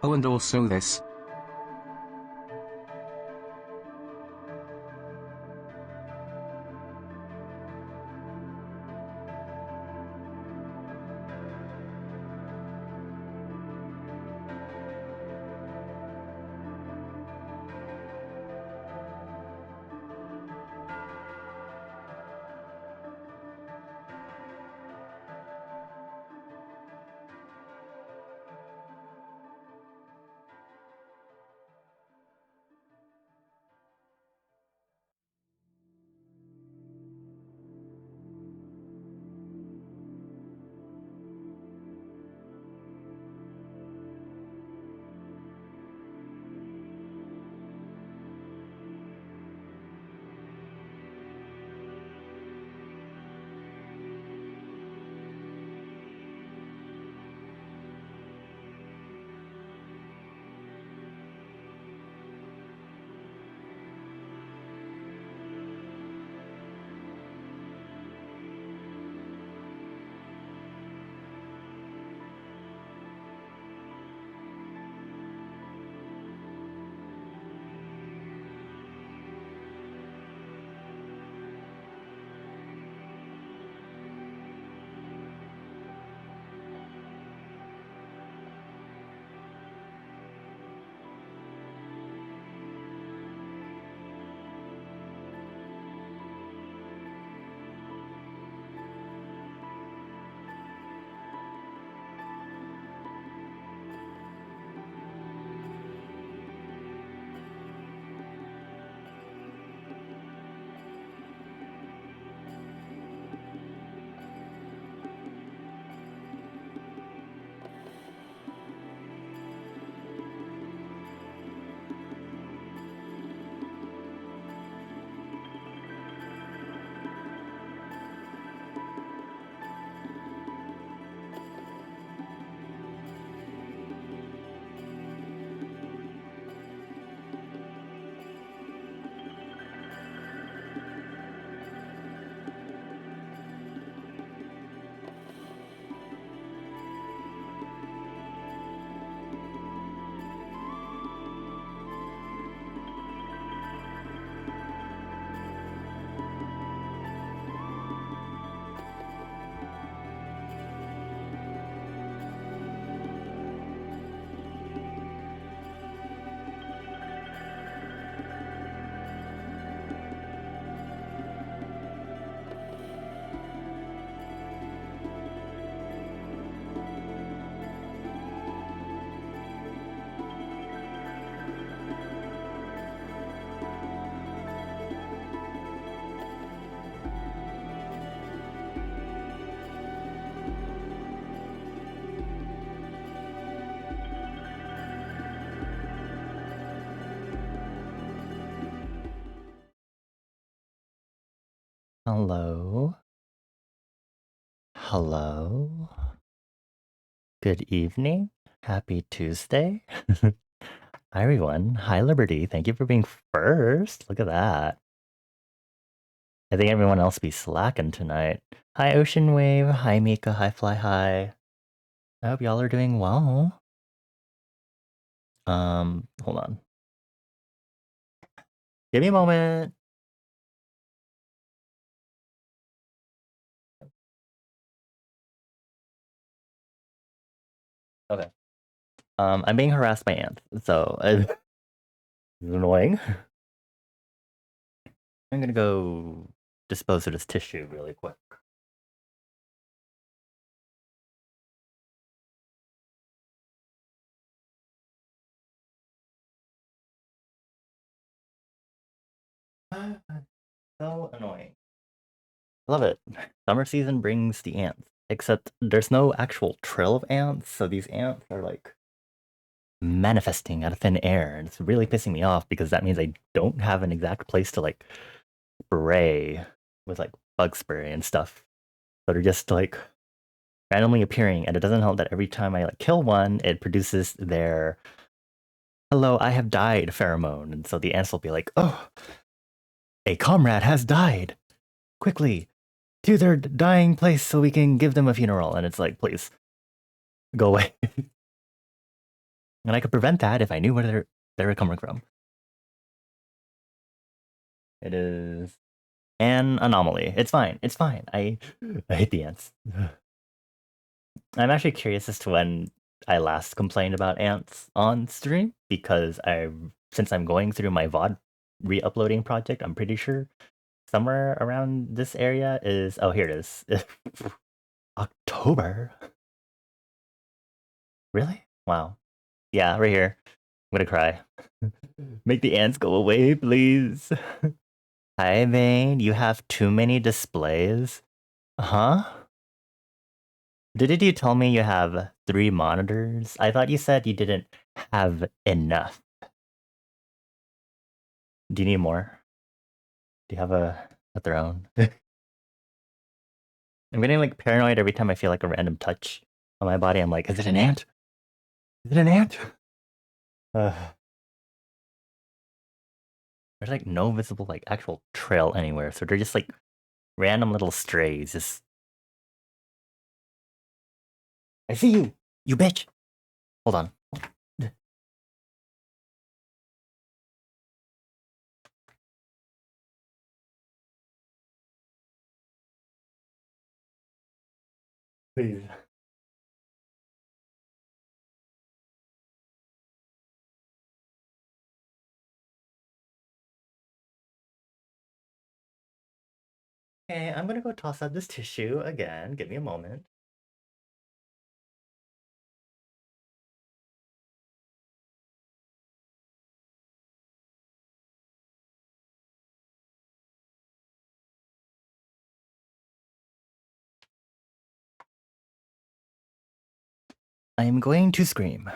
Oh, and also this. Hello. Hello. Good evening. Happy Tuesday. Hi, everyone. Hi, Liberty. Thank you for being first. Look at that. I think everyone else be slacking tonight. Hi, Ocean Wave. Hi, Mika. Hi, Fly High. I hope y'all are doing well. Hold on. Give me a moment. Okay. I'm being harassed by ants, so it's annoying. I'm gonna go dispose of this tissue really quick. So annoying. Love it. Summer season brings the ants, except there's no actual trail of ants, so these ants are like manifesting out of thin air, and it's really pissing me off because that means I don't have an exact place to like spray with like bug spray and stuff. So they're just like randomly appearing, and it doesn't help that every time I like kill one, it produces their "Hello, I have died" pheromone, and so the ants will be like, "Oh, a comrade has died! Quickly, to their dying place so we can give them a funeral." And it's like, please, go away. And I could prevent that if I knew where they're coming from. It is an anomaly. It's fine. It's fine. I hate the ants. I'm actually curious as to when I last complained about ants on stream because since I'm going through my VOD re-uploading project, I'm pretty sure somewhere around this area is here it is. October. Really? Wow. Yeah, right here. I'm gonna cry. Make the ants go away, please. Hi, Vane. You have too many displays? Huh? Didn't you tell me you have 3 monitors? I thought you said you didn't have enough. Do you need more? Do you have a throne? I'm getting like paranoid every time I feel like a random touch on my body. I'm like, is it an ant? Is it an ant? There's like no visible like actual trail anywhere, so they're just like random little strays. Just I see you, you bitch. Hold on. Please. Okay, I'm gonna go toss out this tissue again. Give me a moment. I am going to scream.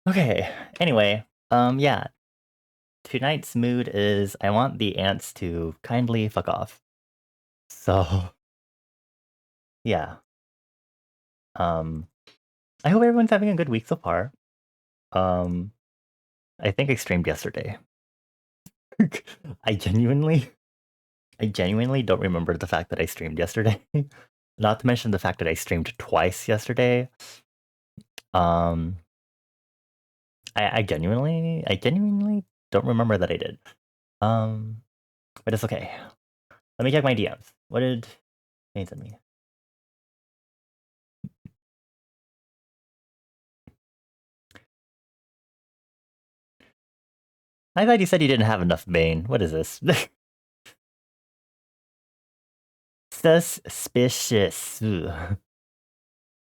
Okay, anyway, yeah. Tonight's mood is I want the ants to kindly fuck off. So, yeah. I hope everyone's having a good week so far. I think I streamed yesterday. I genuinely don't remember the fact that I streamed yesterday. Not to mention the fact that I streamed twice yesterday. I genuinely don't remember that I did. But it's okay. Let me check my DMs. What did they send me? I thought you said you didn't have enough Bane. What is this? Suspicious. For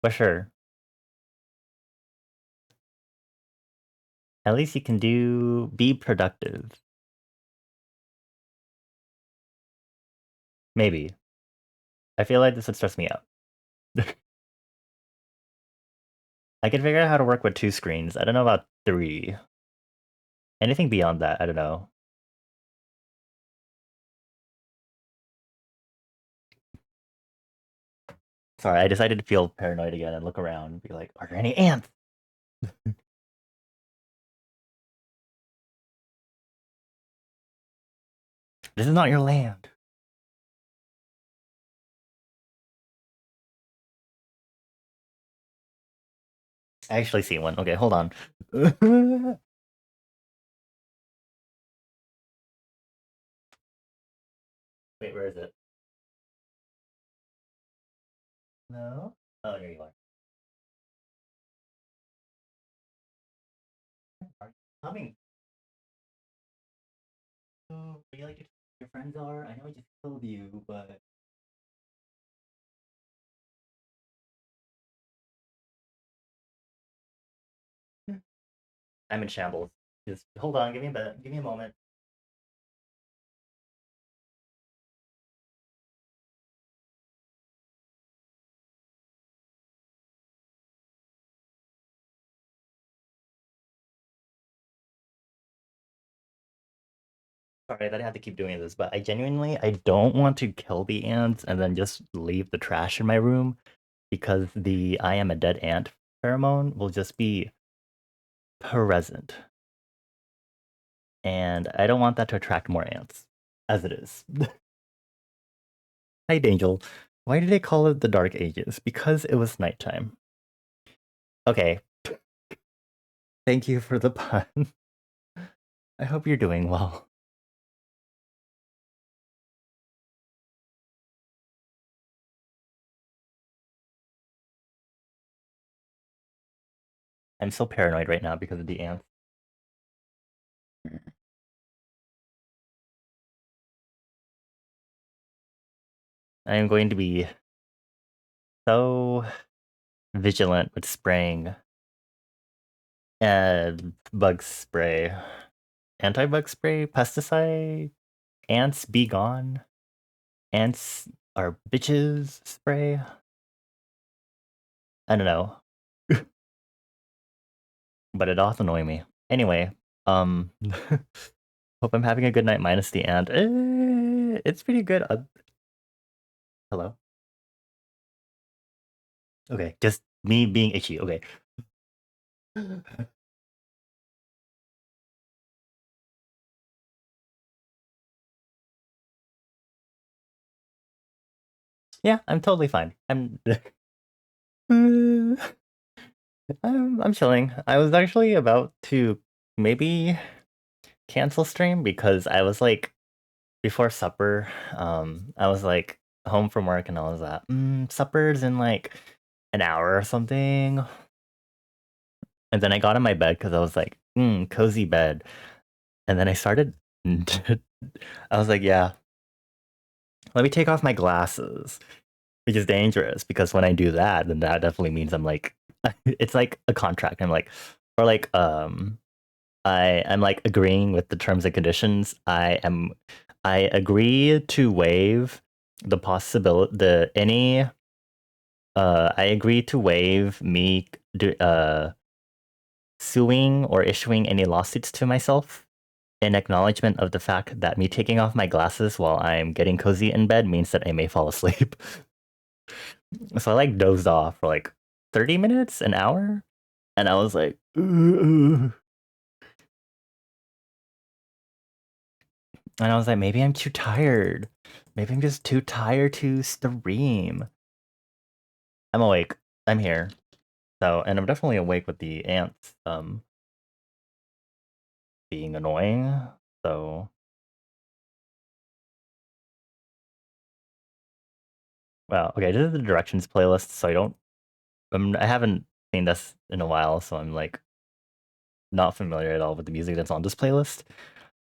sure. At least you can be productive. Maybe. I feel like this would stress me out. I can figure out how to work with 2 screens. I don't know about 3. Anything beyond that, I don't know. Sorry, I decided to feel paranoid again and look around and be like, are there any ants? This is not your land. I actually see one. Okay, hold on. Wait, where is it? No? Oh, here you are. Are you coming? Oh, are you like your friends are? I know I just killed you, but I'm in shambles. Just hold on, give me a bit, give me a moment. Sorry that I have to keep doing this, but I genuinely I don't want to kill the ants and then just leave the trash in my room because the I am a dead ant pheromone will just be present. And I don't want that to attract more ants, as it is. Hi, Angel. Why did they call it the Dark Ages? Because it was nighttime. Okay. Thank you for the pun. I hope you're doing well. I'm so paranoid right now because of the ants. I am going to be so vigilant with spraying bug spray, anti-bug spray, pesticide, ants be gone, ants are bitches spray. I don't know, but it doth annoy me. Anyway, hope I'm having a good night minus the ant. It's pretty good. Hello? Okay, just me being itchy. Okay. Yeah, I'm totally fine. I'm chilling. I was actually about to maybe cancel stream because I was like before supper, I was like home from work and I was at supper's in like an hour or something. And then I got in my bed because I was like, cozy bed. And then I started I was like, yeah, let me take off my glasses, which is dangerous because when I do that, then that definitely means I'm like it's like a contract. I'm like or like I'm like agreeing with the terms and conditions. I agree to waive the possibility the any I agree to waive me suing or issuing any lawsuits to myself in acknowledgement of the fact that me taking off my glasses while I'm getting cozy in bed means that I may fall asleep. So I like dozed off for like 30 minutes, an hour, and I was like, and I was like, maybe I'm too tired. Maybe I'm just too tired to stream. I'm awake. I'm here. So, and I'm definitely awake with the ants being annoying. So, well, okay, this is the directions playlist, so I haven't seen this in a while, so I'm like not familiar at all with the music that's on this playlist.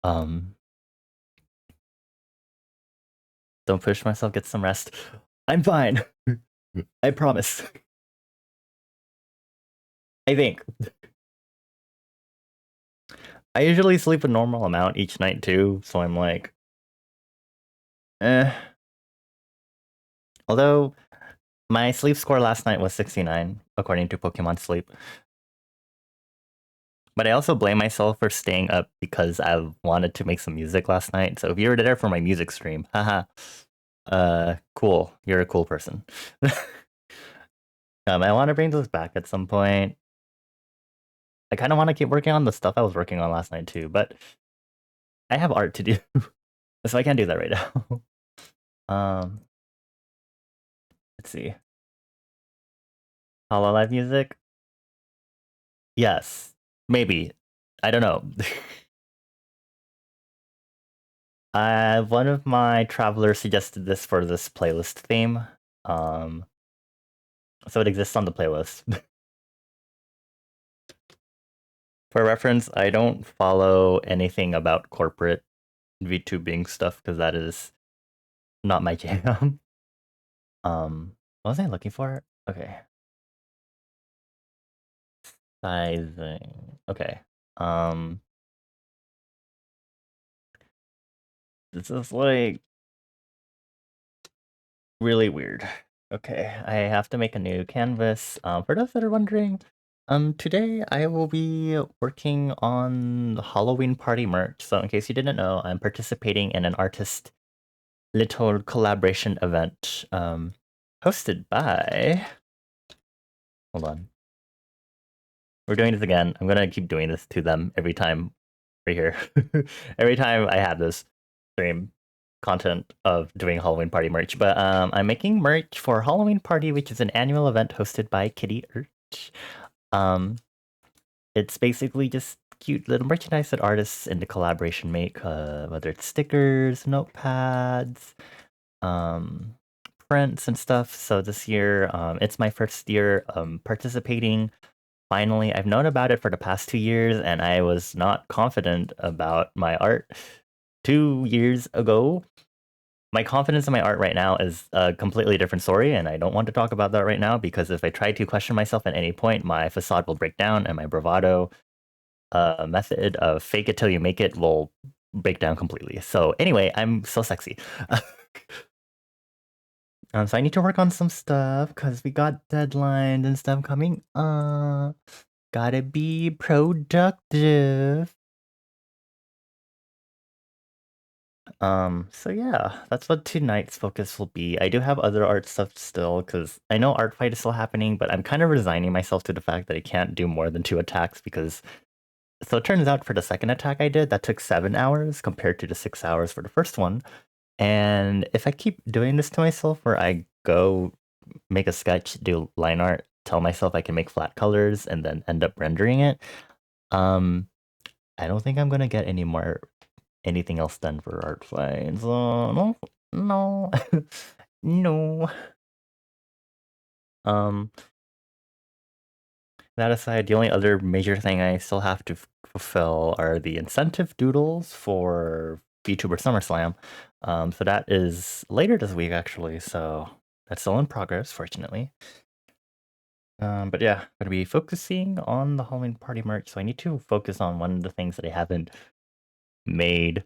Um, don't push myself, get some rest. I'm fine. I promise. I think. I usually sleep a normal amount each night too, so I'm like, eh. Although my sleep score last night was 69, according to Pokemon Sleep. But I also blame myself for staying up because I wanted to make some music last night. So if you were there for my music stream, haha, cool. You're a cool person. I want to bring those back at some point. I kind of want to keep working on the stuff I was working on last night too, but I have art to do, so I can't do that right now. um, let's see. Hololive music? Yes, maybe. I don't know. One of my travelers suggested this for this playlist theme. So it exists on the playlist. For reference, I don't follow anything about corporate VTubing stuff because that is not my jam. What was I looking for? Okay. Sizing. Okay. This is like really weird. Okay, I have to make a new canvas. For those that are wondering, today I will be working on the Halloween party merch. So in case you didn't know, I'm participating in an artist little collaboration event, hosted by. Hold on. We're doing this again. I'm gonna keep doing this to them every time right here. Every time I have this stream content of doing Halloween party merch. But I'm making merch for Halloween Party, which is an annual event hosted by Kitty Urch. Um, it's basically just cute little merchandise that artists in the collaboration make, whether it's stickers, notepads, um, prints and stuff. So this year, it's my first year participating. Finally, I've known about it for the past 2 years, and I was not confident about my art 2 years ago. My confidence in my art right now is a completely different story, and I don't want to talk about that right now because if I try to question myself at any point, my facade will break down and my bravado method of fake it till you make it will break down completely. So anyway, I'm so sexy. So I need to work on some stuff because we got deadlines and stuff coming up. Gotta be productive. So yeah, that's what tonight's focus will be. I do have other art stuff still because I know art fight is still happening, but I'm kind of resigning myself to the fact that I can't do more than 2 attacks because so it turns out for the second attack I did, that took 7 hours compared to the 6 hours for the first one. And if I keep doing this to myself where I go make a sketch, do line art, tell myself I can make flat colors and then end up rendering it, I don't think I'm gonna get anything else done for art fights. No, no, no. Um, that aside, the only other major thing I still have to fulfill are the incentive doodles for VTuber SummerSlam. So that is later this week, actually. So that's still in progress, fortunately. But yeah, gonna be focusing on the Halloween party merch. So I need to focus on one of the things that I haven't made.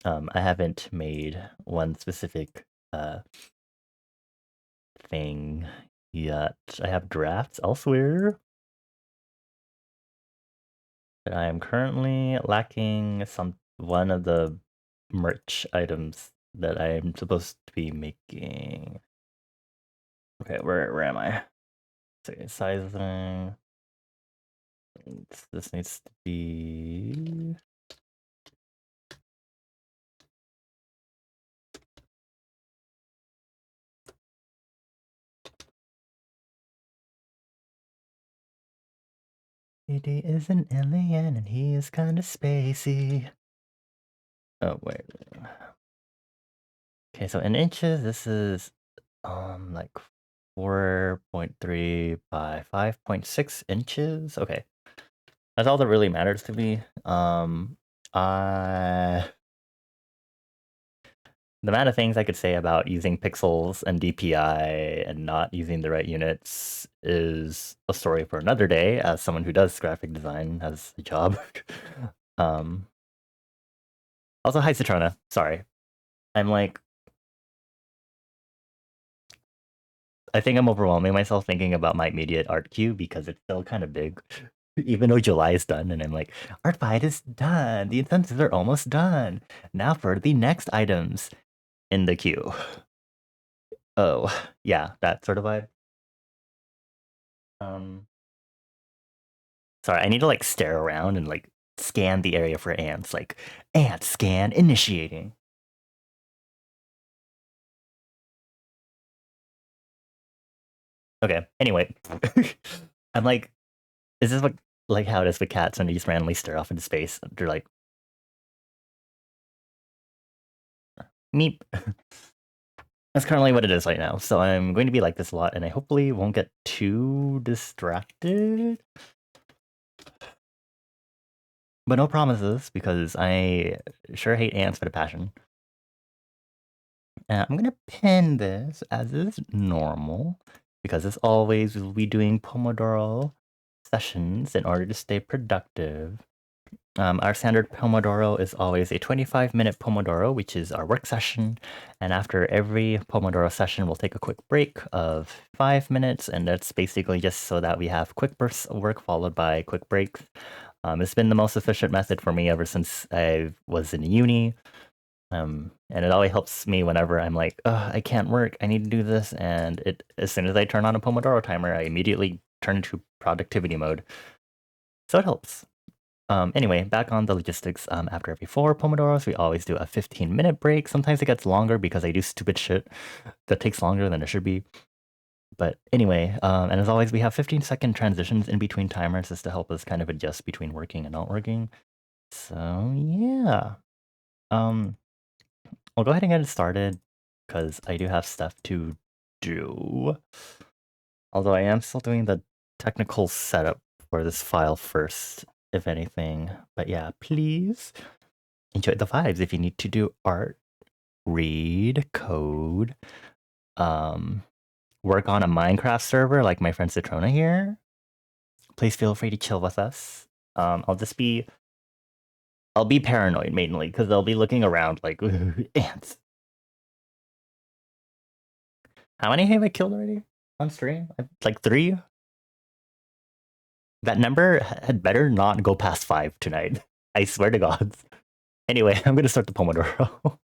I haven't made one specific thing yet. I have drafts elsewhere. But I am currently lacking one of the merch items that I'm supposed to be making. Okay, where am I? Okay, sizing. This needs to be. He is an alien and he is kind of spacey. Oh wait. Okay, so in inches, this is like 4.3 by 5.6 inches. Okay. That's all that really matters to me. The amount of things I could say about using pixels and DPI and not using the right units is a story for another day, as someone who does graphic design has a job. Also, hi, Citrona. Sorry. I'm like, I think I'm overwhelming myself thinking about my immediate art queue because it's still kind of big. Even though July is done, and I'm like, art fight is done. The incentives are almost done. Now for the next items in the queue. Oh, yeah, that sort of vibe. Sorry, I need to like stare around and like scan the area for ants. Like, ant scan initiating. Okay. Anyway, I'm like, is this like how it is with cats when they just randomly stare off into space? They're like, meep. That's currently what it is right now. So I'm going to be like this a lot, and I hopefully won't get too distracted. But no promises, because I sure hate ants with a passion. I'm going to pin this as is normal, because as always, we'll be doing Pomodoro sessions in order to stay productive. Our standard Pomodoro is always a 25-minute Pomodoro, which is our work session. And after every Pomodoro session, we'll take a quick break of 5 minutes. And that's basically just so that we have quick bursts of work followed by quick breaks. It's been the most efficient method for me ever since I was in uni. And it always helps me whenever I'm like, I can't work, I need to do this. And as soon as I turn on a Pomodoro timer, I immediately turn into productivity mode. So it helps. Anyway, back on the logistics. After every 4 Pomodoros, we always do a 15-minute break. Sometimes it gets longer because I do stupid shit that takes longer than it should be. But anyway, and as always, we have 15-second transitions in between timers just to help us kind of adjust between working and not working. So yeah, I'll go ahead and get it started because I do have stuff to do. Although I am still doing the technical setup for this file first, if anything. But yeah, please enjoy the vibes. If you need to do art, read, code, work on a Minecraft server like my friend Citrona here, please feel free to chill with us. I'll be paranoid mainly because they'll be looking around like ants. How many have I killed already on stream? Like 3. That number had better not go past 5 tonight. I swear to God. Anyway, I'm gonna start the Pomodoro.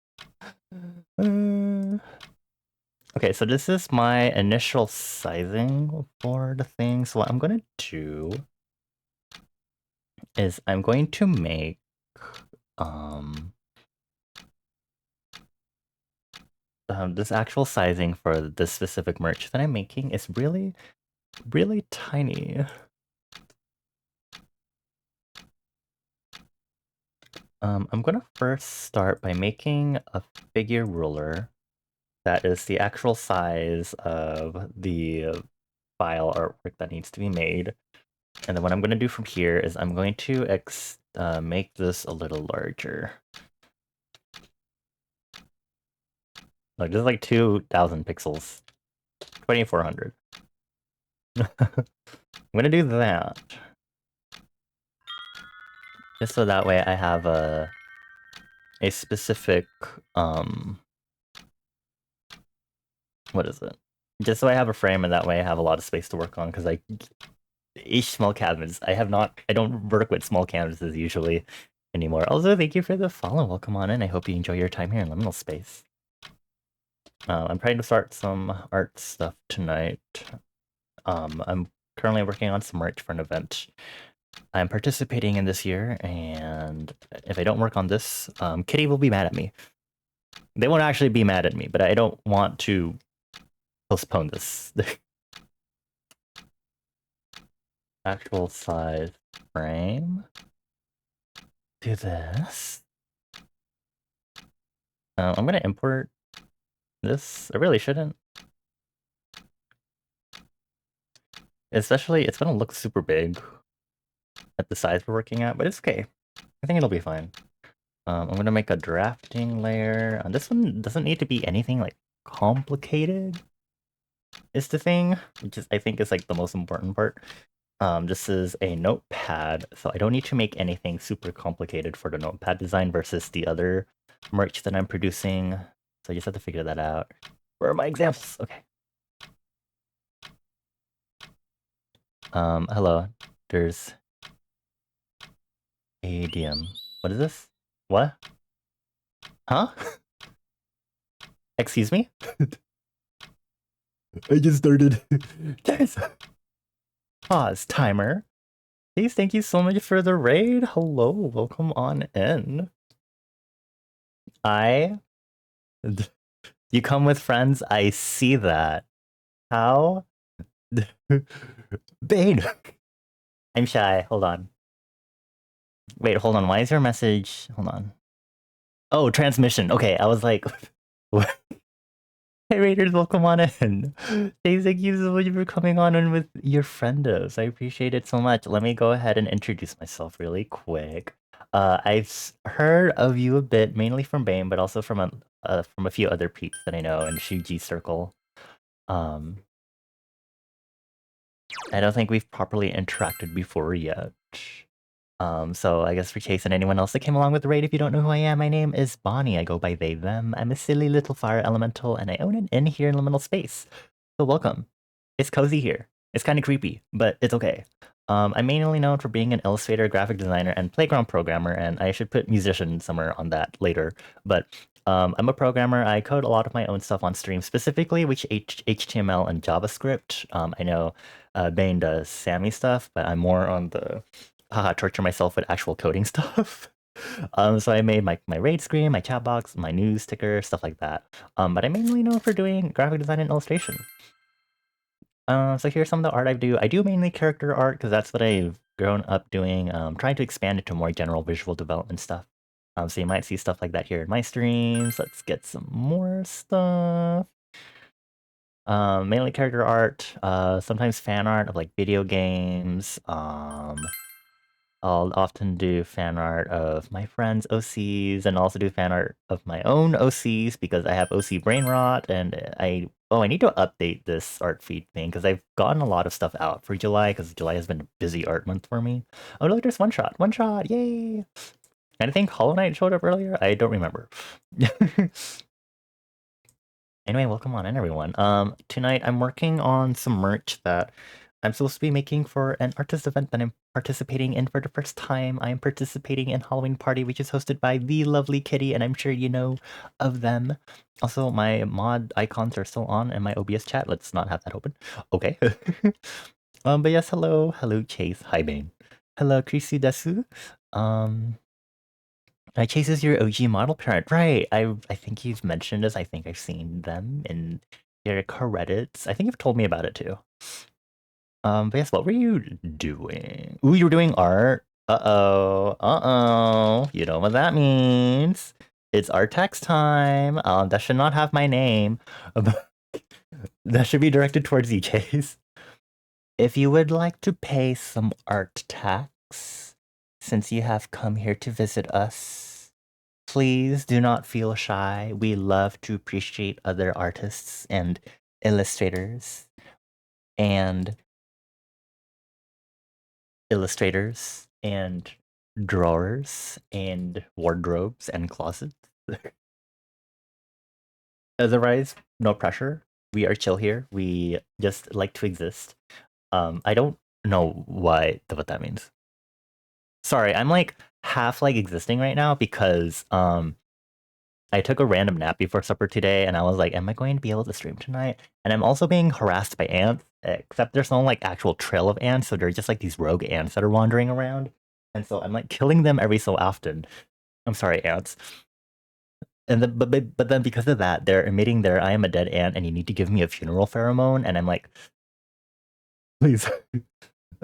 Okay, so this is my initial sizing for the thing. So what I'm gonna do is I'm going to make this actual sizing for this specific merch that I'm making is really, really tiny. I'm gonna first start by making a figure ruler that is the actual size of the file artwork that needs to be made. And then what I'm going to do from here is I'm going to make this a little larger. Like, just like 2,000 pixels. 2,400. I'm going to do that. Just so that way I have a specific, what is it? Just so I have a frame and that way I have a lot of space to work on because each small canvas, I don't work with small canvases usually anymore. Also, thank you for the follow. Welcome on in. I hope you enjoy your time here in Liminal Space. I'm trying to start some art stuff tonight. I'm currently working on some merch for an event I'm participating in this year, and if I don't work on this, Kitty will be mad at me. They won't actually be mad at me, but I don't want to postpone this. Actual size frame. Do this. I'm gonna import this. I really shouldn't. Especially, it's gonna look super big at the size we're working at, but it's okay. I think it'll be fine. I'm gonna make a drafting layer. This one doesn't need to be anything like complicated, is the thing, which is I think is like the most important part. This is a notepad, so I don't need to make anything super complicated for the notepad design versus the other merch that I'm producing. So I just have to figure that out. Where are my examples? Okay. Hello. There's ADM. What is this? What? Huh? Excuse me? I just started. Guys! Pause timer. Please, thank you so much for the raid. Hello, welcome on in. You come with friends, I see that. How? Bane! I'm shy, hold on. Wait, hold on, why is your message... Hold on. Oh, transmission. Okay, I was like... What? Hey Raiders, welcome on in. Thank you so much for coming on in with your friendos. I appreciate it so much. Let me go ahead and introduce myself really quick. I've heard of you a bit, mainly from Bane, but also from a few other peeps that I know in Shuji Circle. I don't think we've properly interacted before yet. So I guess for Chase and anyone else that came along with the raid, if you don't know who I am, my name is Bonnie. I go by they, them. I'm a silly little fire elemental, and I own an inn here in Liminal Space. So welcome. It's cozy here. It's kind of creepy, but it's okay. I'm mainly known for being an illustrator, graphic designer, and playground programmer, and I should put musician somewhere on that later. But I'm a programmer. I code a lot of my own stuff on stream, specifically which HTML and JavaScript. I know Bane does Sammy stuff, but I'm more on the torture myself with actual coding stuff. So I made my raid screen, my chat box, my news ticker, stuff like that. But I'm mainly known for doing graphic design and illustration. So here's some of the art I do. I do mainly character art because that's what I've grown up doing. Trying to expand it to more general visual development stuff. So you might see stuff like that here in my streams. Let's get some more stuff. Mainly character art. Sometimes fan art of like video games. I'll often do fan art of my friends' OCs and also do fan art of my own OCs because I have OC brain rot and I need to update this art feed thing because I've gotten a lot of stuff out for July because July has been a busy art month for me. Oh look, there's one shot, yay! And I think Hollow Knight showed up earlier. I don't remember. Anyway, welcome on in, everyone. Tonight I'm working on some merch that I'm supposed to be making for an artist event that I'm participating in for the first time. I am participating in Halloween Party, which is hosted by the lovely Kitty, and I'm sure you know of them. Also, my mod icons are still on in my OBS chat. Let's not have that open. Okay. But yes, hello. Hello, Chase. Hi, Bane. Hello, Krisu Desu. Chase is your OG model parent, right? I think you've mentioned this. I think I've seen them in your credits. I think you've told me about it too. But yes, what were you doing? Ooh, you were doing art. Uh-oh. You know what that means. It's art text time. That should not have my name. That should be directed towards you, Chase. If you would like to pay some art tax, since you have come here to visit us, please do not feel shy. We love to appreciate other artists and illustrators and drawers and wardrobes and closets. Otherwise, no pressure. We are chill here. We just like to exist. I don't know what that means. Sorry, I'm like half like existing right now because I took a random nap before supper today and I was like, am I going to be able to stream tonight? And I'm also being harassed by ants, except there's no like actual trail of ants, so they're just like these rogue ants that are wandering around. And so I'm like killing them every so often. I'm sorry, ants. And then, but then because of that, they're emitting their "I am a dead ant and you need to give me a funeral pheromone," and I'm like, please.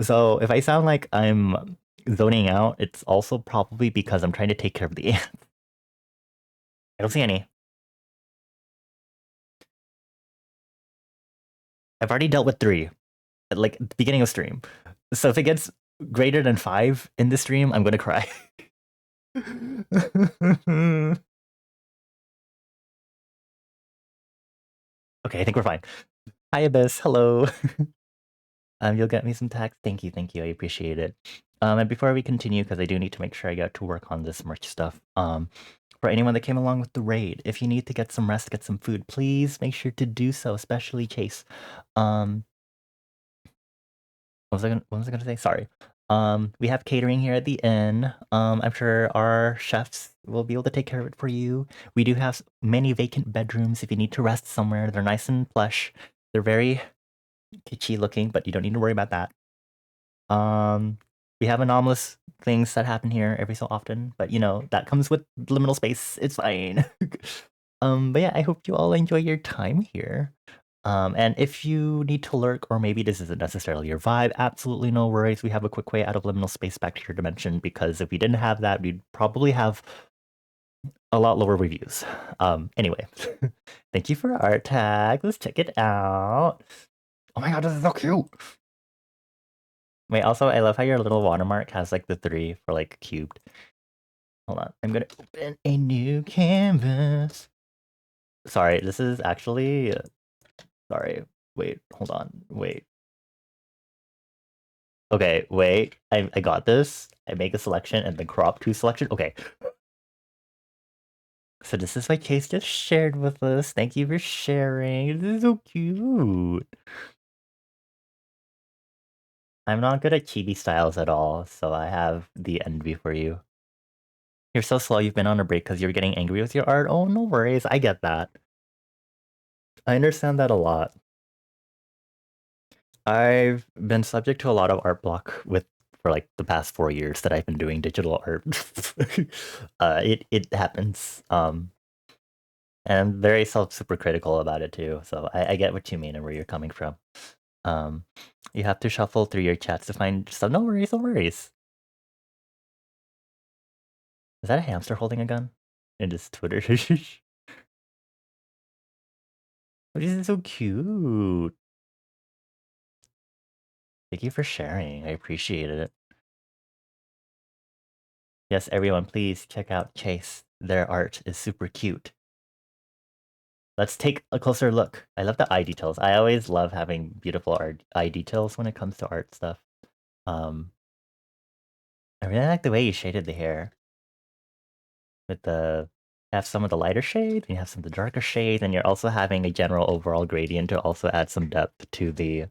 So if I sound like I'm zoning out, it's also probably because I'm trying to take care of the ants. I don't see any. I've already dealt with 3 at like the beginning of stream. So if it gets greater than 5 in the stream, I'm gonna cry. Okay, I think we're fine. Hi Abyss, hello. You'll get me some tax. Thank you, I appreciate it. And before we continue, because I do need to make sure I get to work on this merch stuff. For anyone that came along with the raid, if you need to get some rest, get some food, please make sure to do so, especially Chase. What was I gonna say? Sorry. We have catering here at the inn. I'm sure our chefs will be able to take care of it for you. We do have many vacant bedrooms if you need to rest somewhere. They're nice and plush. They're very kitschy looking, but you don't need to worry about that. We have anomalous things that happen here every so often, but you know, that comes with liminal space. It's fine. But yeah, I hope you all enjoy your time here. And if you need to lurk, or maybe this isn't necessarily your vibe, absolutely no worries. We have a quick way out of liminal space back to your dimension, because if we didn't have that, we'd probably have a lot lower reviews. Anyway, thank you for art tag. Let's check it out. Oh my god, this is so cute. Wait, also, I love how your little watermark has like the 3 for like cubed. Hold on, I'm gonna open a new canvas. Sorry, this is actually... Sorry, wait, hold on, wait. Okay, wait, I got this. I make a selection and then crop to selection. Okay. So this is what Chase just shared with us. Thank you for sharing. This is so cute. I'm not good at chibi styles at all, so I have the envy for you. You're so slow, you've been on a break because you're getting angry with your art. Oh, no worries, I get that. I understand that a lot. I've been subject to a lot of art block for like the past 4 years that I've been doing digital art. It happens. And I'm very super critical about it too. So I get what you mean and where you're coming from. Um, you have to shuffle through your chats to find stuff. No worries, no worries. Is that a hamster holding a gun? In his Twitter. Oh, this is so cute. Thank you for sharing. I appreciate it. Yes, everyone, please check out Chase. Their art is super cute. Let's take a closer look. I love the eye details. I always love having beautiful eye details when it comes to art stuff. I really like the way you shaded the hair. With the have some of the lighter shades, and you have some of the darker shades, and you're also having a general overall gradient to also add some depth to the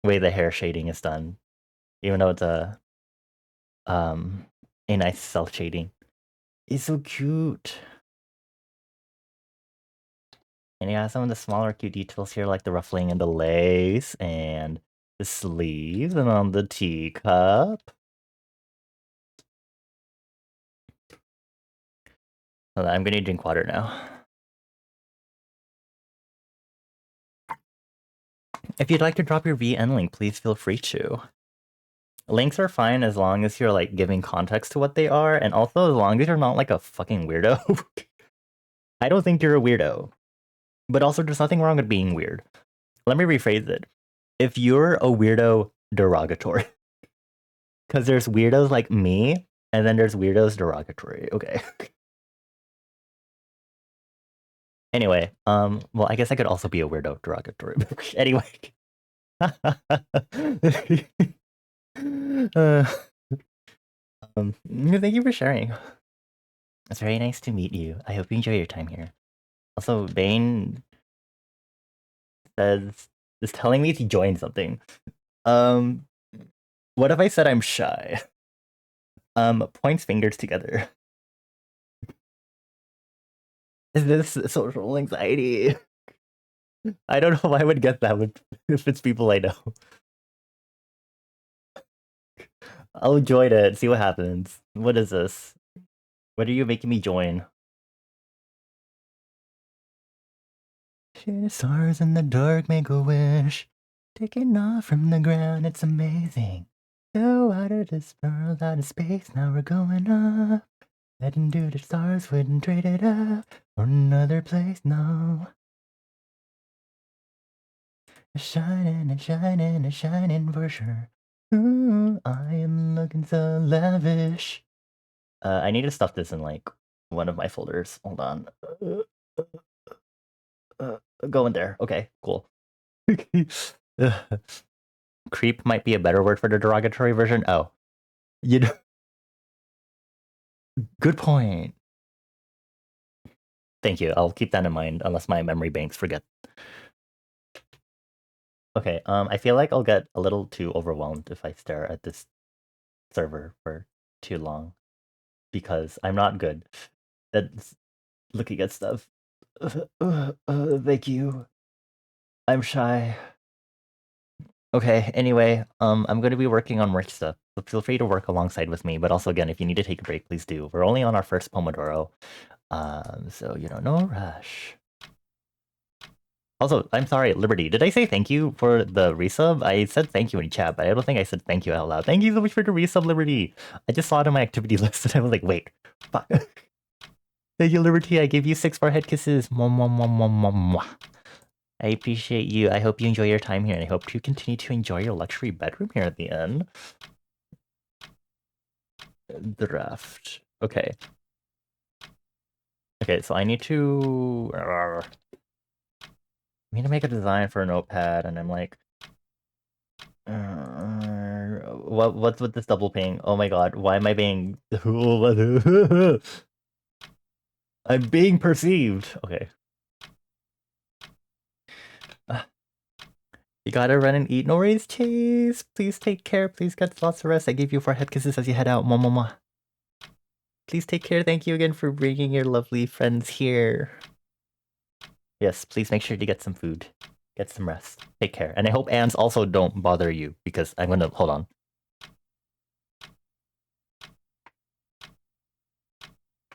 way the hair shading is done. Even though it's a nice self shading. It's so cute. And you have some of the smaller cute details here, like the ruffling and the lace, and the sleeves, and on the teacup. Hold on, I'm gonna drink water now. If you'd like to drop your VN link, please feel free to. Links are fine as long as you're like giving context to what they are, and also as long as you're not like a fucking weirdo. I don't think you're a weirdo. But also there's nothing wrong with being weird. Let me rephrase it. If you're a weirdo derogatory. Because there's weirdos like me, and then there's weirdos derogatory. Okay. Anyway, well, I guess I could also be a weirdo derogatory. Anyway. Thank you for sharing. It's very nice to meet you. I hope you enjoy your time here. Also, Bane is telling me to join something. What if I said I'm shy? Points fingers together. Is this social anxiety? I don't know why I would get that if it's people I know. I'll join it, see what happens. What is this? What are you making me join? Stars in the dark make a wish. Taking off from the ground, it's amazing. Go out of this world, out of space, now we're going up. Heading to the stars, wouldn't trade it up for another place, no. Shining and shining and shining for sure. Ooh, I am looking so lavish. I need to stuff this in like one of my folders. Hold on. Go in there. Okay, cool. Creep might be a better word for the derogatory version. Oh, you know. Good point. Thank you. I'll keep that in mind unless my memory banks forget. Okay, I feel like I'll get a little too overwhelmed if I stare at this server for too long because I'm not good at looking at stuff. Thank you. I'm shy. Okay, anyway, I'm going to be working on work stuff. So feel free to work alongside with me, but also again, if you need to take a break, please do. We're only on our first Pomodoro. So no rush. Also, I'm sorry, Liberty. Did I say thank you for the resub? I said thank you in chat, but I don't think I said thank you out loud. Thank you so much for the resub, Liberty. I just saw it on my activity list and I was like, wait, fuck. Thank you, Liberty. I gave you 6 forehead kisses. Mwah, mwah, mwah, mwah, mwah, mwah. I appreciate you. I hope you enjoy your time here, and I hope you continue to enjoy your luxury bedroom here at the end. Draft. Okay. Okay, so I need to make a design for a notepad, and I'm like, what's with this double ping? Oh my god, why am I being I'm being perceived. Okay. You gotta run and eat. No worries, Chase. Please take care. Please get lots of rest. I gave you 4 head kisses as you head out. Mwah, mwah, mwah. Please take care. Thank you again for bringing your lovely friends here. Yes, please make sure to get some food. Get some rest. Take care. And I hope ants also don't bother you because I'm gonna... Hold on.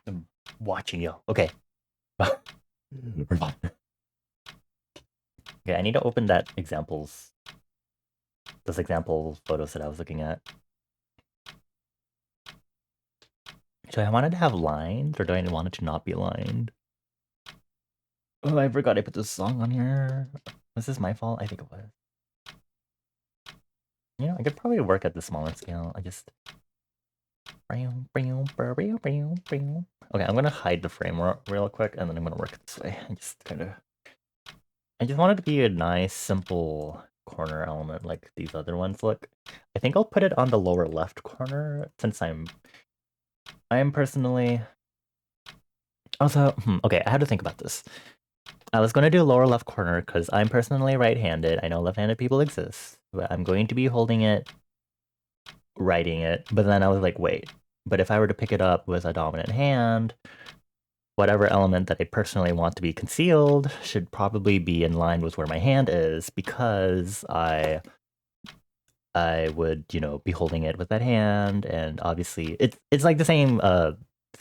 I'm watching you. Okay. We're fine. Okay, I need to open that those example photos that I was looking at. Do I want it to have lines, or do I want it to not be lined? Oh, I forgot I put this song on here. Was this my fault? I think it was. You know, I could probably work at the smaller scale. I just... Okay, I'm gonna hide the frame real quick, and then I'm gonna work it this way. I just want it to be a nice, simple corner element like these other ones look. I think I'll put it on the lower left corner, since I am personally... Also, okay, I had to think about this. I was going to do lower left corner because I'm personally right-handed. I know left-handed people exist, but I'm going to be holding it, writing it. But then I was like, wait, but if I were to pick it up with a dominant hand, whatever element that I personally want to be concealed should probably be in line with where my hand is, because I would, you know, be holding it with that hand, and obviously it's like the same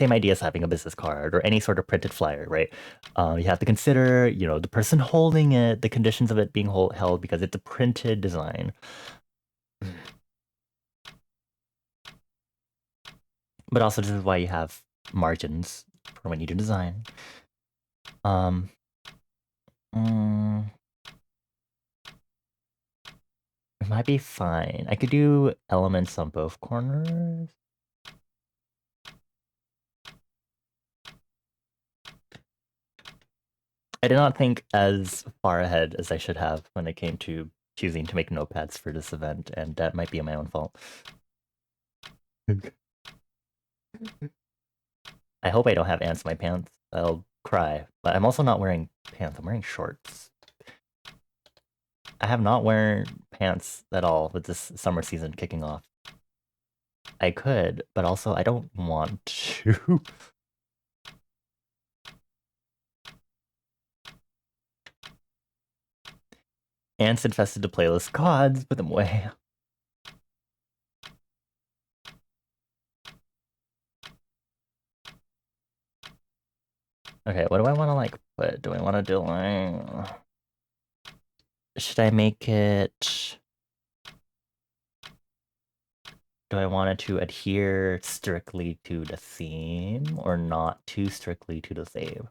idea as having a business card or any sort of printed flyer, right? You have to consider, you know, the person holding it, the conditions of it being held, because it's a printed design. But also, this is why you have margins for when you do design. It might be fine. I could do elements on both corners. I did not think as far ahead as I should have when it came to choosing to make notepads for this event, and that might be my own fault. I hope I don't have ants in my pants. I'll cry. But I'm also not wearing pants. I'm wearing shorts. I have not worn pants at all with this summer season kicking off. I could, but also I don't want to. Ants infested the playlist. Gods, put them away. Okay, what do I want to like put? Do I want to do like... Should I make it... Do I want it to adhere strictly to the theme or not too strictly to the theme?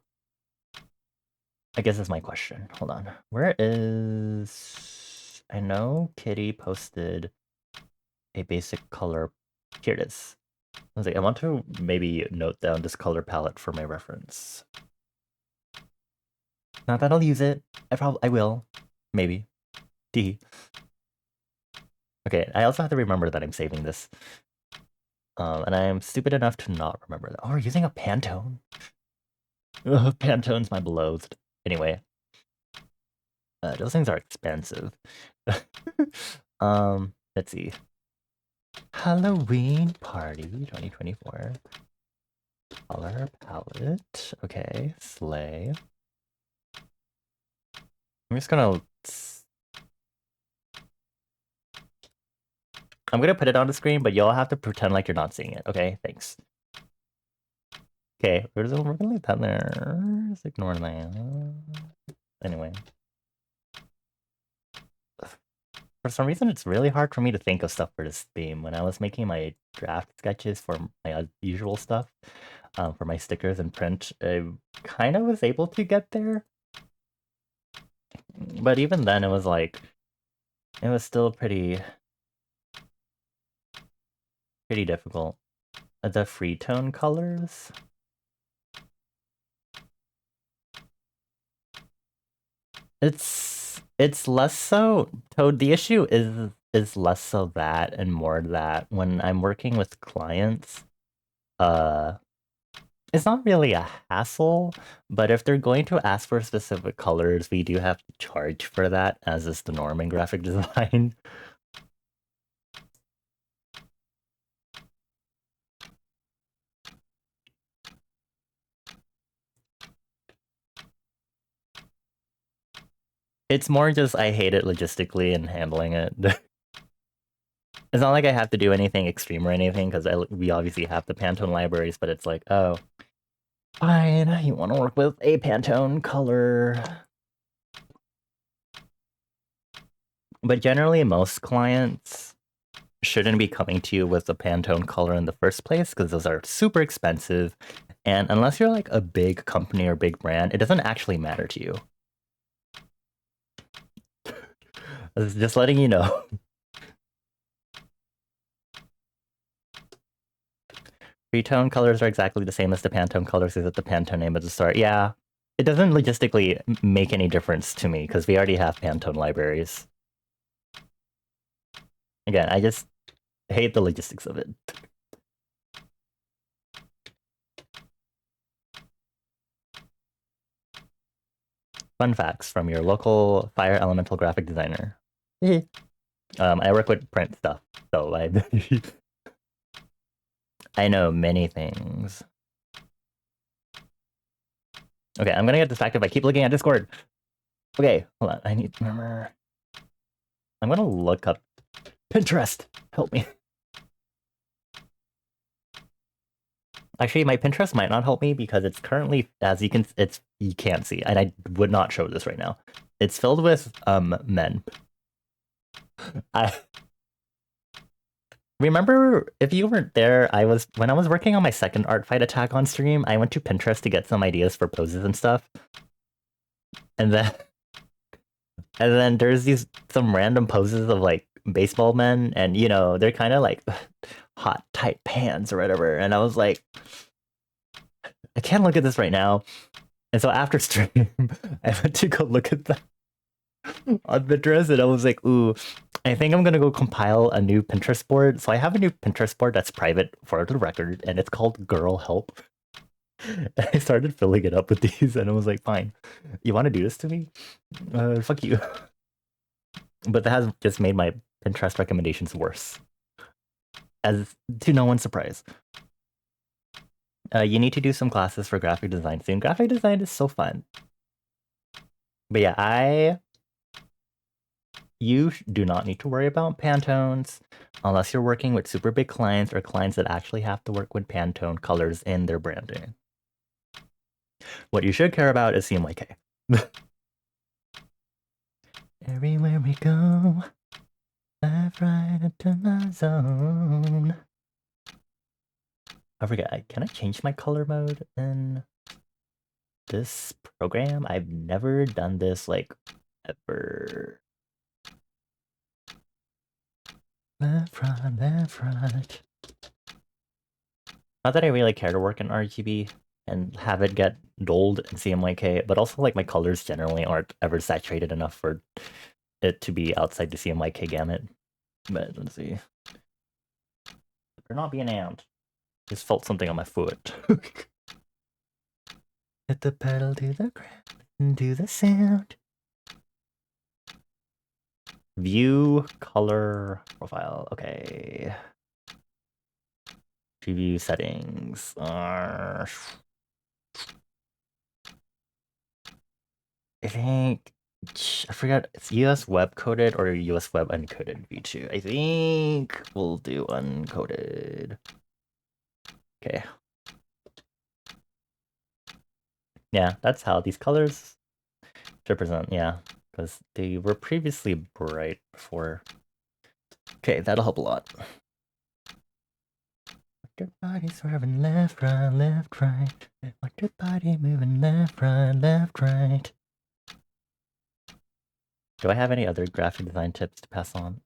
I guess that's my question. Hold on. Where is... I know Kitty posted a basic color. Here it is. I was like, I want to maybe note down this color palette for my reference. Not that I'll use it. I will. Maybe. Tee. Okay, I also have to remember that I'm saving this. And I am stupid enough to not remember that. Oh, we're using a Pantone? Ugh, Pantone's my beloved. Anyway. Those things are expensive. Let's see. Halloween Party 2024. Color palette. Okay, slay. I'm just gonna... I'm gonna put it on the screen, but y'all have to pretend like you're not seeing it, okay? Thanks. Okay, we're gonna leave that there. Just ignore that. Anyway. For some reason, it's really hard for me to think of stuff for this theme. When I was making my draft sketches for my usual stuff, for my stickers and print, I kind of was able to get there. But even then, it was like... It was still pretty difficult. The free tone colors? It's less so... Toad, the issue is less so that and more that when I'm working with clients, it's not really a hassle, but if they're going to ask for specific colors, we do have to charge for that, as is the norm in graphic design. It's more just I hate it logistically and handling it. It's not like I have to do anything extreme or anything, because we obviously have the Pantone libraries, but it's like, oh, fine, you want to work with a Pantone color. But generally, most clients shouldn't be coming to you with a Pantone color in the first place because those are super expensive. And unless you're like a big company or big brand, it doesn't actually matter to you. Just letting you know. Pre-tone colors are exactly the same as the Pantone colors because it's the Pantone name of the store. Yeah, it doesn't logistically make any difference to me because we already have Pantone libraries. Again, I just hate the logistics of it. Fun facts from your local Fire Elemental graphic designer. I work with print stuff, so I know many things. Okay, I'm gonna get distracted if I keep looking at Discord. Okay, hold on. I need to remember. I'm gonna look up Pinterest. Help me. Actually, my Pinterest might not help me because it's currently, as you can't see, and I would not show this right now. It's filled with men. I remember, if you weren't there, when I was working on my second art fight attack on stream, I went to Pinterest to get some ideas for poses and stuff. And then there's some random poses of like baseball men, and you know, they're kind of like hot tight pants or whatever. And I was like, I can't look at this right now. And so after stream, I went to go look at that on Pinterest, and I was like, ooh, I think I'm gonna go compile a new Pinterest board. So I have a new Pinterest board that's private for the record, and it's called Girl Help. And I started filling it up with these, and I was like, fine, you want to do this to me? Fuck you. But that has just made my Pinterest recommendations worse, as to no one's surprise. You need to do some classes for graphic design soon. Graphic design is so fun. But yeah, you do not need to worry about Pantones unless you're working with super big clients or clients that actually have to work with Pantone colors in their branding. What you should care about is CMYK. Everywhere we go, left, right, into my zone. I forget, can I change my color mode in this program? I've never done this, like, ever. Left, right. Not that I really care to work in RGB and have it get dulled in CMYK, but also like my colors generally aren't ever saturated enough for it to be outside the CMYK gamut. But let's see. Better not be an ant. Just felt something on my foot. Hit the pedal to the ground and do the sound. View color profile. Okay. Preview settings. I think I forgot it's US web coded or US web uncoded v2. I think we'll do uncoded. Okay. Yeah, that's how these colors represent. Yeah, because they were previously bright before. Okay, that'll help a lot. Your body swerving left, right, left, right. Like your body moving left, right, left, right. Do I have any other graphic design tips to pass on?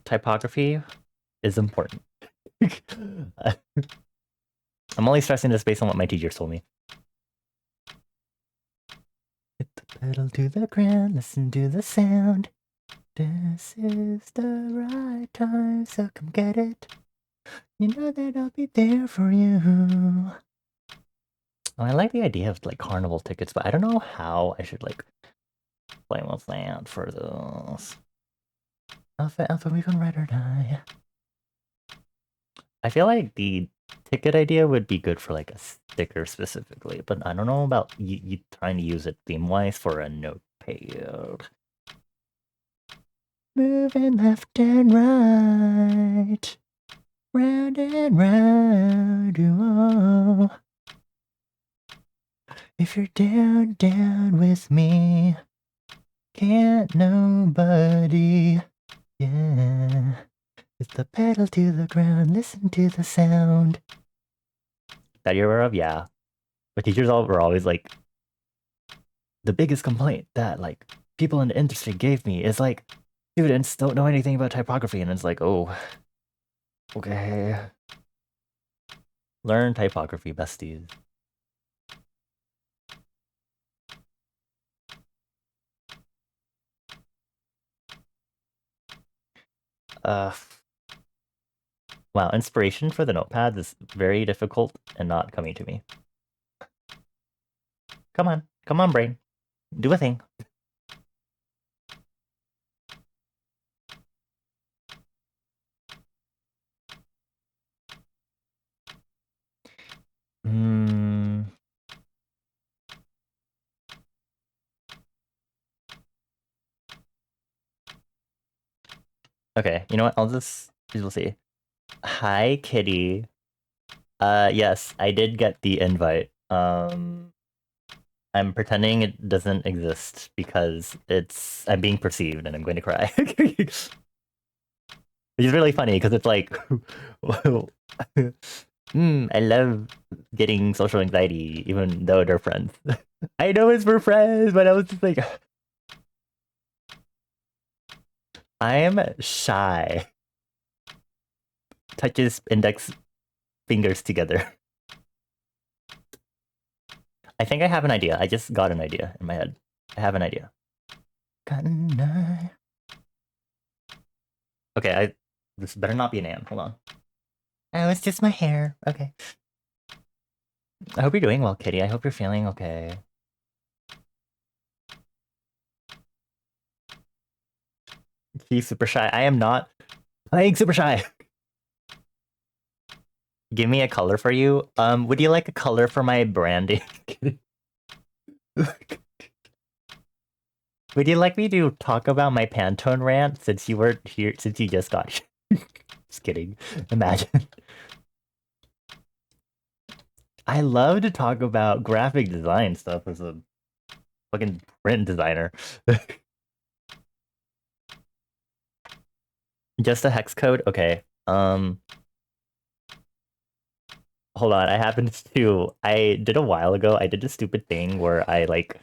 Typography is important. I'm only stressing this based on what my teachers told me. Hit the pedal to the ground, listen to the sound. This is the right time, so come get it. You know that I'll be there for you. Oh, I like the idea of like carnival tickets, but I don't know how I should like play with that for those. Alpha, we can ride or die. I feel like the ticket idea would be good for like a sticker specifically, but I don't know about you trying to use it theme-wise for a notepad. Moving left and right, round and round, oh. If you're down with me, Can't nobody, yeah. It's the pedal to the ground, listen to the sound. That you're aware of? Yeah. But teachers were always like, the biggest complaint that like people in the industry gave me is like, students don't know anything about typography, and it's like, oh, okay. Learn typography, besties. Wow, inspiration for the notepads is very difficult and not coming to me. Come on, brain. Do a thing. Hmm. Okay, you know what? We'll see. Hi, Kitty. Yes, I did get the invite. I'm pretending it doesn't exist because I'm being perceived and I'm going to cry. Which is really funny because it's like, I love getting social anxiety even though they're friends. I know it's for friends, but I was just like, I am shy. Touches index fingers together. I think I have an idea. I just got an idea in my head. I have an idea. Okay, this better not be an ant. Hold on. Oh, it's just my hair. Okay. I hope you're doing well, Kitty. I hope you're feeling okay. She's super shy. I am not playing super shy. Give me a color for you. Would you like a color for my branding? Would you like me to talk about my Pantone rant since you weren't here, since you just got here? Just kidding. Imagine. I love to talk about graphic design stuff as a fucking print designer. Just a hex code? Okay. Hold on. I did a while ago, I did a stupid thing where I like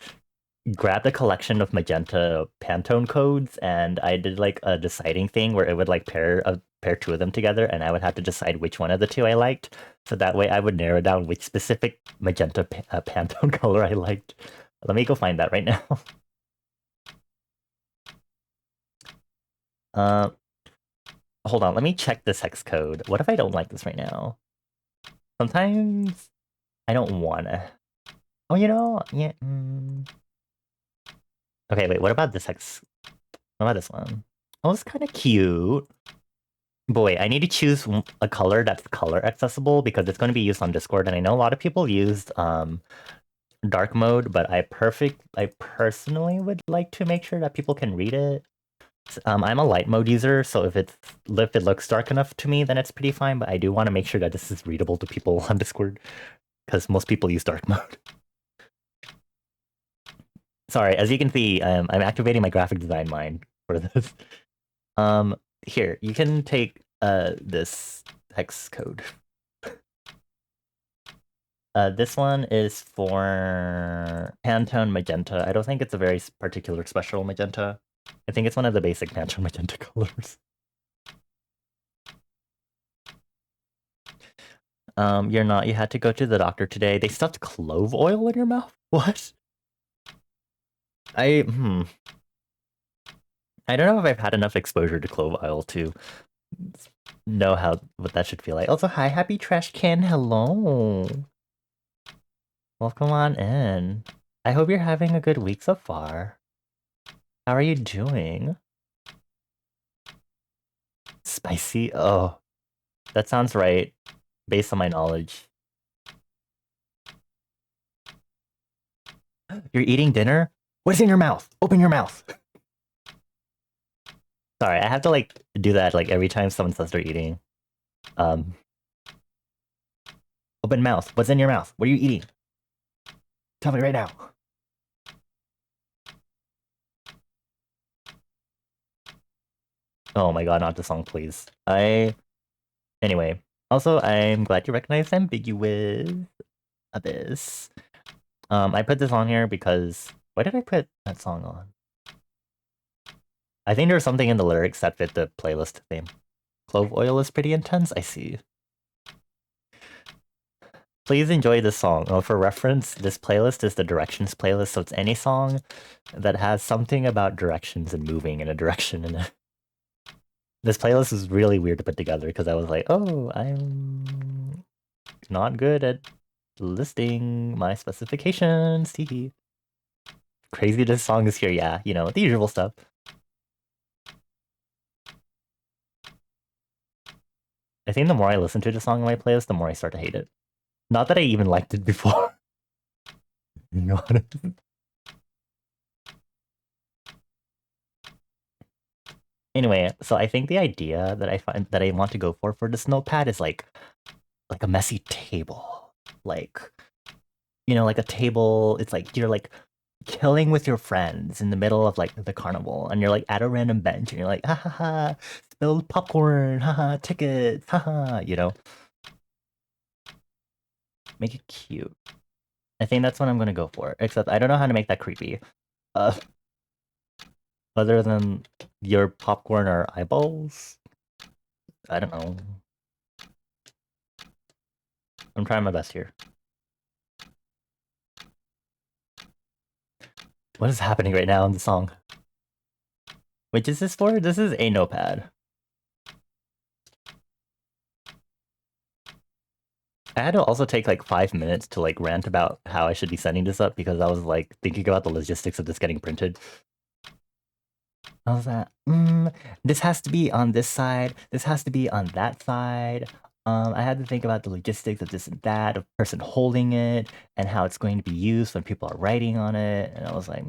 grabbed a collection of magenta Pantone codes and I did like a deciding thing where it would like pair two of them together and I would have to decide which one of the two I liked. So that way I would narrow down which specific magenta Pantone color I liked. Let me go find that right now. Uh, Hold on, let me check this hex code. What if I don't like this right now? Sometimes I don't wanna. Oh, yeah. Okay, wait, what about this hex? What about this one? Oh, it's kind of cute. Boy, I need to choose a color that's color accessible because it's going to be used on Discord, and I know a lot of people used dark mode, but I personally would like to make sure that people can read it. I'm a light mode user, so if it looks dark enough to me, then it's pretty fine. But I do want to make sure that this is readable to people on Discord because most people use dark mode. Sorry, as you can see, I'm activating my graphic design mind for this. Here, you can take this hex code. This one is for Pantone Magenta. I don't think it's a very particular special magenta. I think it's one of the basic Pantone Magenta colors. You're not. You had to go to the doctor today. They stuffed clove oil in your mouth? What? I don't know if I've had enough exposure to clove oil to know what that should feel like. Also, hi, happy trash can. Hello. Welcome on in. I hope you're having a good week so far. How are you doing? Spicy? Oh, that sounds right, based on my knowledge. You're eating dinner? What's in your mouth? Open your mouth. Sorry, I have to like do that like every time someone says they're eating. Open mouth. What's in your mouth? What are you eating? Tell me right now. Oh my god, not the song, please. Anyway. Also, I'm glad you recognize Ambiguous Abyss. I put this on here because... Why did I put that song on? I think there's something in the lyrics that fit the playlist theme. Clove oil is pretty intense, I see. Please enjoy this song. For reference, this playlist is the directions playlist, so it's any song that has something about directions and moving in a direction in it. This playlist is really weird to put together because I was like, oh, I'm not good at listing my specifications. Teehee. Crazy this song is here, yeah, you know, the usual stuff. I think the more I listen to the song in my playlist, the more I start to hate it. Not that I even liked it before. You know what I mean? Anyway, so I think the idea that I find that I want to go for this notepad is like a messy table. Like, you know, like a table, it's like you're like killing with your friends in the middle of like the carnival and you're like at a random bench and you're like, ha ha ha, spilled popcorn, haha, tickets, haha, you know? Make it cute. I think that's what I'm gonna go for, except I don't know how to make that creepy. Other than your popcorn or eyeballs? I don't know. I'm trying my best here. What is happening right now in the song? Which is this for? This is a notepad. I had to also take like 5 minutes to like rant about how I should be setting this up because I was like thinking about the logistics of this getting printed. I was like, this has to be on this side, this has to be on that side. I had to think about the logistics of this and that, of person holding it, and how it's going to be used when people are writing on it. And I was like,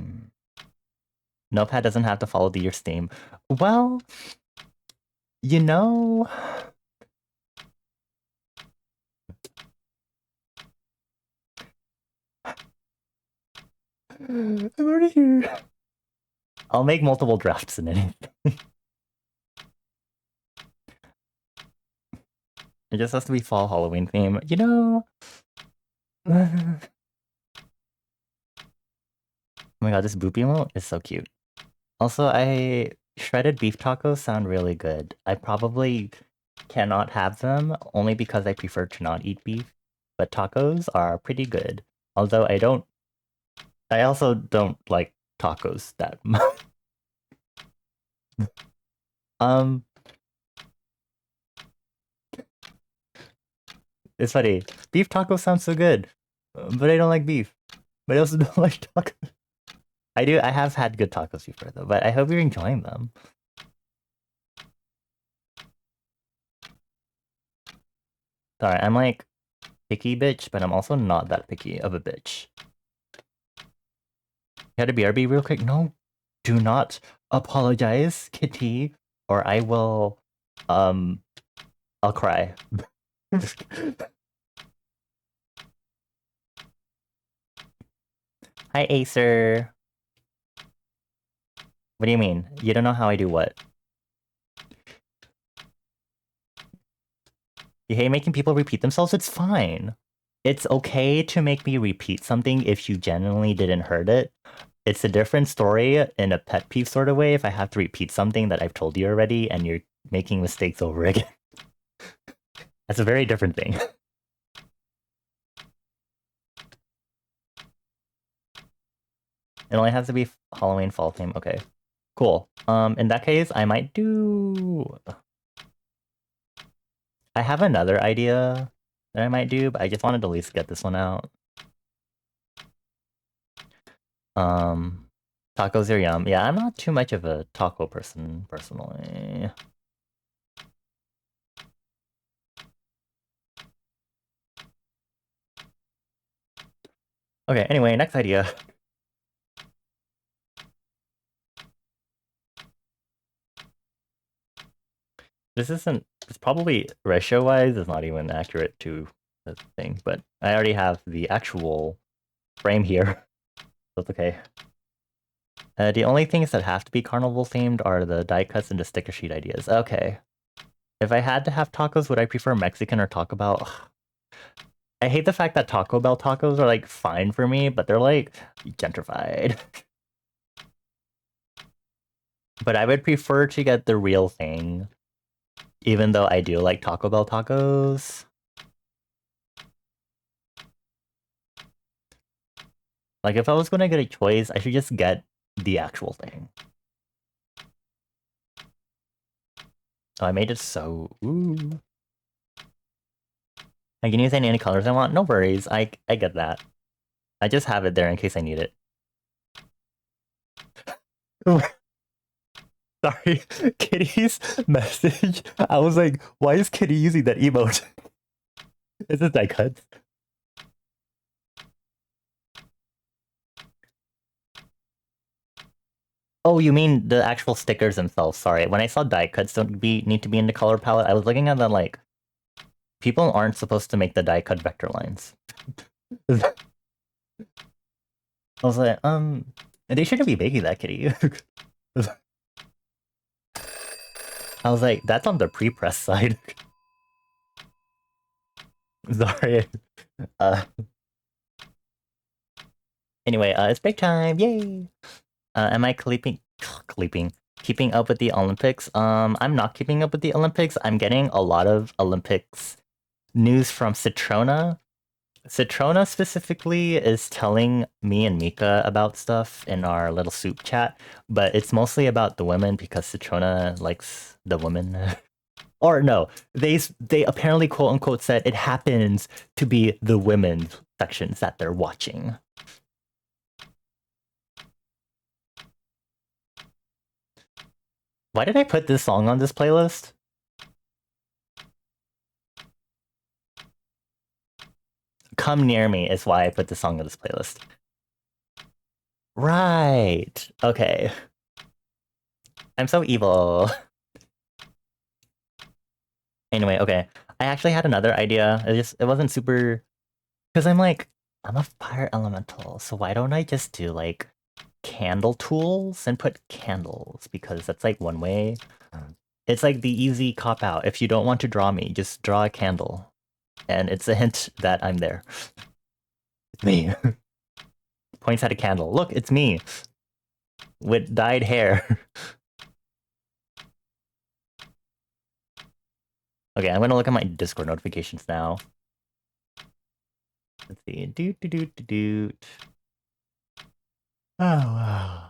Notepad doesn't have to follow the year's theme. Well, you know... I'm already here. I'll make multiple drafts in anything. It just has to be fall Halloween theme. You know... Oh my god, this boop emote is so cute. Also, shredded beef tacos sound really good. I probably cannot have them, only because I prefer to not eat beef. But tacos are pretty good. Although I also don't like tacos that much. It's funny. Beef tacos sound so good, but I don't like beef. But I also don't like tacos. I have had good tacos before though, but I hope you're enjoying them. Sorry, I'm like picky bitch, but I'm also not that picky of a bitch. You had a BRB real quick? No, do not apologize, Kitty, or I will, I'll cry. Hi, Acer. What do you mean? You don't know how I do what? You hate making people repeat themselves? It's fine. It's okay to make me repeat something if you genuinely didn't heard it. It's a different story in a pet peeve sort of way if I have to repeat something that I've told you already and you're making mistakes over again. That's a very different thing. It only has to be Halloween fall theme. Okay. Cool. In that case, I might do... I have another idea that I might do, but I just wanted to at least get this one out. Tacos are yum. Yeah, I'm not too much of a taco person, personally. Okay, anyway, next idea. This isn't... It's probably ratio-wise, it's not even accurate to the thing, but I already have the actual frame here. So it's okay. The only things that have to be carnival themed are the die cuts and the sticker sheet ideas. Okay. If I had to have tacos, would I prefer Mexican or Taco Bell? I hate the fact that Taco Bell tacos are like fine for me, but they're like gentrified. But I would prefer to get the real thing, even though I do like Taco Bell tacos. Like if I was gonna get a choice, I should just get the actual thing. Oh, I made it so... Ooh. I can use any colors I want. No worries. I get that. I just have it there in case I need it. Sorry, Kitty's message. I was like, why is Kitty using that emote? Is it die cuts? Oh, you mean the actual stickers themselves? Sorry. When I saw die cuts need to be in the color palette, I was looking at them like, people aren't supposed to make the die cut vector lines. I was like, they shouldn't be making that, Kitty. I was like, that's on the pre-press side. Sorry. Anyway, it's break time. Yay! Am I keeping up with the Olympics? I'm not keeping up with the Olympics. I'm getting a lot of Olympics news from Citrona. Citrona specifically is telling me and Mika about stuff in our little soup chat, but it's mostly about the women because Citrona likes the women. Or no, they apparently quote unquote said it happens to be the women's sections that they're watching. Why did I put this song on this playlist? Come Near Me is why I put this song on this playlist. Right. Okay. I'm so evil. Anyway, okay. I actually had another idea. It wasn't super... Because I'm a fire elemental, so why don't I just do, like, candle tools and put candles? Because that's, like, one way. It's, like, the easy cop-out. If you don't want to draw me, just draw a candle. And it's a hint that I'm there. It's me. Points at a candle. Look, it's me. With dyed hair. Okay, I'm gonna look at my Discord notifications now. Let's see. Doot, doot, doot, doot, doot. Oh, wow.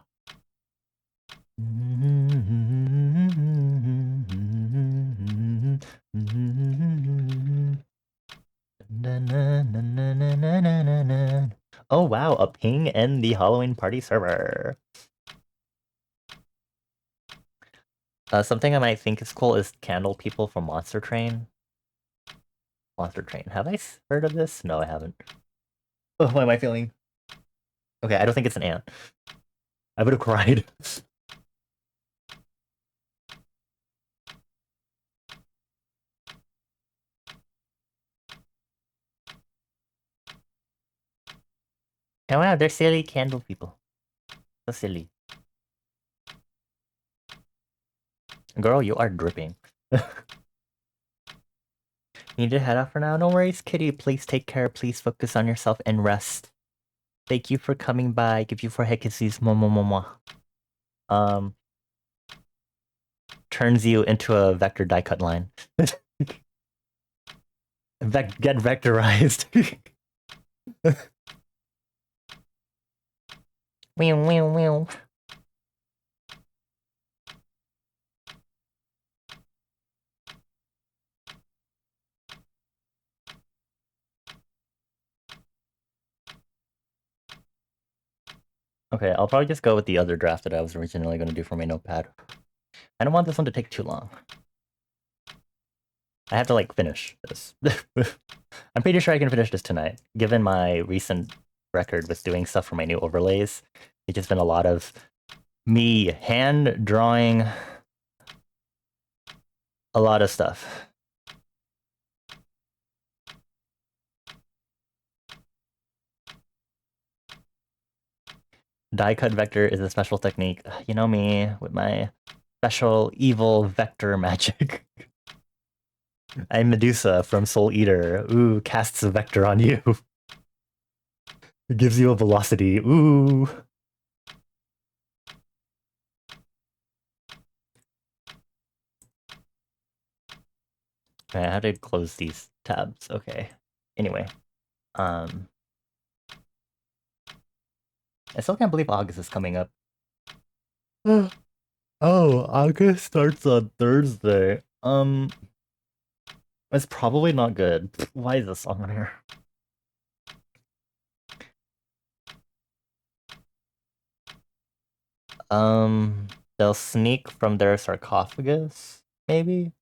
Oh, wow. A ping in the Halloween party server. Something I might think is cool is Candle People from Monster Train. Monster Train. Have I heard of this? No, I haven't. Oh, what am I feeling? Okay, I don't think it's an ant. I would have cried. Oh wow, they're silly candle people. So silly. Girl, you are dripping. Need to head out for now? No worries, Kitty. Please take care. Please focus on yourself and rest. Thank you for coming by. Give you 4 head kisses. Mwah, mwah, mwah, mwah. Turns you into a vector die cut line. Get vectorized. Meow, meow, meow. Okay, I'll probably just go with the other draft that I was originally going to do for my notepad. I don't want this one to take too long. I have to, like, finish this. I'm pretty sure I can finish this tonight. Given my recent record with doing stuff for my new overlays, it's just been a lot of me hand drawing a lot of stuff. Die cut vector is a special technique. You know me with my special evil vector magic. I'm Medusa from Soul Eater. Ooh, casts a vector on you. It gives you a velocity. Ooh. Okay, I have to close these tabs. Okay. Anyway. I still can't believe August is coming up. Oh, August starts on Thursday. It's probably not good. Why is this song on here? They'll sneak from their sarcophagus, maybe?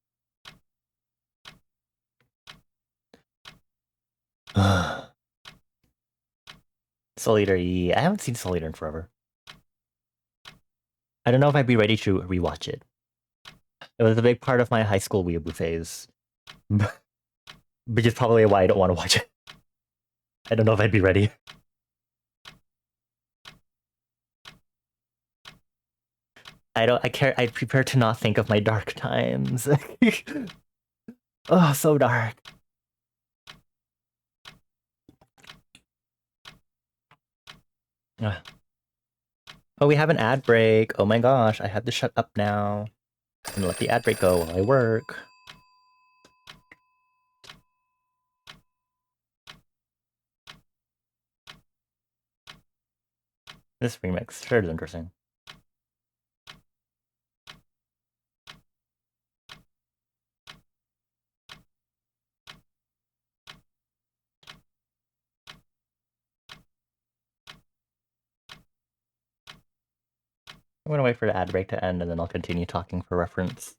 Soul Eater, yeah. I haven't seen Soul Eater in forever. I don't know if I'd be ready to rewatch it. It was a big part of my high school weeaboo phase. Which is probably why I don't want to watch it. I don't know if I'd be ready. I prepare to not think of my dark times. Oh, so dark. Oh, we have an ad break. Oh my gosh, I have to shut up now and let the ad break go while I work. This remix sure is interesting. I'm gonna wait for the ad break to end and then I'll continue talking for reference.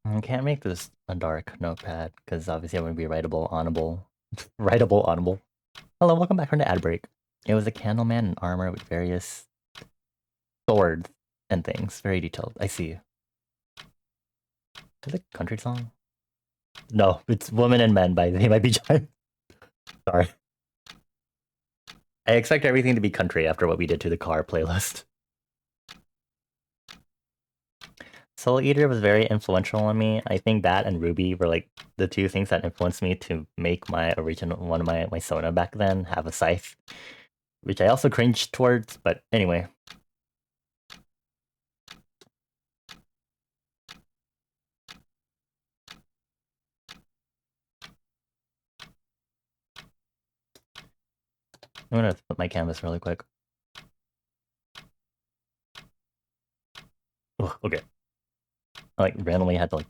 I can't make this a dark notepad because obviously I'm gonna be writable, audible. Writable, audible. Hello, welcome back from the ad break. It was a candleman in armor with various swords and things. Very detailed. I see. Is it a country song? No, it's Women and Men by They Might Be Giant. Sorry. I expect everything to be country after what we did to the car playlist. Soul Eater was very influential on me. I think that and Ruby were like the two things that influenced me to make my original one of my Sona back then have a scythe, which I also cringed towards, but anyway. I'm gonna put my canvas really quick. Oh, okay. I like randomly had to like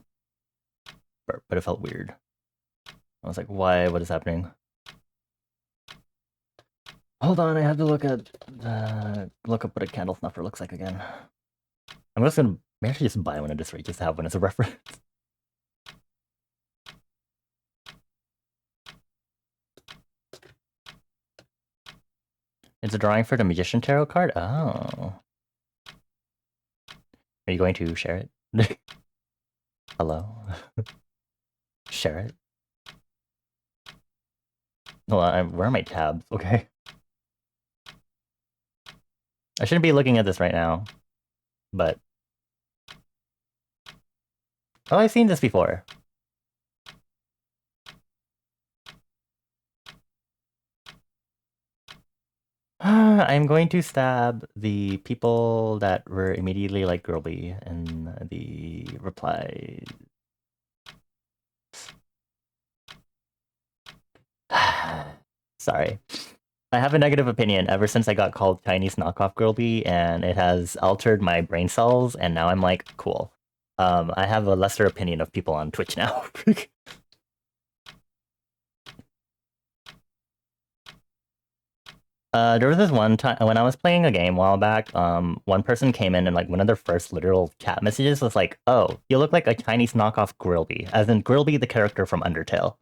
burp, but it felt weird. I was like, why? What is happening? Hold on, I have to look at look up what a candle snuffer looks like again. I'm just gonna maybe I should just buy one at this rate just to have one as a reference. It's a drawing for the Magician Tarot card? Oh. Are you going to share it? Hello? Share it? Hold on, where are my tabs? Okay. I shouldn't be looking at this right now, but... Oh, I've seen this before. I'm going to stab the people that were immediately like girly in the reply. Sorry. I have a negative opinion ever since I got called Chinese knockoff girly, and it has altered my brain cells, and now I'm like, cool. I have a lesser opinion of people on Twitch now. There was this one time when I was playing a game a while back. One person came in and like one of their first literal chat messages was like, "Oh, you look like a Chinese knockoff Grillby," as in Grillby, the character from Undertale.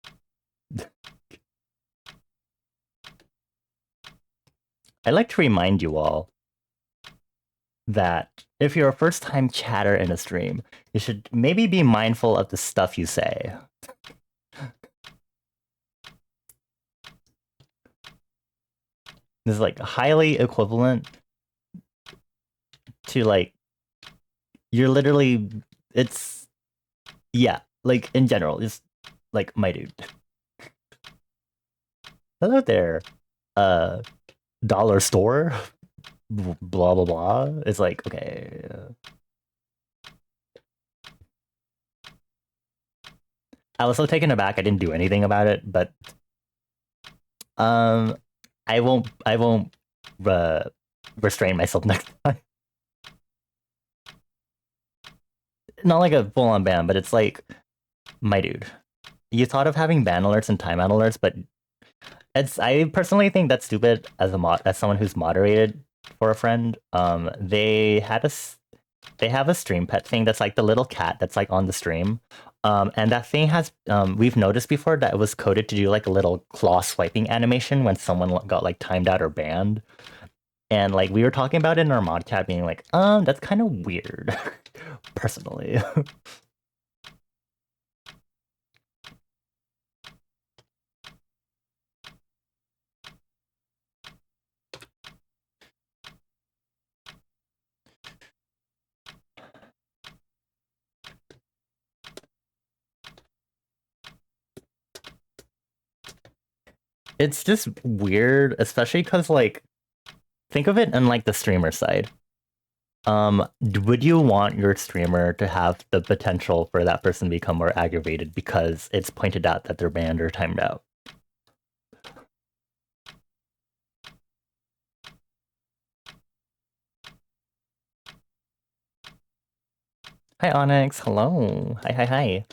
I'd like to remind you all that if you're a first-time chatter in a stream, you should maybe be mindful of the stuff you say. This is like highly equivalent to like you're literally it's yeah, like in general, just like my dude. Hello there. Dollar store? Blah blah blah. It's like, okay. I was so taken aback I didn't do anything about it, but um I won't restrain myself next time. Not like a full on ban, but it's like, my dude. You thought of having ban alerts and timeout alerts, but I personally think that's stupid as someone who's moderated for a friend. They have a stream pet thing that's like the little cat that's like on the stream. And that thing has we've noticed before that it was coded to do like a little claw swiping animation when someone got like timed out or banned. And like we were talking about it in our mod chat being like, that's kind of weird, personally. It's just weird, especially because like think of it on like the streamer side. Would you want your streamer to have the potential for that person to become more aggravated because it's pointed out that they're banned or timed out? Hi Onyx, hello. Hi, hi, hi.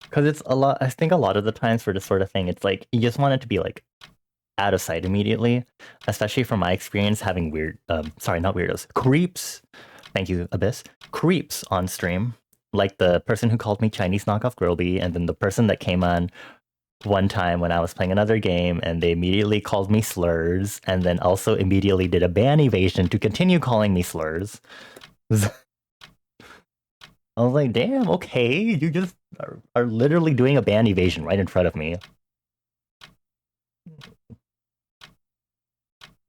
Because it's a lot, I think a lot of the times for this sort of thing, it's like you just want it to be like out of sight immediately, especially from my experience having sorry, not weirdos, creeps. Thank you, Abyss. Creeps on stream. Like the person who called me Chinese knockoff Grillby, and then the person that came on one time when I was playing another game and they immediately called me slurs and then also immediately did a ban evasion to continue calling me slurs. I was like, damn, okay, you just are literally doing a ban evasion right in front of me.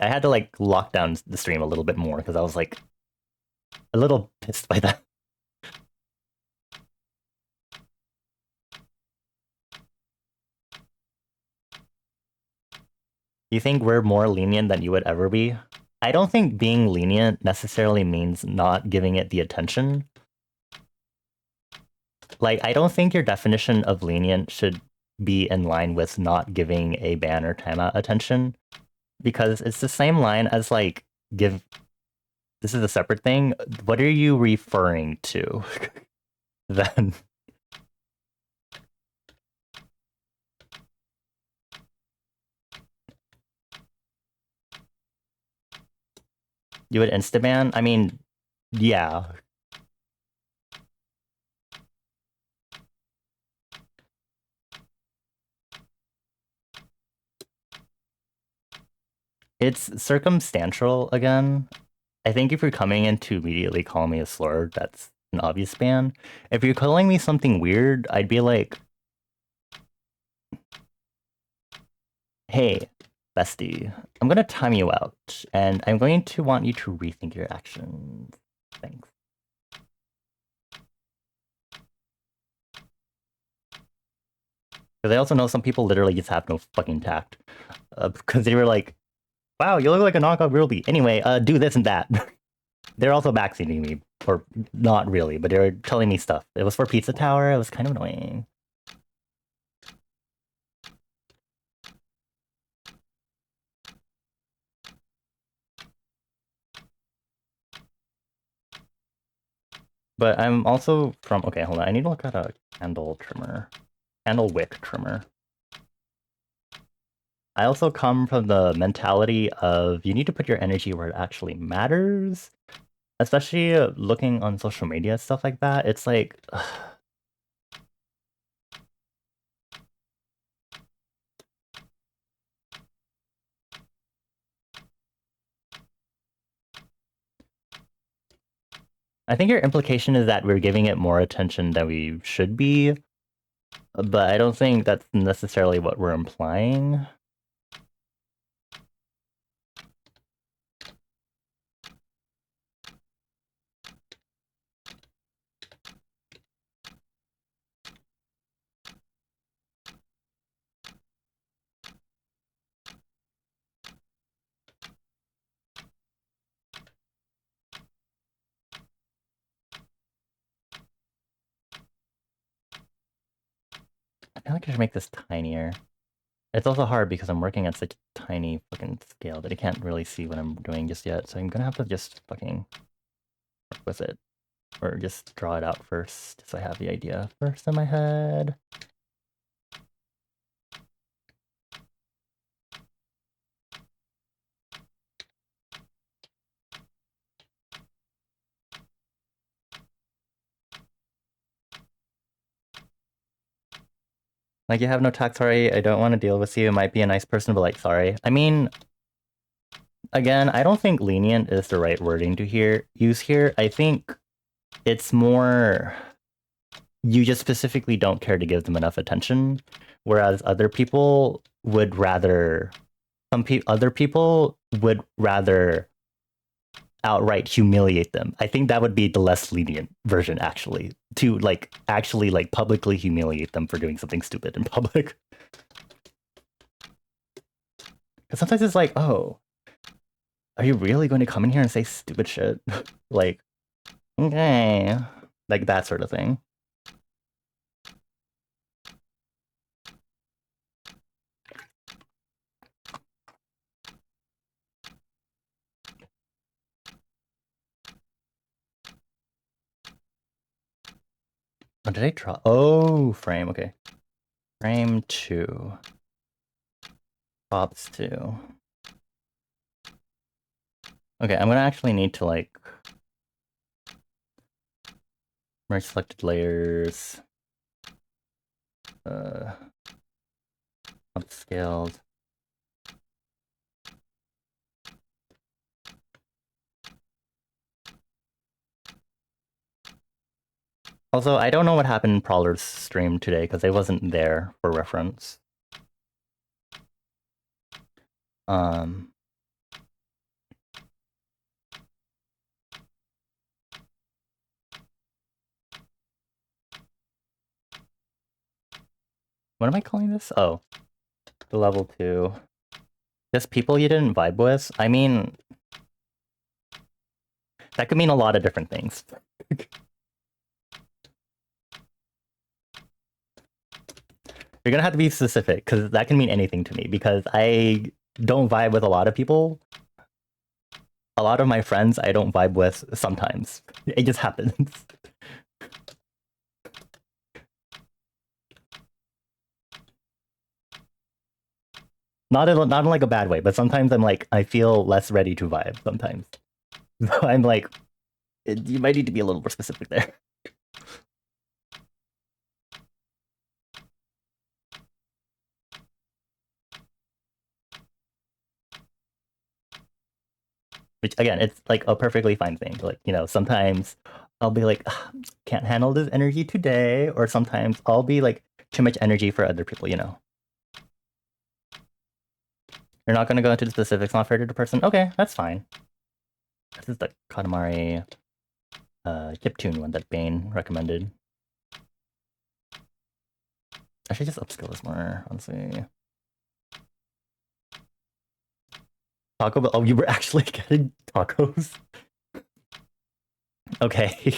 I had to like lock down the stream a little bit more because I was like a little pissed by that. You think we're more lenient than you would ever be? I don't think being lenient necessarily means not giving it the attention. Like, I don't think your definition of lenient should be in line with not giving a ban or timeout attention, because it's the same line as like give. This is a separate thing. What are you referring to? Then you would insta ban. I mean, yeah. It's circumstantial again. I think if you're coming in to immediately call me a slur, that's an obvious ban. If you're calling me something weird, I'd be like, hey, bestie, I'm gonna time you out, and I'm going to want you to rethink your actions. Thanks. Because I also know some people literally just have no fucking tact. Because they were like, wow, you look like a knockoff Grillby. Anyway, do this and that. They're also backseating me. Or not really, but they were telling me stuff. It was for Pizza Tower. It was kind of annoying. But I'm also from... Okay, hold on. I need to look at a candle trimmer. Candle wick trimmer. I also come from the mentality of you need to put your energy where it actually matters. Especially looking on social media, stuff like that. It's like... I think your implication is that we're giving it more attention than we should be, but I don't think that's necessarily what we're implying. I feel like I should make this tinier. It's also hard because I'm working at such a tiny fucking scale that I can't really see what I'm doing just yet, so I'm gonna have to just fucking work with it. Or just draw it out first, so I have the idea first in my head. Like, you have no tact, sorry, I don't want to deal with you, might be a nice person, but like, sorry. I mean, again, I don't think lenient is the right wording to use here. I think it's more you just specifically don't care to give them enough attention, whereas other people would rather other people would rather outright humiliate them. I think that would be the less lenient version, actually, to like actually like publicly humiliate them for doing something stupid in public. Because sometimes it's like, oh, are you really going to come in here and say stupid shit? Like, okay, like that sort of thing. Oh, did I draw? Oh, frame. Okay, frame 2. Pops 2. Okay, I'm gonna actually need to like merge selected layers. Upscaled. Also, I don't know what happened in Prowler's stream today because I wasn't there for reference. Um, what am I calling this? Oh, the level 2. Just people you didn't vibe with? I mean, that could mean a lot of different things. You're gonna have to be specific because that can mean anything to me because I don't vibe with a lot of people. A lot of my friends I don't vibe with sometimes. It just happens. Not in like a bad way, but sometimes I'm like, I feel less ready to vibe sometimes. So I'm like, you might need to be a little more specific there. Which again, it's like a perfectly fine thing. Like, you know, sometimes I'll be like, can't handle this energy today, or sometimes I'll be like too much energy for other people, you know. You're not gonna go into the specifics, not fair to the person. Okay, that's fine. This is the Katamari chiptune one that Bane recommended. I should just upskill this more, honestly. Taco Bell. Oh, you were actually getting tacos? Okay.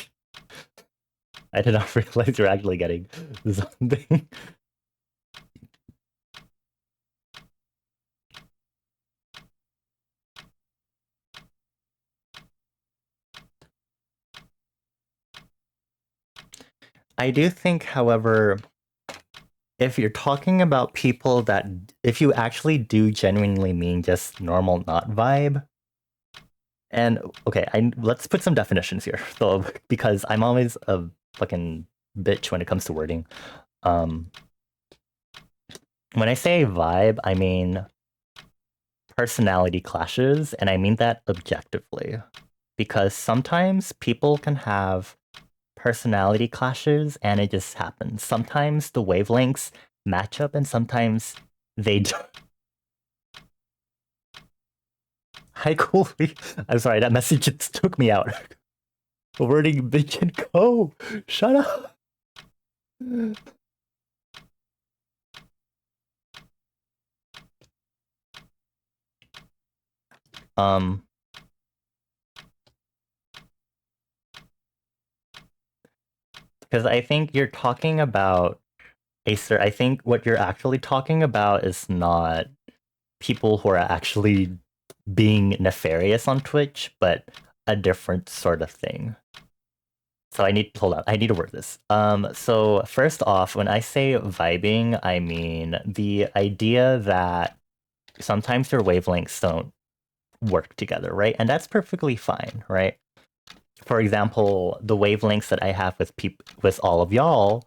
I did not realize you're actually getting something. I do think, however, if you're talking about people that, if you actually do genuinely mean just normal not vibe, and okay, let's put some definitions here. So, because I'm always a fucking bitch when it comes to wording. Um, when I say vibe, I mean personality clashes, and I mean that objectively. Because sometimes people can have personality clashes and it just happens. Sometimes the wavelengths match up and sometimes they don't. Hi, Coolly. I'm sorry, that message just took me out. Wording bitch and go. Shut up. Um, because I think you're talking about Acer. I think what you're actually talking about is not people who are actually being nefarious on Twitch, but a different sort of thing. So I need hold on. I need to word this. So first off, when I say vibing, I mean the idea that sometimes your wavelengths don't work together, right? And that's perfectly fine, right? For example, the wavelengths that I have with all of y'all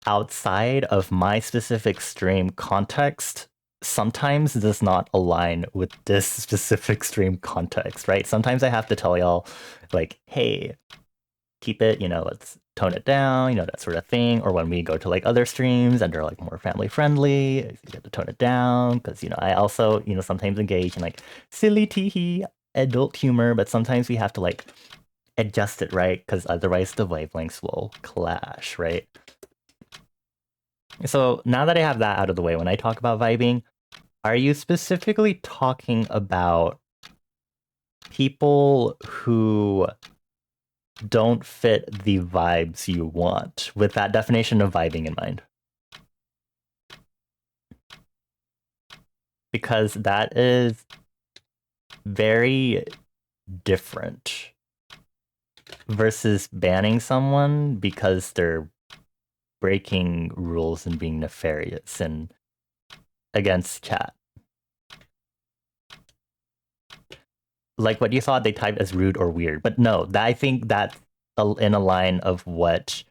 outside of my specific stream context sometimes does not align with this specific stream context, right? Sometimes I have to tell y'all, like, hey, keep it, let's tone it down, that sort of thing. Or when we go to like other streams and they're like more family friendly, you have to tone it down because, I also, sometimes engage in like silly teehee adult humor, but sometimes we have to like adjust it, right? Because otherwise the wavelengths will clash, right? So now that I have that out of the way, when I talk about vibing, are you specifically talking about people who don't fit the vibes you want with that definition of vibing in mind? Because that is very different versus banning someone because they're breaking rules and being nefarious and against chat. Like what you thought they typed as rude or weird, but no, I think that's in a line of what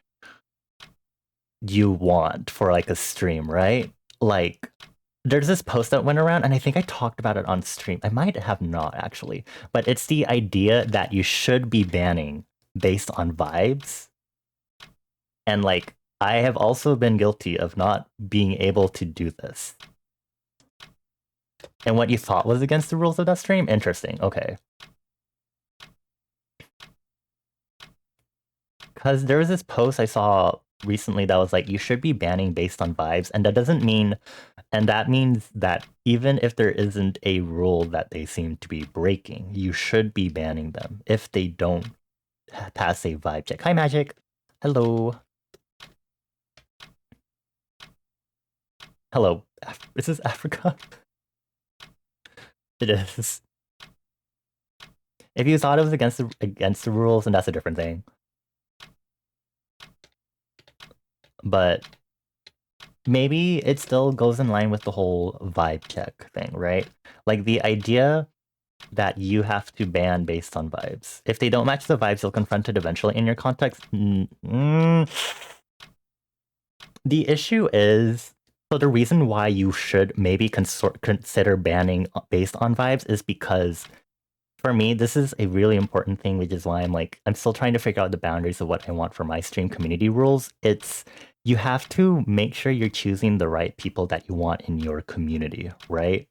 you want for like a stream, right? Like there's this post that went around and I think I talked about it on stream. I might have not actually, but it's the idea that you should be banning based on vibes. And like I have also been guilty of not being able to do this. And what you thought was against the rules of that stream? Interesting. Okay. Because there was this post I saw recently that was like, you should be banning based on vibes. And that doesn't mean, and that means that even if there isn't a rule that they seem to be breaking, you should be banning them if they don't pass a vibe check. Hi, Magic. Hello. Hello. Is this Africa? It is. If you thought it was against the rules, then that's a different thing. But maybe it still goes in line with the whole vibe check thing, right? Like the idea that you have to ban based on vibes. If they don't match the vibes, you'll confront it eventually in your context. The issue is, so the reason why you should maybe consider banning based on vibes is because for me, this is a really important thing, which is why I'm still trying to figure out the boundaries of what I want for my stream community rules. It's you have to make sure you're choosing the right people that you want in your community, right?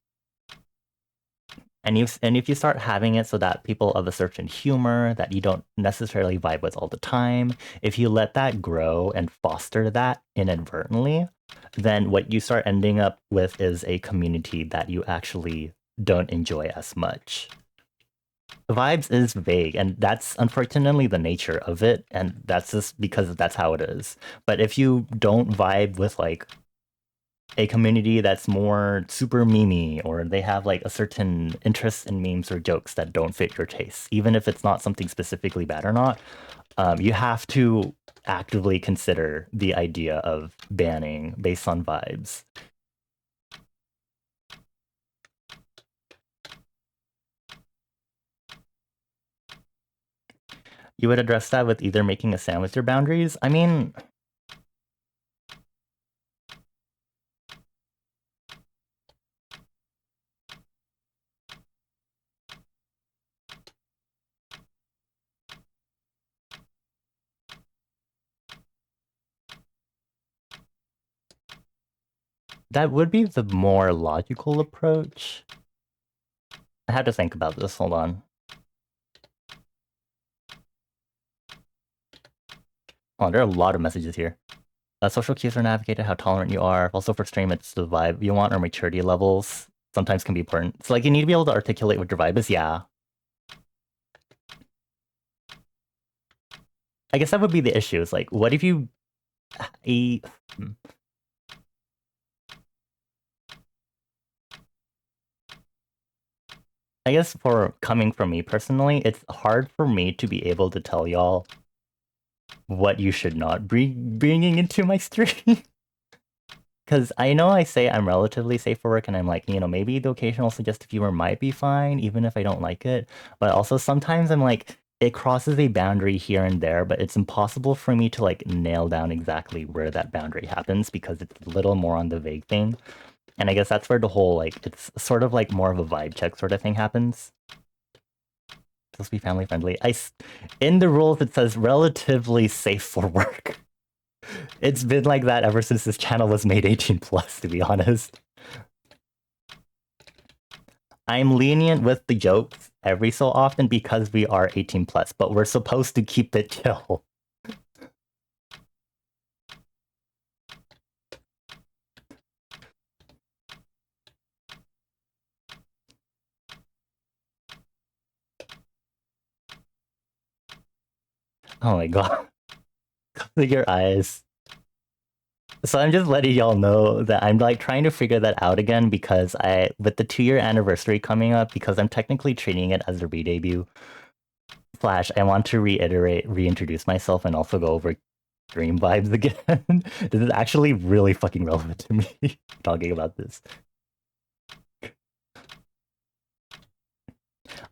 And if you start having it so that people of a certain humor that you don't necessarily vibe with all the time, if you let that grow and foster that inadvertently, then what you start ending up with is a community that you actually don't enjoy as much. Vibes is vague, and that's unfortunately the nature of it, and that's just because that's how it is. But if you don't vibe with like a community that's more super memey, or they have like a certain interest in memes or jokes that don't fit your taste, even if it's not something specifically bad or not, you have to actively consider the idea of banning based on vibes. You would address that with either making a stand with your boundaries. I mean, that would be the more logical approach. I had to think about this. Hold on. Oh, there are a lot of messages here. Social cues are navigated, how tolerant you are. Also for stream, it's the vibe you want or maturity levels. Sometimes can be important. So like you need to be able to articulate what your vibe is. Yeah. I guess that would be the issue. It's like, what if you... I guess for coming from me personally, it's hard for me to be able to tell y'all what you should not be bringing into my stream. Because I know I say I'm relatively safe for work and I'm like, maybe the occasional suggestive humor might be fine, even if I don't like it. But also sometimes I'm like, it crosses a boundary here and there, but it's impossible for me to like nail down exactly where that boundary happens because it's a little more on the vague thing. And I guess that's where the whole, like, it's sort of like more of a vibe check sort of thing happens. It's supposed to be family friendly. In the rules, it says relatively safe for work. It's been like that ever since this channel was made 18 plus, to be honest. I'm lenient with the jokes every so often because we are 18 plus, but we're supposed to keep it chill. Oh my god. Look at your eyes. So I'm just letting y'all know that I'm like trying to figure that out again because with the 2-year anniversary coming up, because I'm technically treating it as a re-debut, Flash, I want to reintroduce myself and also go over dream vibes again. This is actually really fucking relevant to me talking about this.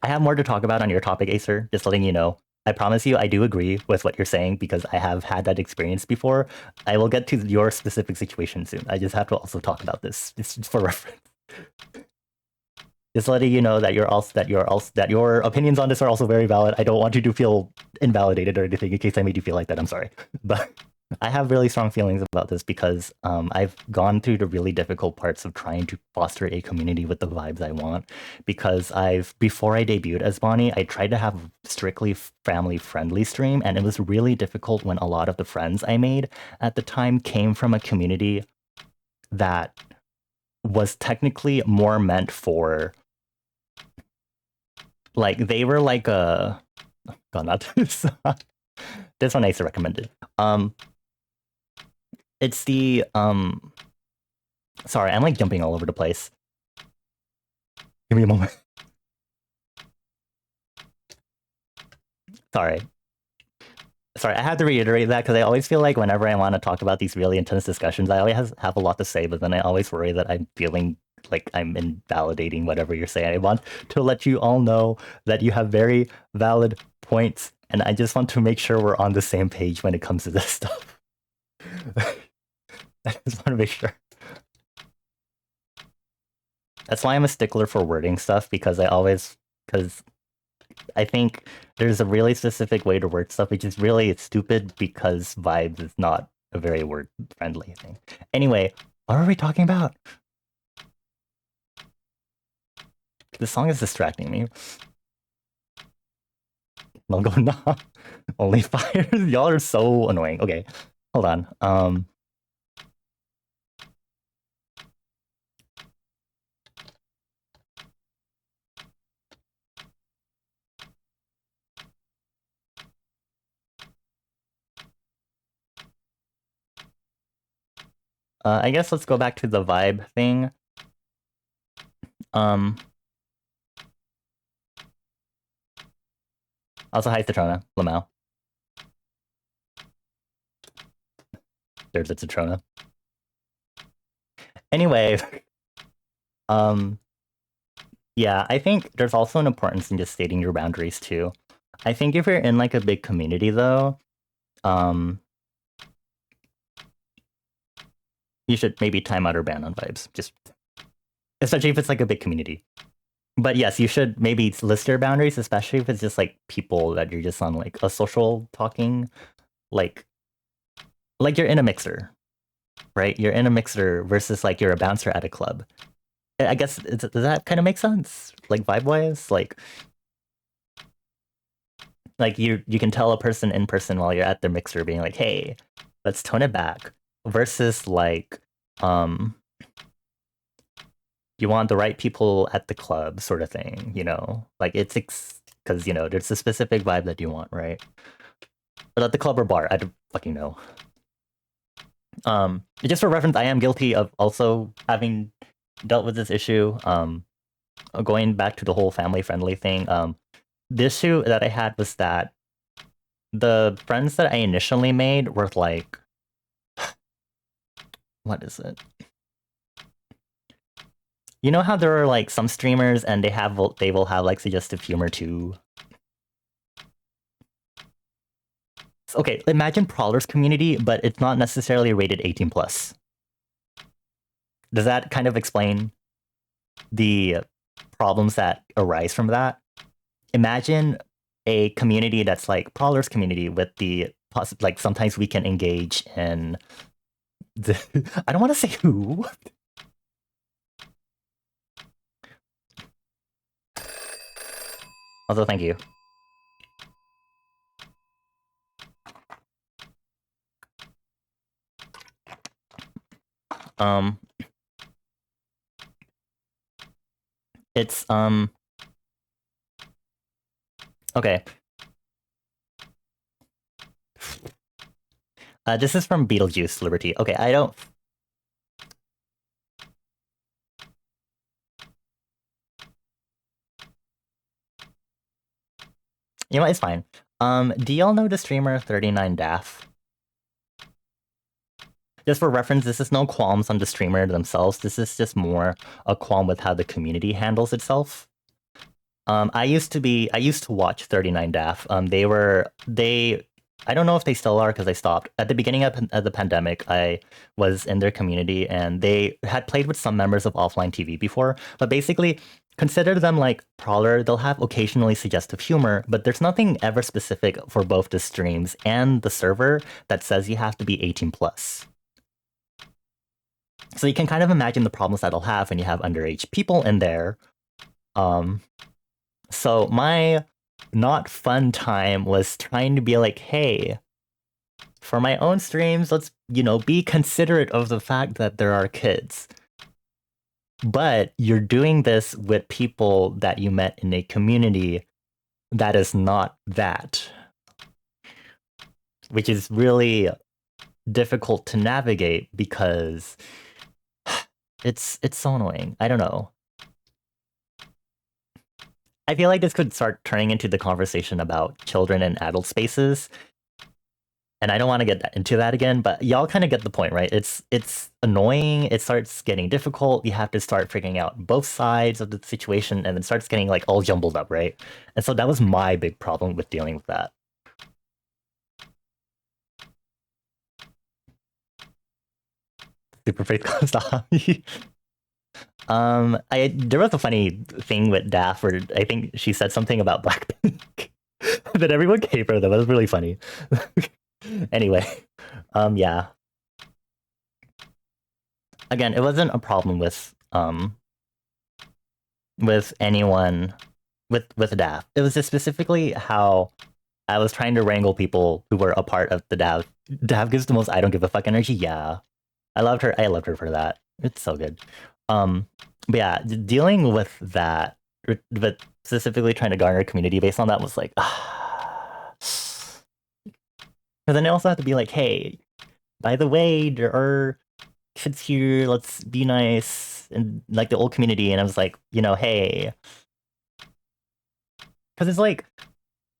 I have more to talk about on your topic, Acer, just letting you know. I promise you, I do agree with what you're saying because I have had that experience before. I will get to your specific situation soon. I just have to also talk about this. It's just for reference. Just letting you know that your opinions on this are also very valid. I don't want you to feel invalidated or anything in case I made you feel like that. I'm sorry, but I have really strong feelings about this because I've gone through the really difficult parts of trying to foster a community with the vibes I want. Because before I debuted as Bonnie, I tried to have strictly family-friendly stream, and it was really difficult when a lot of the friends I made at the time came from a community that was technically more meant for, like, they were like a... God, not this. This one I recommended. It's the sorry, I'm like jumping all over the place. Give me a moment. Sorry. Sorry, I have to reiterate that because I always feel like whenever I want to talk about these really intense discussions, I always have a lot to say, but then I always worry that I'm feeling like I'm invalidating whatever you're saying. I want to let you all know that you have very valid points, and I just want to make sure we're on the same page when it comes to this stuff. I just want to make sure. That's why I'm a stickler for wording stuff, because I think there's a really specific way to word stuff, which is really stupid because vibes is not a very word-friendly thing. Anyway, what are we talking about? This song is distracting me. I'll go nah. Only fires. Y'all are so annoying. Okay, hold on. I guess let's go back to the vibe thing. Also, hi, Citrona, Lamau. There's a Citrona. Anyway, um, yeah, I think there's also an importance in just stating your boundaries too. I think if you're in like a big community though, um, you should maybe time out or ban on vibes. Just especially if it's like a big community. But yes, you should maybe list your boundaries, especially if it's just like people that you're just on like a social talking, like you're in a mixer, right? You're in a mixer versus like you're a bouncer at a club. I guess does that kind of make sense? Like vibe wise, like you can tell a person in person while you're at the mixer being like, hey, let's tone it back versus like um you want the right people at the club sort of thing, you know? Like it's because you know there's a specific vibe that you want, right? But at the club or bar, I don't fucking know. Just for reference, I am guilty of also having dealt with this issue. Going back to the whole family friendly thing, the issue that I had was that the friends that I initially made were like, what is it? You know how there are like some streamers and they will have like suggestive humor too. Okay, imagine Prowler's community, but it's not necessarily rated 18 plus. Does that kind of explain the problems that arise from that? Imagine a community that's like Prowler's community with the like sometimes we can engage in the I don't want to say who. Also, thank you. Um, it's okay. This is from Beetlejuice Liberty. Okay, I don't. You know what? It's fine. Do y'all know the streamer 39daff? Just for reference, this is no qualms on the streamer themselves. This is just more a qualm with how the community handles itself. I used to watch 39daff. I don't know if they still are because I stopped. At the beginning of the pandemic, I was in their community and they had played with some members of Offline TV before. But basically, consider them like Prowler. They'll have occasionally suggestive humor, but there's nothing ever specific for both the streams and the server that says you have to be 18 plus. So you can kind of imagine the problems that'll have when you have underage people in there. So my not fun time was trying to be like, hey, for my own streams, let's, you know, be considerate of the fact that there are kids. But you're doing this with people that you met in a community that is not that, which is really difficult to navigate because it's so annoying. I don't know. I feel like this could start turning into the conversation about children and adult spaces. And I don't want to get into that again, but y'all kind of get the point, right? It's annoying. It starts getting difficult. You have to start figuring out both sides of the situation, and it starts getting like all jumbled up, right? And so that was my big problem with dealing with that. Super faith Konstami. There was a funny thing with Daff where I think she said something about Blackpink that everyone gave her. That was really funny. Anyway, yeah. Again, it wasn't a problem with anyone with Daff. It was just specifically how I was trying to wrangle people who were a part of the Daff. Daff gives the most I don't give a fuck energy. Yeah, I loved her. I loved her for that. It's so good. But yeah, dealing with that, but specifically trying to garner a community based on that was like, because then I also have to be like, hey, by the way, there are kids here. Let's be nice and like the old community. And I was like, you know, hey, because it's like,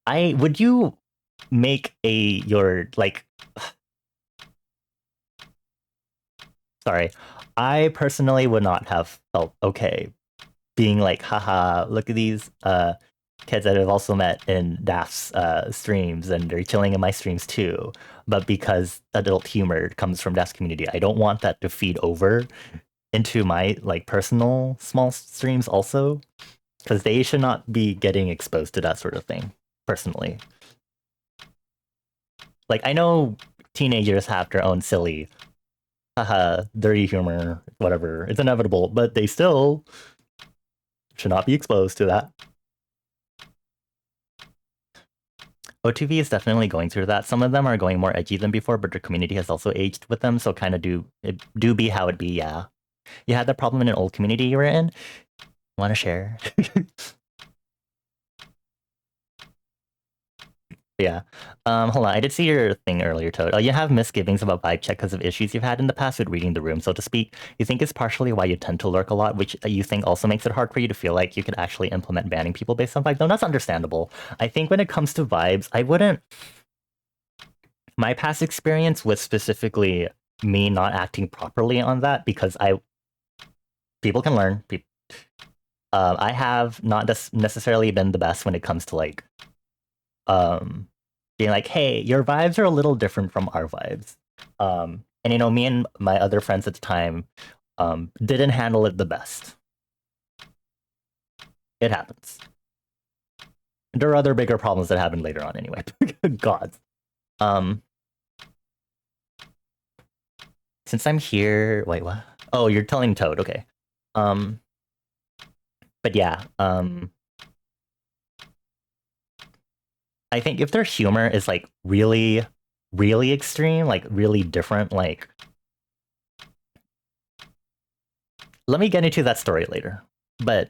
would you make your like Sorry. I personally would not have felt okay being like, haha, look at these kids that I've also met in Daft's streams and they're chilling in my streams too. But because adult humor comes from Daft's community, I don't want that to feed over into my like personal small streams also. Because they should not be getting exposed to that sort of thing, personally. Like I know teenagers have their own silly, haha, dirty humor, whatever. It's inevitable, but they still should not be exposed to that. OTV is definitely going through that. Some of them are going more edgy than before, but their community has also aged with them, so kind of do be how it be. Yeah, you had that problem in an old community you were in. Want to share? Yeah. Hold on. I did see your thing earlier, Toad. Oh, you have misgivings about vibe check because of issues you've had in the past with reading the room, so to speak. You think it's partially why you tend to lurk a lot, which you think also makes it hard for you to feel like you could actually implement banning people based on vibes. No, that's understandable. I think when it comes to vibes, I wouldn't. My past experience was specifically me not acting properly on that because people can learn. I have not necessarily been the best when it comes to like um being like, hey, your vibes are a little different from our vibes. And you know, me and my other friends at the time didn't handle it the best. It happens. There are other bigger problems that happen later on anyway. God. Um since I'm here, wait, what? Oh, you're telling Toad, okay. Um but yeah, I think if their humor is like really, really extreme, like really different, like let me get into that story later. But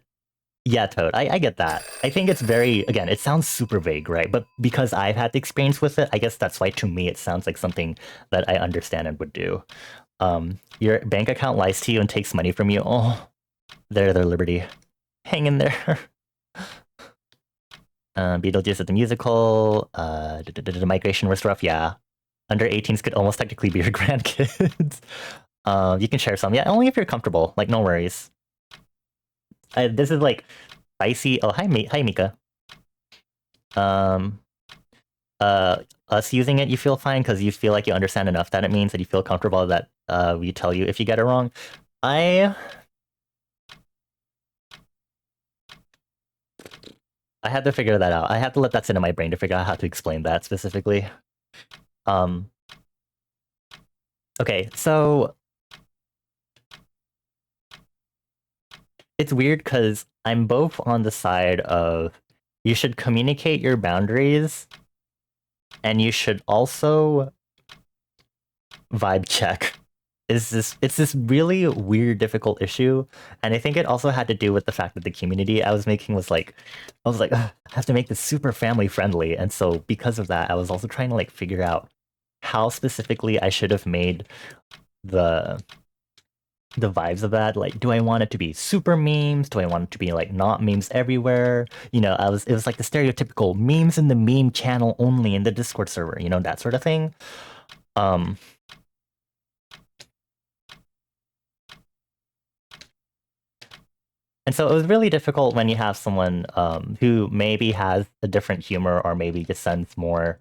yeah, Toad, I get that. I think it's very, again, it sounds super vague, right? But because I've had the experience with it, I guess that's why to me it sounds like something that I understand and would do. Your bank account lies to you and takes money from you. Oh, their liberty. Hang in there. Beetlejuice at the musical. The migration was rough. Yeah, under 18s could almost technically be your grandkids. You can share some. Yeah, only if you're comfortable. Like, no worries. This is like spicy. Oh, hi, Mika. Um, us using it, you feel fine because you feel like you understand enough that it means that you feel comfortable that we tell you if you get it wrong. I I had to figure that out. I had to let that sit in my brain to figure out how to explain that specifically. Um, okay, so it's weird because I'm both on the side of you should communicate your boundaries and you should also vibe check. It's this really weird, difficult issue, and I think it also had to do with the fact that the community I was making was like, I was like, I have to make this super family friendly, and so because of that, I was also trying to like figure out how specifically I should have made the the vibes of that. Like, do I want it to be super memes? Do I want it to be like not memes everywhere? You know, it was like the stereotypical memes in the meme channel only in the Discord server, you know, that sort of thing. Um, and so it was really difficult when you have someone who maybe has a different humor or maybe just sends more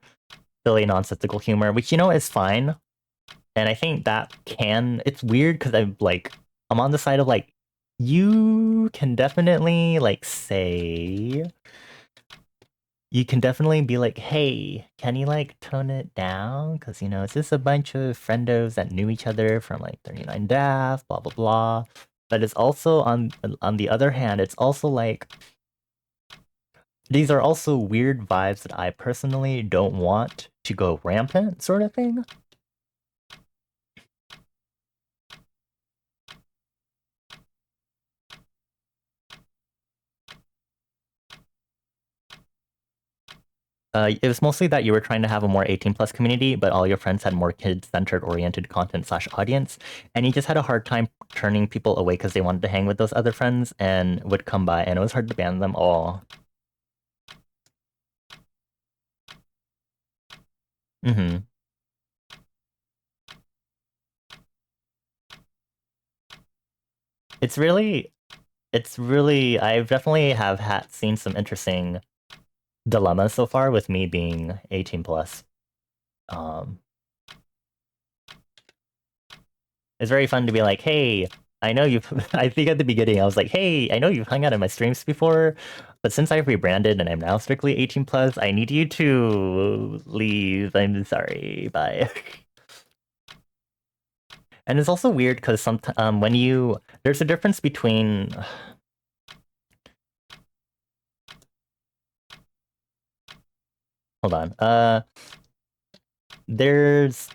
silly, nonsensical humor, which you know is fine. And I think that it's weird because I'm on the side of like, you can definitely like say, you can definitely be like, hey, can you like tone it down? Because, you know, it's just a bunch of friendos that knew each other from like 39 Daft, blah, blah, blah. But it's also on the other hand, it's also like, these are also weird vibes that I personally don't want to go rampant, sort of thing. It was mostly that you were trying to have a more 18 plus community, but all your friends had more kid-centered oriented content slash audience, and you just had a hard time turning people away because they wanted to hang with those other friends and would come by, and it was hard to ban them all. Mm-hmm. it's really, I've definitely have had seen some interesting dilemmas so far with me being 18 plus. Um, it's very fun to be like, hey, I know you've, I think at the beginning I was like, hey, I know you've hung out in my streams before, but since I've rebranded and I'm now strictly 18 plus, I need you to leave. I'm sorry. Bye. And it's also weird because when there's a difference between hold on. There's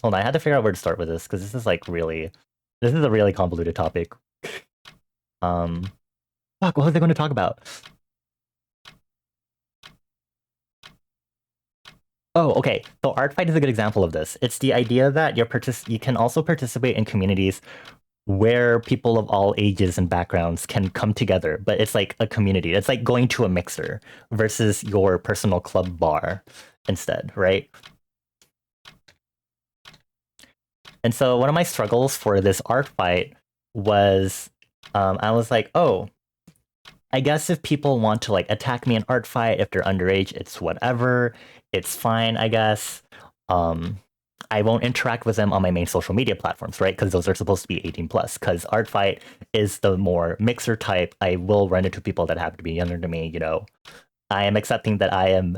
hold on, I had to figure out where to start with this because this is like really this is a really convoluted topic. Um fuck, what was I going to talk about? Oh, okay. So ArtFight is a good example of this. It's the idea that you can also participate in communities where people of all ages and backgrounds can come together, but it's like a community. It's like going to a mixer versus your personal club bar instead, right? And so one of my struggles for this ArtFight was I was like, oh, I guess if people want to like attack me in ArtFight, if they're underage, it's whatever. It's fine, I guess. Um, I won't interact with them on my main social media platforms, right? Because those are supposed to be 18 plus. Because ArtFight is the more mixer type. I will run into people that happen to be younger than me. I am accepting that I am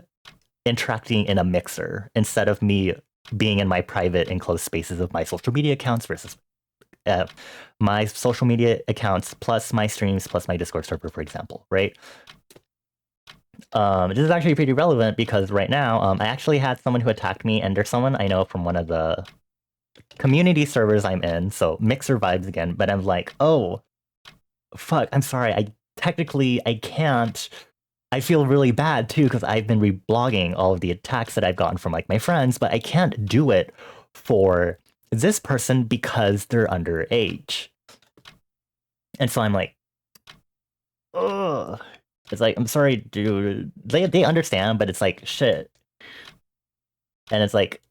interacting in a mixer instead of me being in my private enclosed spaces of my social media accounts versus uh, my social media accounts plus my streams plus my Discord server, for example, right? This is actually pretty relevant because right now, I actually had someone who attacked me, and there's someone I know from one of the community servers I'm in, so mixer vibes again, but I'm like, oh, fuck, I'm sorry, I can't. I feel really bad too because I've been reblogging all of the attacks that I've gotten from like my friends, but I can't do it for this person because they're underage. And so I'm like, ugh. It's like, I'm sorry, dude. They understand, but it's like shit. And it's like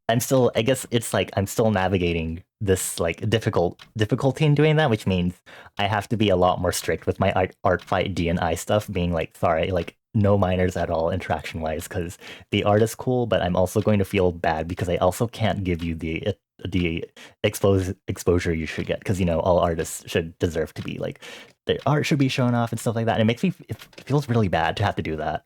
I guess it's like I'm still navigating this like difficulty in doing that, which means I have to be a lot more strict with my ArtFight DNI stuff, being like, sorry, like no minors at all interaction wise, because the art is cool, but I'm also going to feel bad because I also can't give you the exposure you should get, because all artists should deserve to be like their art should be shown off and stuff like that. And it feels really bad to have to do that.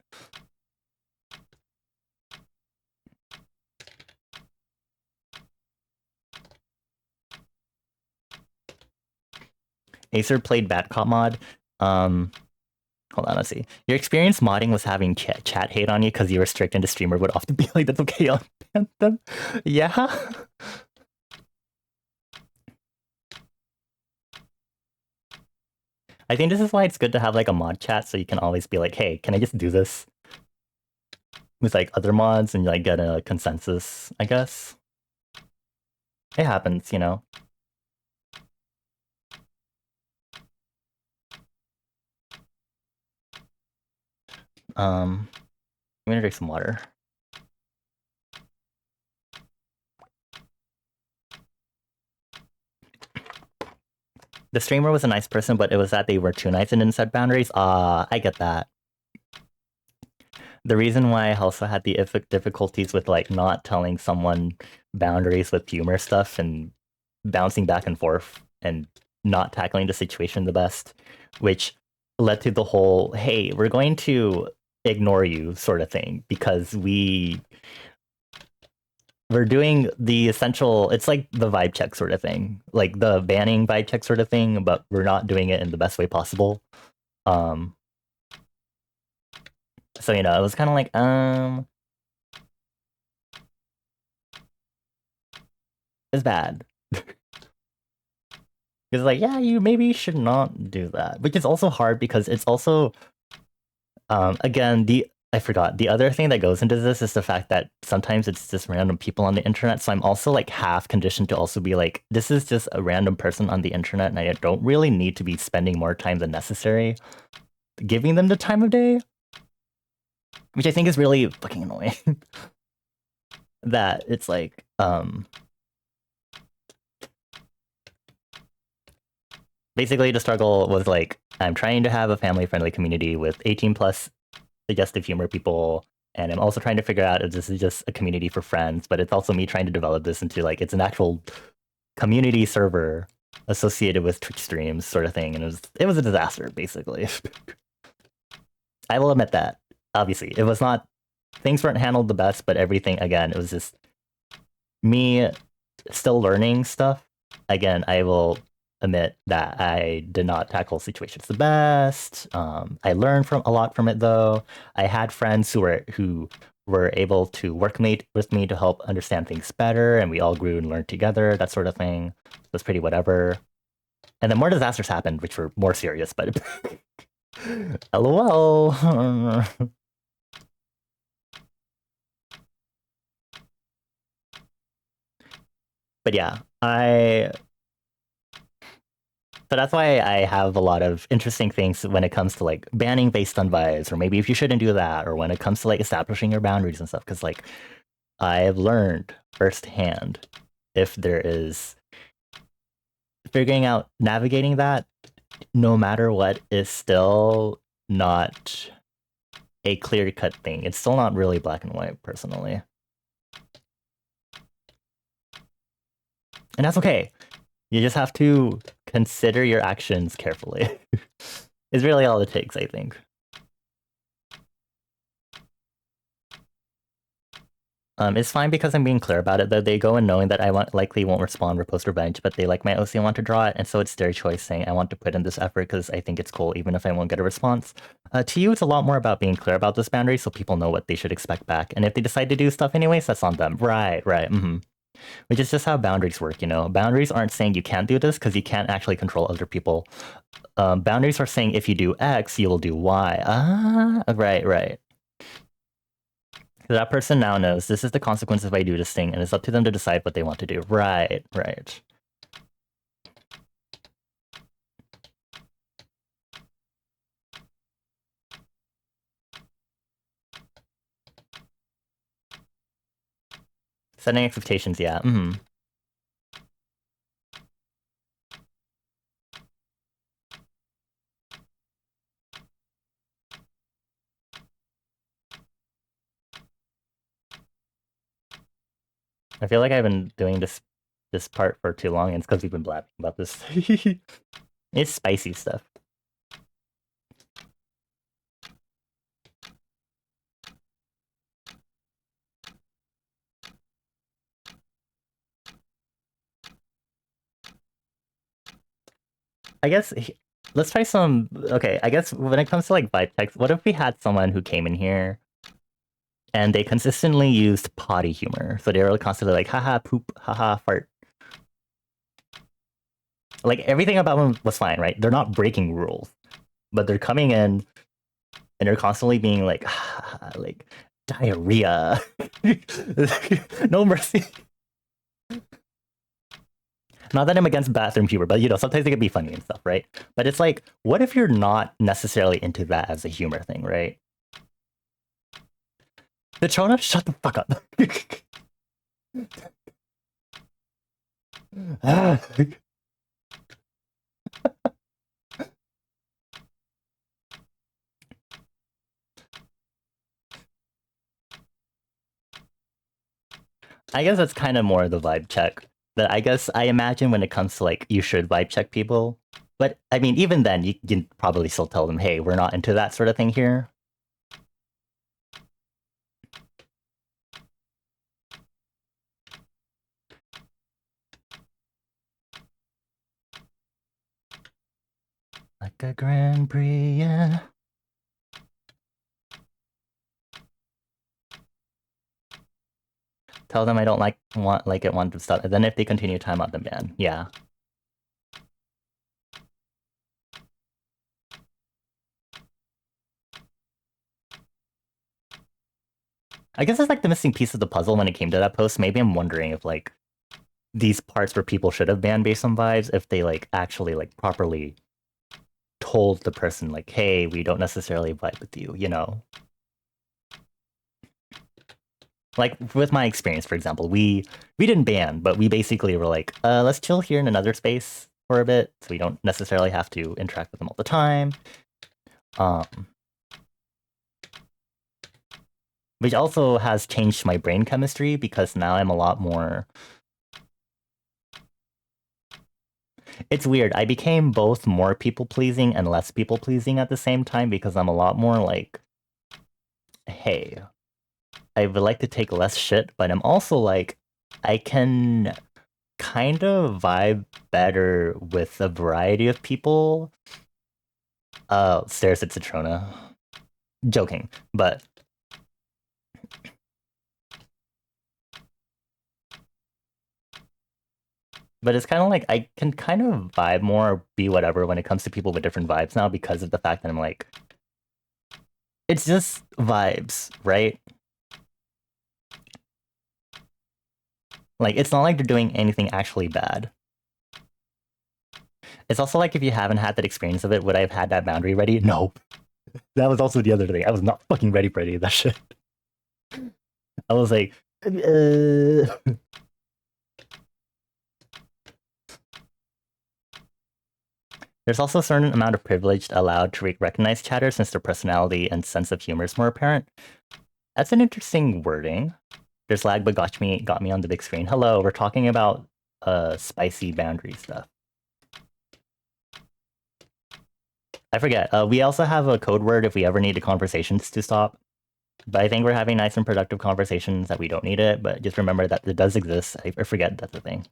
Acer played Bad Cop mod. Hold on, let's see. Your experience modding was having chat hate on you because you were strict and the streamer would often be like, that's okay, I'll ban them. Yeah. I think this is why it's good to have like a mod chat so you can always be like, hey, can I just do this with like other mods and like get a consensus, I guess. It happens, I'm gonna drink some water. The streamer was a nice person, but it was that they were too nice and didn't set boundaries. I get that. The reason why I also had the difficulties with like not telling someone boundaries with humor stuff and bouncing back and forth and not tackling the situation the best, which led to the whole, hey, we're going to ignore you sort of thing because we're doing the essential, it's like the vibe check sort of thing, like the banning vibe check sort of thing, but we're not doing it in the best way possible. So it was kind of like it's bad. It's like, yeah, you maybe should not do that, which is also hard because it's also again, I forgot. The other thing that goes into this is the fact that sometimes it's just random people on the internet. So I'm also like half conditioned to also be like, this is just a random person on the internet, and I don't really need to be spending more time than necessary giving them the time of day, which I think is really fucking annoying. That it's like, basically the struggle was like I'm trying to have a family-friendly community with 18 plus suggestive humor people, and I'm also trying to figure out if this is just a community for friends, but it's also me trying to develop this into like it's an actual community server associated with Twitch streams sort of thing, and it was a disaster basically. I will admit that. Obviously, it was not things weren't handled the best, but everything again, it was just me still learning stuff. Again, I will admit that I did not tackle situations the best. I learned from a lot from it though. I had friends who were able to work with me to help understand things better, and we all grew and learned together, that sort of thing. It was pretty whatever. And then more disasters happened, which were more serious, but LOL. But yeah, so that's why I have a lot of interesting things when it comes to like banning based on vibes, or maybe if you shouldn't do that, or when it comes to like establishing your boundaries and stuff. Because like I've learned firsthand if there is figuring out navigating that, no matter what, is still not a clear cut thing. It's still not really black and white, personally. And that's okay. You just have to consider your actions carefully. Is really all it takes, I think. It's fine because I'm being clear about it, though. They go in knowing that I likely won't respond or post revenge, but they like my OC and want to draw it, and so it's their choice saying I want to put in this effort because I think it's cool, even if I won't get a response. To you, it's a lot more about being clear about this boundary so people know what they should expect back, and if they decide to do stuff anyways, that's on them. Right, Which is just how boundaries work, you know? Boundaries aren't saying you can't do this because you can't actually control other people. Boundaries are saying if you do X, you will do Y. Right. So that person now knows this is the consequence if I do this thing, and it's up to them to decide what they want to do. Right. Setting expectations, yeah. I feel like I've been doing this part for too long, and it's because we've been blabbing about this. It's spicy stuff. I guess let's try some. Okay, I guess when it comes to like vibe checks, what if we had someone who came in here and they consistently used potty humor? So they were constantly like, haha, poop, haha, fart. Like everything about them was fine, right? They're not breaking rules, but they're coming in and they're constantly being like, like diarrhea, no mercy. Not that I'm against bathroom humor, but you know, sometimes it can be funny and stuff, right? But it's like, what if you're not necessarily into that as a humor thing, right? Petrona, shut the fuck up. I guess that's kind of more the vibe check. That I guess I imagine when it comes to like, you should vibe check people. But I mean, even then, you can probably still tell them, hey, we're not into that sort of thing here. Like a Grand Prix, yeah. Tell them I don't want to stop. And then if they continue, time out them ban. Yeah. I guess it's like the missing piece of the puzzle when it came to that post. Maybe I'm wondering if like these parts where people should have banned based on vibes, if they like actually like properly told the person like, hey, we don't necessarily vibe with you, you know? Like with my experience, for example, we didn't ban, but we basically were like, let's chill here in another space for a bit, so we don't necessarily have to interact with them all the time. Which also has changed my brain chemistry because now I'm a lot more... It's weird. I became both more people-pleasing and less people-pleasing at the same time because I'm a lot more like, hey, I would like to take less shit, but I'm also like, I can kind of vibe better with a variety of people. Stares at Citrona. Joking, but... But it's kind of like, I can kind of vibe more or be whatever when it comes to people with different vibes now because of the fact that I'm like, it's just vibes, right? Like, it's not like they're doing anything actually bad. It's also like, if you haven't had that experience of it, would I have had that boundary ready? No. That was also the other thing. I was not fucking ready for any of that shit. I was like, There's also a certain amount of privilege allowed to recognize chatter since their personality and sense of humor is more apparent. That's an interesting wording. There's lag, but got me on the big screen. Hello, we're talking about spicy boundary stuff. I forget. We also have a code word if we ever need the conversations to stop. But I think we're having nice and productive conversations that we don't need it, but just remember that it does exist. I forget that's a thing.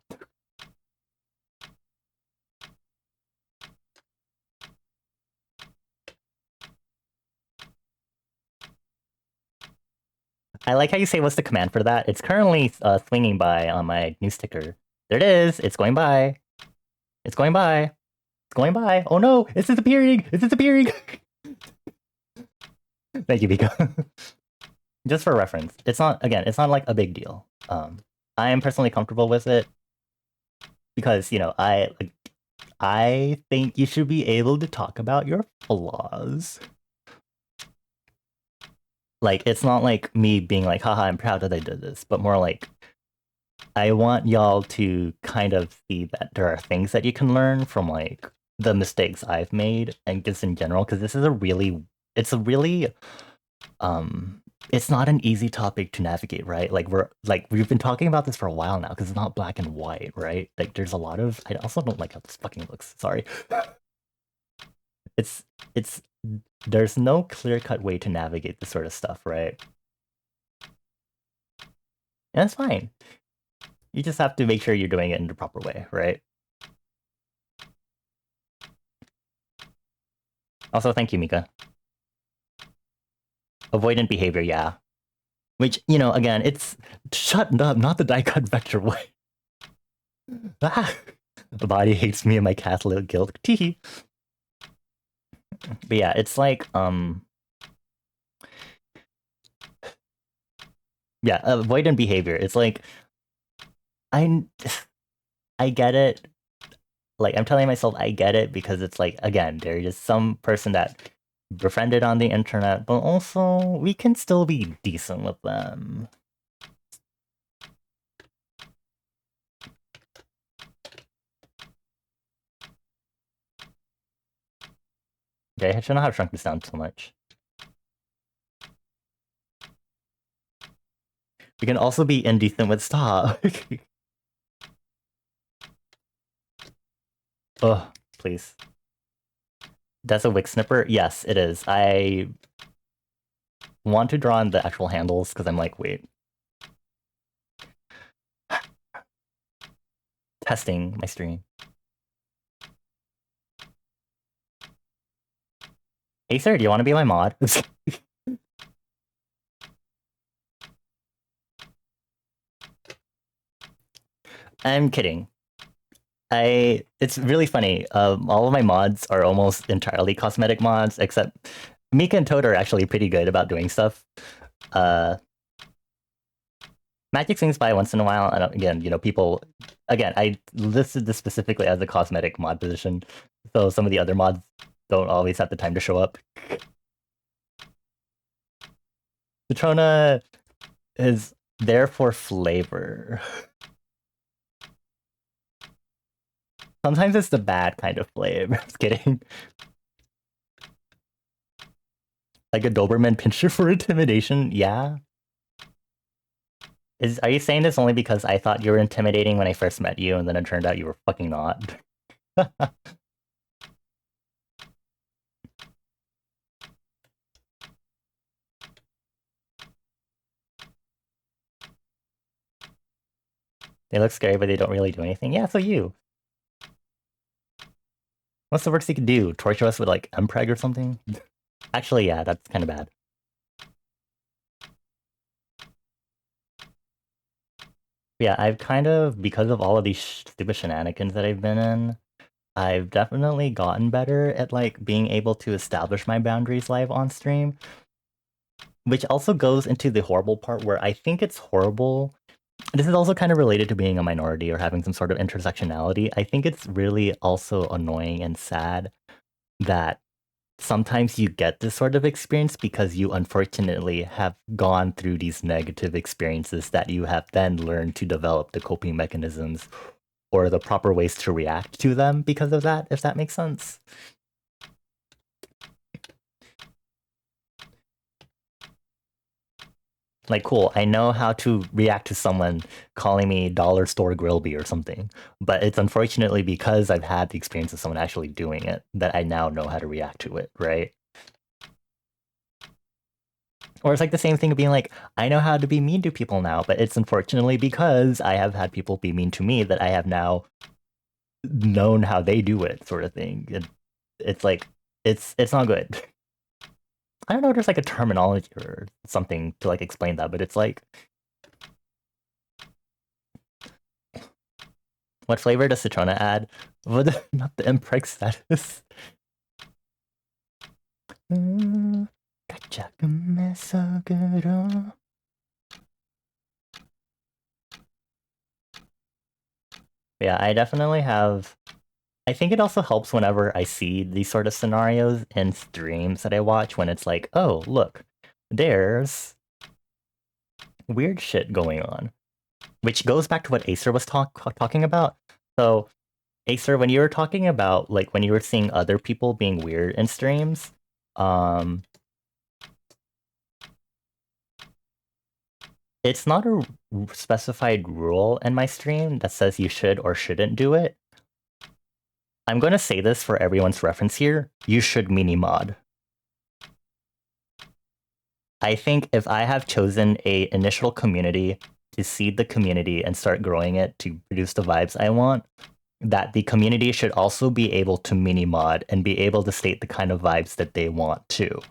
I like how you say, what's the command for that? It's currently swinging by on my new sticker. There it is. It's going by. It's going by. It's going by. Oh no, it's disappearing. It's disappearing. Thank you, Mika. Just for reference, it's not, again, it's not like a big deal. I am personally comfortable with it because, you know, I think you should be able to talk about your flaws. Like, it's not like me being like, haha, I'm proud that I did this, but more like, I want y'all to kind of see that there are things that you can learn from, like, the mistakes I've made, and just in general, because this is it's not an easy topic to navigate, right? Like, we've been talking about this for a while now, because it's not black and white, right? Like, there's a lot of... I also don't like how this fucking looks, sorry. There's no clear-cut way to navigate this sort of stuff, right? And that's fine. You just have to make sure you're doing it in the proper way, right? Also, thank you, Mika. Avoidant behavior, yeah. Which, you know, again, it's... Shut up, not the die-cut vector way. Ah! The body hates me and my Catholic guilt. Teehee. But yeah, it's like, yeah, avoidant behavior. It's like, I get it. Like, I'm telling myself I get it because it's like, again, there's just some person that befriended on the internet, but also we can still be decent with them. Okay, I should not have shrunk this down so much. We can also be indecent with stop. Oh, please. That's a wick snipper? Yes, it is. I want to draw on the actual handles because I'm like, wait. Testing my stream. Hey, sir, do you want to be my mod? I'm kidding. It's really funny. All of my mods are almost entirely cosmetic mods, except Mika and Toad are actually pretty good about doing stuff. Magic swings by once in a while, and again, you know, people... Again, I listed this specifically as a cosmetic mod position, so some of the other mods don't always have the time to show up. Citrona is there for flavor. Sometimes it's the bad kind of flame. Just kidding. Like a Doberman pinscher for intimidation? Yeah. Are you saying this only because I thought you were intimidating when I first met you, and then it turned out you were fucking not? They look scary, but they don't really do anything. Yeah, so you. What's the worst you could do? Torture us with like Mpreg or something? Actually, yeah, that's kind of bad. Yeah, I've kind of, because of all of these stupid shenanigans that I've been in, I've definitely gotten better at like being able to establish my boundaries live on stream, which also goes into the horrible part where I think it's horrible. This is also kind of related to being a minority or having some sort of intersectionality. I think it's really also annoying and sad that sometimes you get this sort of experience because you unfortunately have gone through these negative experiences that you have then learned to develop the coping mechanisms or the proper ways to react to them because of that, if that makes sense. Like, cool, I know how to react to someone calling me dollar store Grillby or something, but it's unfortunately because I've had the experience of someone actually doing it that I now know how to react to it, right? Or it's like the same thing of being like, I know how to be mean to people now, but it's unfortunately because I have had people be mean to me that I have now known how they do it, sort of thing. It's like it's not good. I don't know if there's like a terminology or something to like explain that, but it's like, what flavor does Citrona add? What, not the impreg status. Yeah, I definitely have. I think it also helps whenever I see these sort of scenarios in streams that I watch when it's like, oh, look, there's weird shit going on. Which goes back to what Acer was talking about. So, Acer, when you were talking about like when you were seeing other people being weird in streams, um, it's not a specified rule in my stream that says you should or shouldn't do it. I'm going to say this for everyone's reference here. You should mini mod. I think if I have chosen a initial community to seed the community and start growing it to produce the vibes I want, that the community should also be able to mini mod and be able to state the kind of vibes that they want too.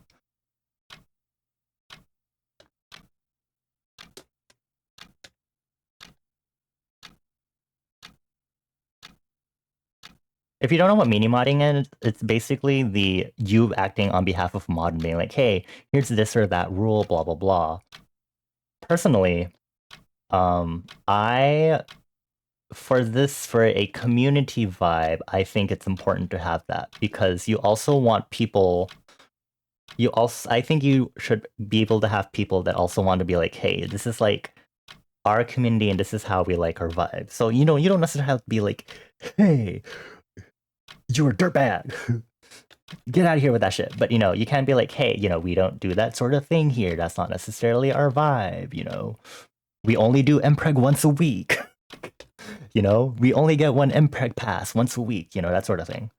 If you don't know what mini modding is, it's basically the you acting on behalf of mod and being like, hey, here's this or that rule, blah blah blah. Personally, I for a community vibe, I think it's important to have that because you also want people. I think you should be able to have people that also want to be like, hey, this is like our community and this is how we like our vibe. So you don't necessarily have to be like, hey, you're a dirtbag. Get out of here with that shit. But you can't be like, hey, we don't do that sort of thing here. That's not necessarily our vibe, We only do Mpreg once a week. We only get one Mpreg pass once a week, that sort of thing.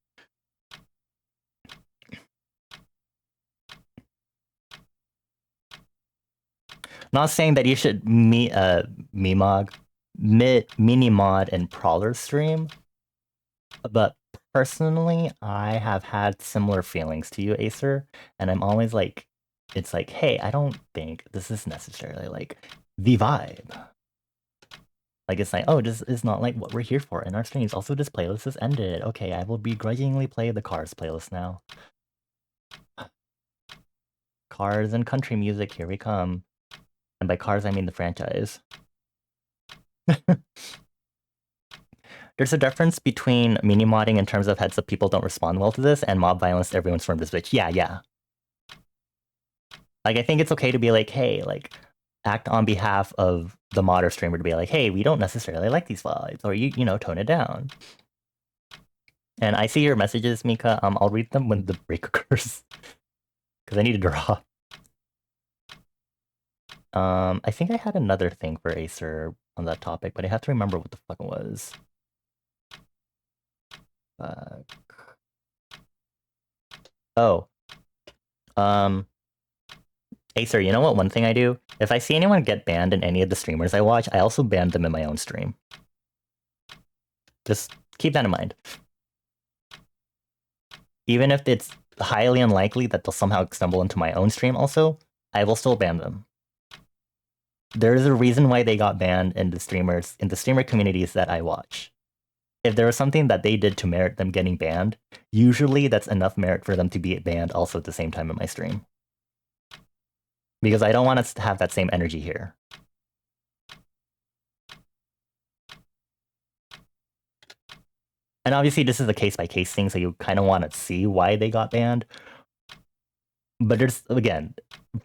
Not saying that you should mini mod and Prowler stream, but personally, I have had similar feelings to you, Acer, and I'm always like, it's like, hey, I don't think this is necessarily like the vibe. Like, it's like, oh, this is not like what we're here for in our streams. Also, this playlist has ended. Okay, I will begrudgingly play the Cars playlist now. Cars and country music, here we come. And by Cars, I mean the franchise. There's a difference between mini modding in terms of heads up people don't respond well to this and mob violence everyone's from this bitch. Yeah. Like, I think it's okay to be like, hey, like, act on behalf of the modder streamer to be like, hey, we don't necessarily like these vibes, or you tone it down. And I see your messages, Mika. I'll read them when the break occurs. Because I need to draw. I think I had another thing for Acer on that topic, but I have to remember what the fuck it was. Oh. Acer, you know what one thing I do? If I see anyone get banned in any of the streamers I watch, I also ban them in my own stream. Just keep that in mind. Even if it's highly unlikely that they'll somehow stumble into my own stream also, I will still ban them. There's a reason why they got banned in the streamer communities that I watch. If there was something that they did to merit them getting banned, usually that's enough merit for them to be banned also at the same time in my stream. Because I don't want us to have that same energy here. And obviously this is a case-by-case thing, so you kind of want to see why they got banned. But there's, again,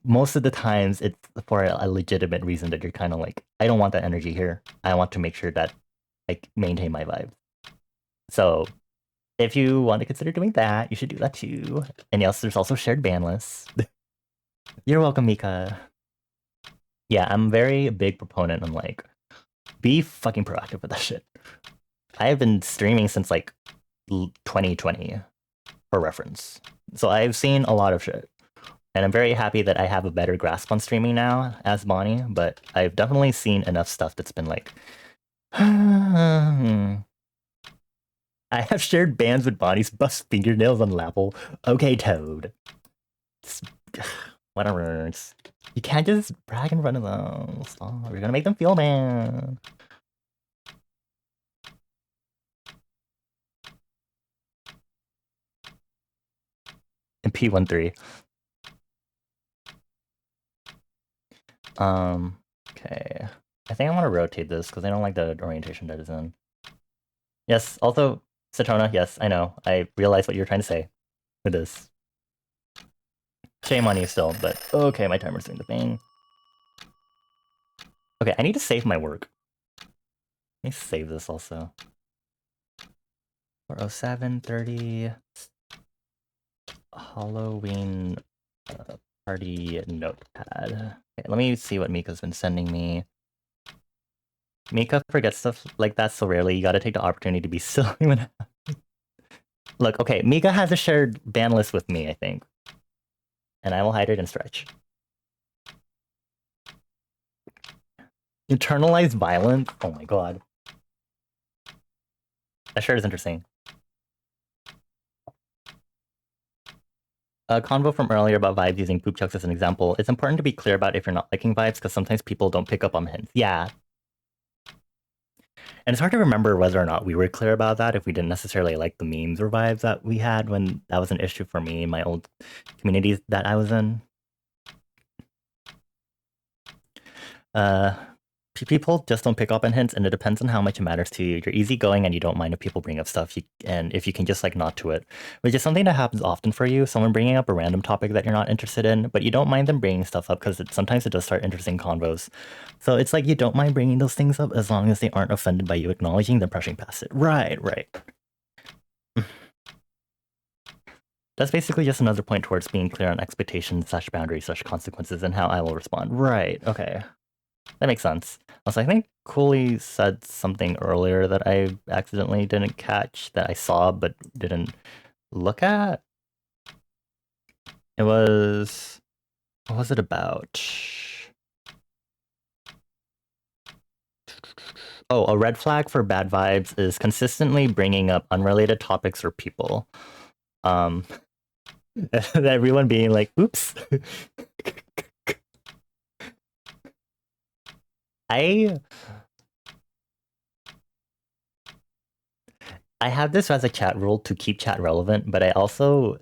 most of the times it's for a legitimate reason that you're kind of like, I don't want that energy here. I want to make sure that I maintain my vibe. So if you want to consider doing that, you should do that too. And yes, there's also shared ban lists. You're welcome, Mika. Yeah, I'm very big proponent on like, be fucking proactive with that shit. I have been streaming since like 2020, for reference. So I've seen a lot of shit. And I'm very happy that I have a better grasp on streaming now as Bonnie, but I've definitely seen enough stuff that's been like, I have shared bans with Bonnie's bust fingernails on Lapple. Okay, Toad. Whatever. You can't just brag in front of them. Stop. You're gonna make them feel bad. And P13. Okay. I think I want to rotate this because I don't like the orientation that it's in. Yes, also, Satona, yes, I know. I realize what you're trying to say with this. Shame on you still, but okay, my timer's doing the thing. Okay, I need to save my work. Let me save this also. 407:30 Halloween party notepad. Okay, let me see what Mika's been sending me. Mika forgets stuff like that so rarely. You gotta take the opportunity to be silly when. Look, okay, Mika has a shared ban list with me, I think. And I will hide it in Stretch. Internalized violence? Oh my god. That sure is interesting. A convo from earlier about vibes using poop chucks as an example. It's important to be clear about if you're not liking vibes because sometimes people don't pick up on hints. Yeah. And it's hard to remember whether or not we were clear about that if we didn't necessarily like the memes or vibes that we had when that was an issue for me in my old communities that I was in. People just don't pick up on hints, and it depends on how much it matters to you. You're easygoing and you don't mind if people bring up stuff, and if you can just like nod to it, which is something that happens often for you. Someone bringing up a random topic that you're not interested in, but you don't mind them bringing stuff up because sometimes it does start interesting convos. So it's like you don't mind bringing those things up as long as they aren't offended by you acknowledging them, brushing past it. Right. That's basically just another point towards being clear on expectations / boundaries / consequences and how I will respond. Right. Okay. That makes sense. Also, I think Cooley said something earlier that I accidentally didn't catch that I saw but didn't look at. It was... What was it about? Oh, a red flag for bad vibes is consistently bringing up unrelated topics or people. Everyone being like, oops. I have this as a chat rule to keep chat relevant, but I also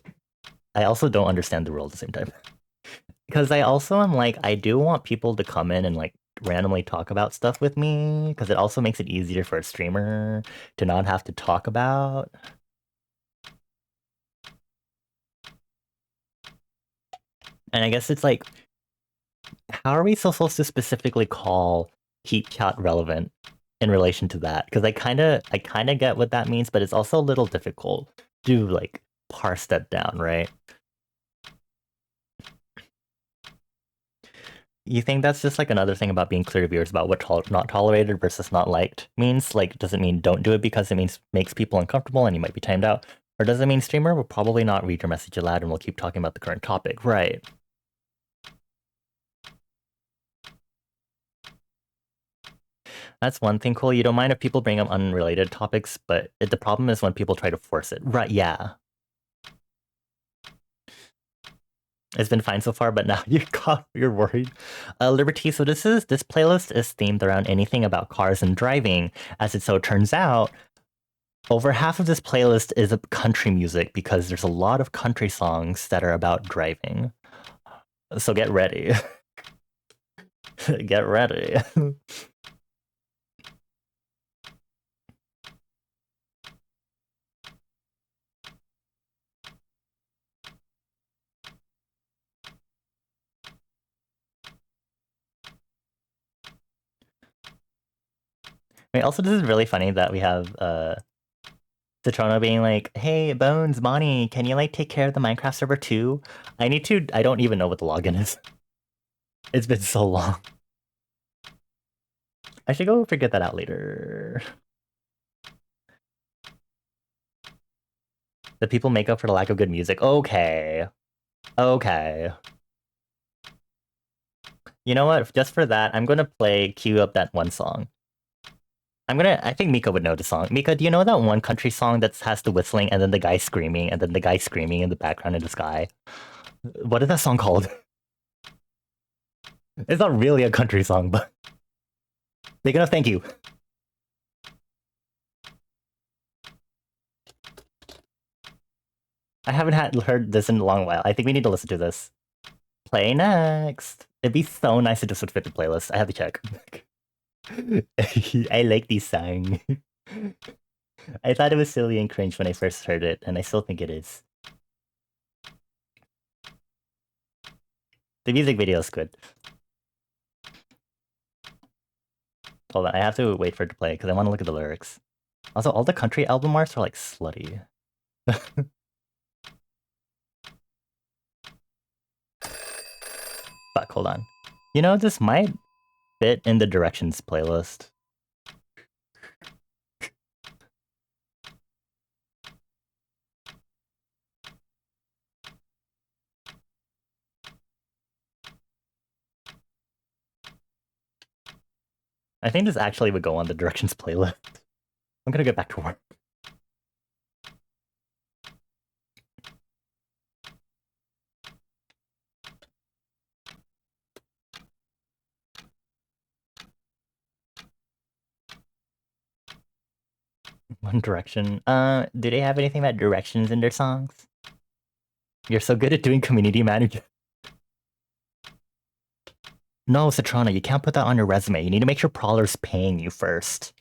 don't understand the rule at the same time. Because I also am like, I do want people to come in and like randomly talk about stuff with me, because it also makes it easier for a streamer to not have to talk about. And I guess it's like, how are we supposed to specifically call keep chat relevant in relation to that because I kind of get what that means, but it's also a little difficult to like parse that down, right? You think that's just like another thing about being clear to viewers about what not tolerated versus not liked means? Like, does it mean don't do it because it means makes people uncomfortable and you might be timed out? Or does it mean streamer will probably not read your message aloud and will keep talking about the current topic? Right. That's one thing, cool. You don't mind if people bring up unrelated topics, but the problem is when people try to force it. Right, yeah. It's been fine so far, but now you're worried. Liberty, so this playlist is themed around anything about cars and driving. As it so turns out, over half of this playlist is country music because there's a lot of country songs that are about driving. So get ready. Get ready. I mean, also, this is really funny that we have Citrona being like, "Hey, Bones, Bonnie, can you like take care of the Minecraft server too? I need to. I don't even know what the login is. It's been so long. I should go figure that out later." The people make up for the lack of good music. Okay. Okay. You know what? Just for that, I'm gonna cue up that one song. I think Mika would know the song. Mika, do you know that one country song that has the whistling and then the guy screaming and then the guy screaming in the background in the sky? What is that song called? It's not really a country song, but big enough, thank you. I haven't heard this in a long while. I think we need to listen to this. Play next. It'd be so nice to just would fit the playlist. I have to check. I like this song. I thought it was silly and cringe when I first heard it, and I still think it is. The music video is good. Hold on, I have to wait for it to play because I want to look at the lyrics. Also, all the country album arts are like slutty. Fuck, hold on. You know, this might fit in the directions playlist. I think this actually would go on the directions playlist. I'm gonna get back to work. One Direction. Do they have anything about directions in their songs? You're so good at doing community manager. No, Citrona, you can't put that on your resume. You need to make sure Prowler's paying you first.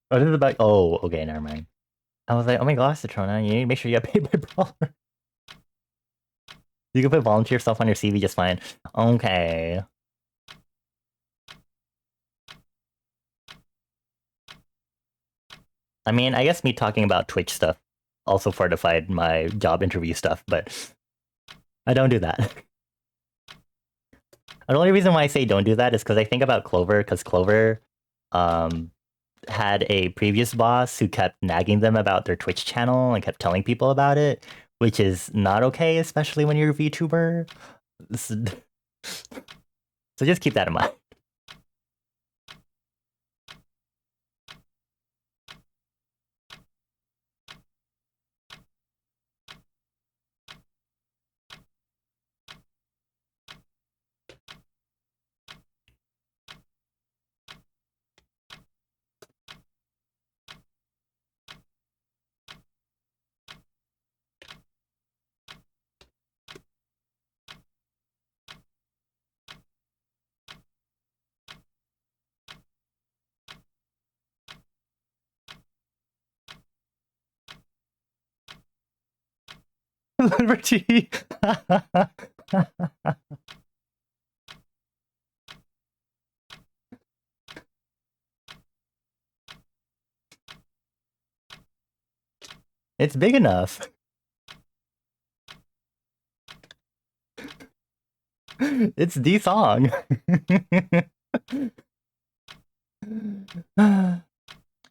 Oh, this is about. Oh, okay, never mind. I was like, oh my gosh, Citrona, you need to make sure you get paid by Prowler. You can put volunteer stuff on your CV just fine. Okay. I mean, I guess me talking about Twitch stuff also fortified my job interview stuff, but I don't do that. The only reason why I say don't do that is because I think about Clover, because Clover had a previous boss who kept nagging them about their Twitch channel and kept telling people about it, which is not okay, especially when you're a VTuber. So just keep that in mind. Liberty. It's big enough. It's the song.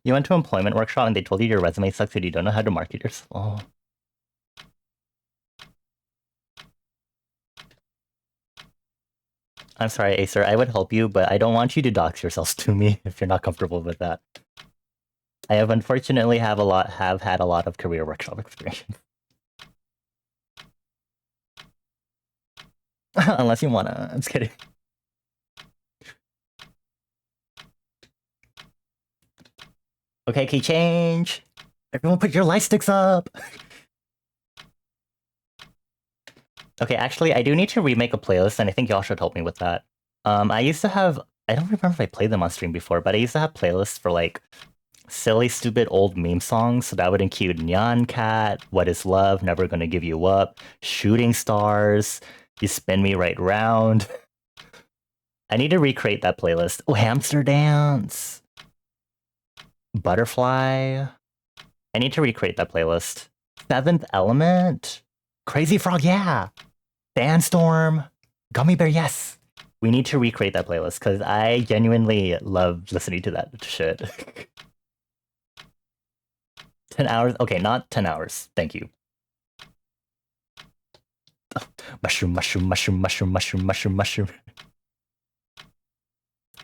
You went to employment workshop and they told you your resume sucks and you don't know how to market yourself. Oh. I'm sorry, Acer. I would help you, but I don't want you to dox yourselves to me if you're not comfortable with that. I have unfortunately have had a lot of career workshop experience. Unless you wanna. I'm just kidding. Okay, key change. Everyone put your light sticks up. Okay, actually, I do need to remake a playlist, and I think y'all should help me with that. I used to have. I don't remember if I played them on stream before, but I used to have playlists for like silly, stupid old meme songs. So that would include Nyan Cat, What Is Love, Never Gonna Give You Up, Shooting Stars, You Spin Me Right Round. I need to recreate that playlist. Oh, Hamster Dance, Butterfly. I need to recreate that playlist. Seventh Element, Crazy Frog, yeah. Sandstorm, Gummy Bear, yes. We need to recreate that playlist because I genuinely love listening to that shit. 10 hours? Okay, not 10 hours. Thank you. Mushroom, mushroom, mushroom, mushroom, mushroom, mushroom, mushroom.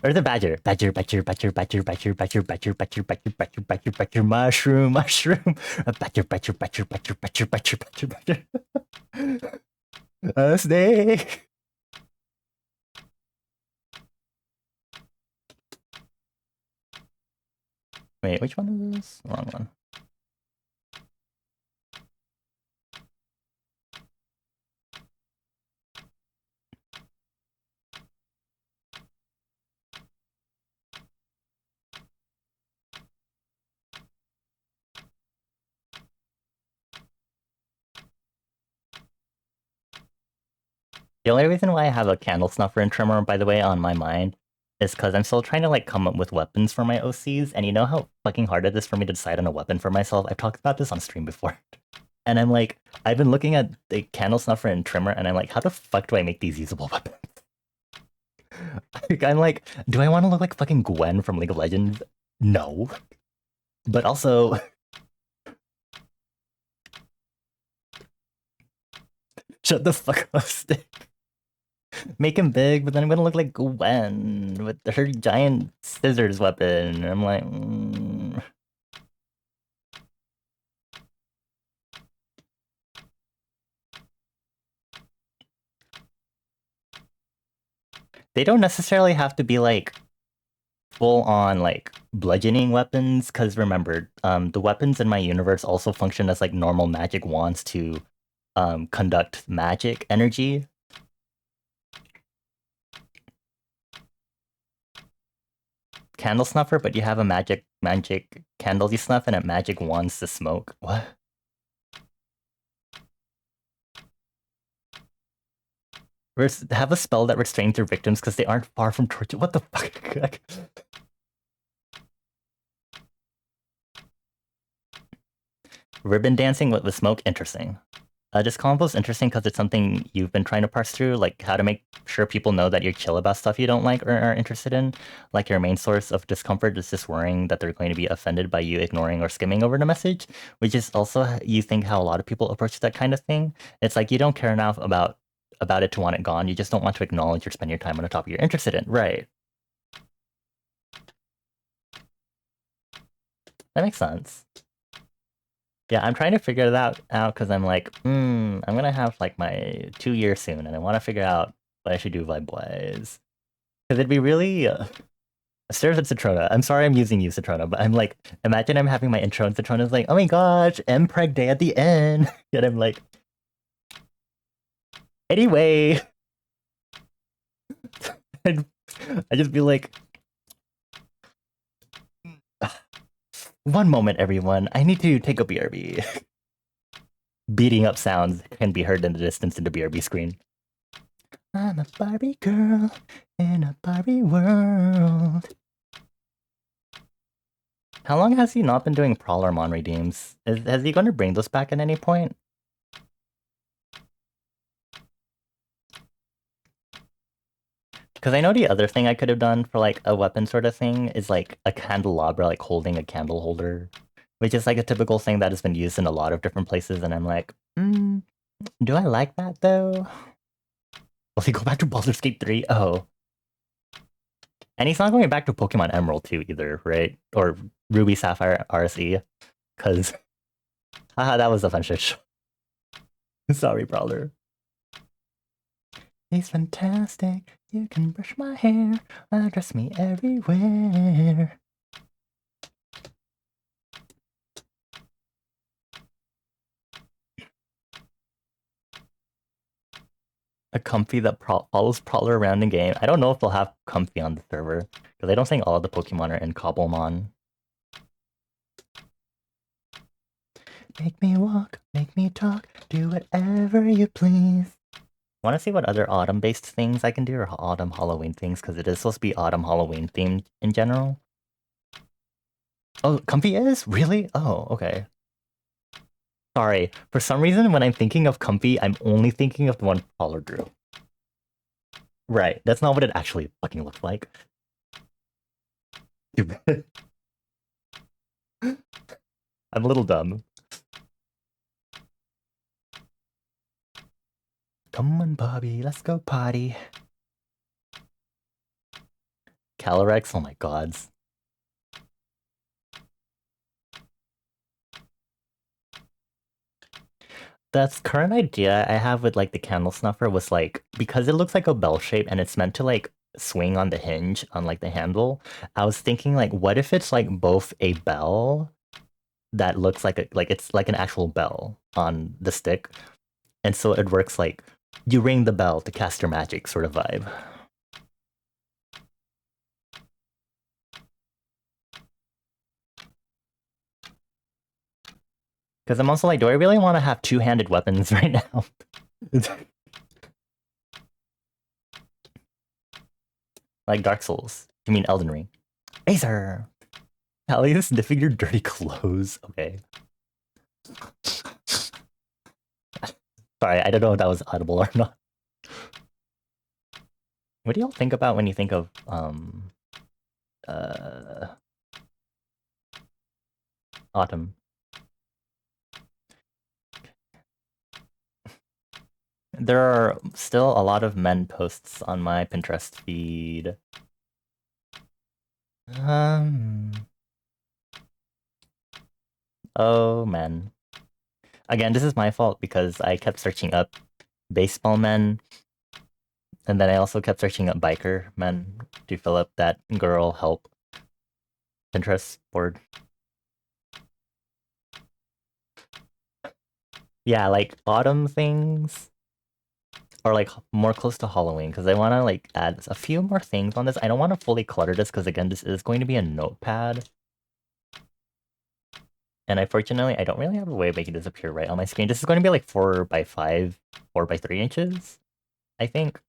Or the badger. Badger, badger, badger, badger, badger, badger, badger, badger, badger, badger, badger, badger, mushroom, mushroom. Badger, badger, badger, badger, badger, badger, badger, badger. A snake. Wait, which one is this? Wrong one. The only reason why I have a candle snuffer and trimmer, by the way, on my mind is because I'm still trying to like come up with weapons for my OCs, and you know how fucking hard it is for me to decide on a weapon for myself? I've talked about this on stream before. And I'm like, I've been looking at the candle snuffer and trimmer, and I'm like, how the fuck do I make these usable weapons? I'm like, do I want to look like fucking Gwen from League of Legends? No. But also... Shut the fuck up, Stick. Make him big, but then I'm gonna look like Gwen with her giant scissors weapon. I'm like... They don't necessarily have to be like full on like bludgeoning weapons, because remember, the weapons in my universe also function as like normal magic wands to conduct magic energy. Candle snuffer, but you have a magic candles you snuff and a magic wands to smoke. What? Have a spell that restrains your victims because they aren't far from torture. What the fuck? Ribbon dancing with smoke, interesting. This combo is interesting because it's something you've been trying to parse through, like how to make sure people know that you're chill about stuff you don't like or are interested in. Like your main source of discomfort is just worrying that they're going to be offended by you ignoring or skimming over the message, which is also, you think, how a lot of people approach that kind of thing. It's like you don't care enough about it to want it gone. You just don't want to acknowledge or spend your time on a topic you're interested in. Right. That makes sense. Yeah, I'm trying to figure that out because I'm like, I'm gonna have like my 2 years soon, and I want to figure out what I should do vibe-wise. Because it'd be really... Stairs at Citrona. I'm sorry I'm using you, Citrona, but I'm like, imagine I'm having my intro and Citrona's like, oh my gosh, Mpreg Day at the end. And I'm like, anyway. I'd just be like, one moment, everyone. I need to take a BRB. beating up sounds can be heard in the distance in the BRB screen. I'm a Barbie girl in a Barbie world. How long has he not been doing Prowlermon redeems? Has he going to bring those back at any point? Because I know the other thing I could have done for like a weapon sort of thing is like a candelabra, like holding a candle holder, which is like a typical thing that has been used in a lot of different places. And I'm like, do I like that though? Will he go back to Baldur's Gate 3? Oh. And he's not going back to Pokemon Emerald 2 either, right? Or Ruby Sapphire RSE. Because, haha, that was a fun shit show. Sorry, Brawler. He's fantastic. You can brush my hair, dress me everywhere. A Comfy that follows Prowler around in game. I don't know if they'll have Comfy on the server, because I don't think all of the Pokemon are in Cobblemon. Make me walk, make me talk, do whatever you please. Want to see what other autumn-based things I can do, or autumn Halloween things, because it is supposed to be autumn Halloween themed in general. Oh, Comfy is? Really? Oh, okay. Sorry, for some reason when I'm thinking of Comfy, I'm only thinking of the one Prowler drew. Right, that's not what it actually fucking looks like. I'm a little dumb. Come on, Bobby, let's go potty. Calyrex, oh my gods. That's current idea I have with like the candle snuffer was like, because it looks like a bell shape and it's meant to like swing on the hinge on like the handle, I was thinking like, what if it's like both a bell that looks like it's like an actual bell on the stick, and so it works like you ring the bell to cast your magic sort of vibe. Because I'm also like, do I really want to have two-handed weapons right now? Like Dark Souls. You mean Elden Ring? Acer! Alias sniffing your dirty clothes. Okay. Sorry, I don't know if that was audible or not. What do y'all think about when you think of autumn? There are still a lot of men posts on my Pinterest feed. Oh, men. Again, this is my fault because I kept searching up baseball men, and then I also kept searching up biker men to fill up that girl help Pinterest board. Yeah, like autumn things, or like more close to Halloween, because I want to like add a few more things on this. I don't want to fully clutter this because again, this is going to be a notepad. And unfortunately, I don't really have a way of making this appear right on my screen. This is going to be like 4x5, 4x3 inches, I think.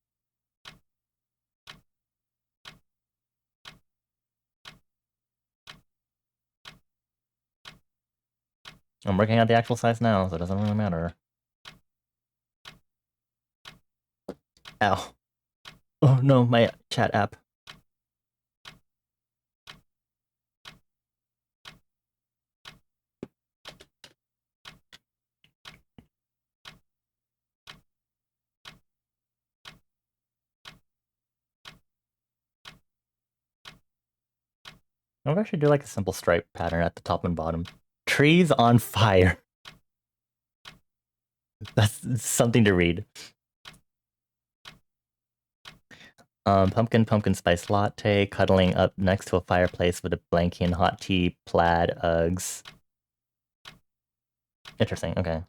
I'm working out the actual size now, so it doesn't really matter. Ow. Oh no, my chat app. Maybe I should do like a simple stripe pattern at the top and bottom. Trees on fire. That's something to read. Pumpkin spice latte, cuddling up next to a fireplace with a blankie and hot tea, plaid Uggs. Interesting, okay.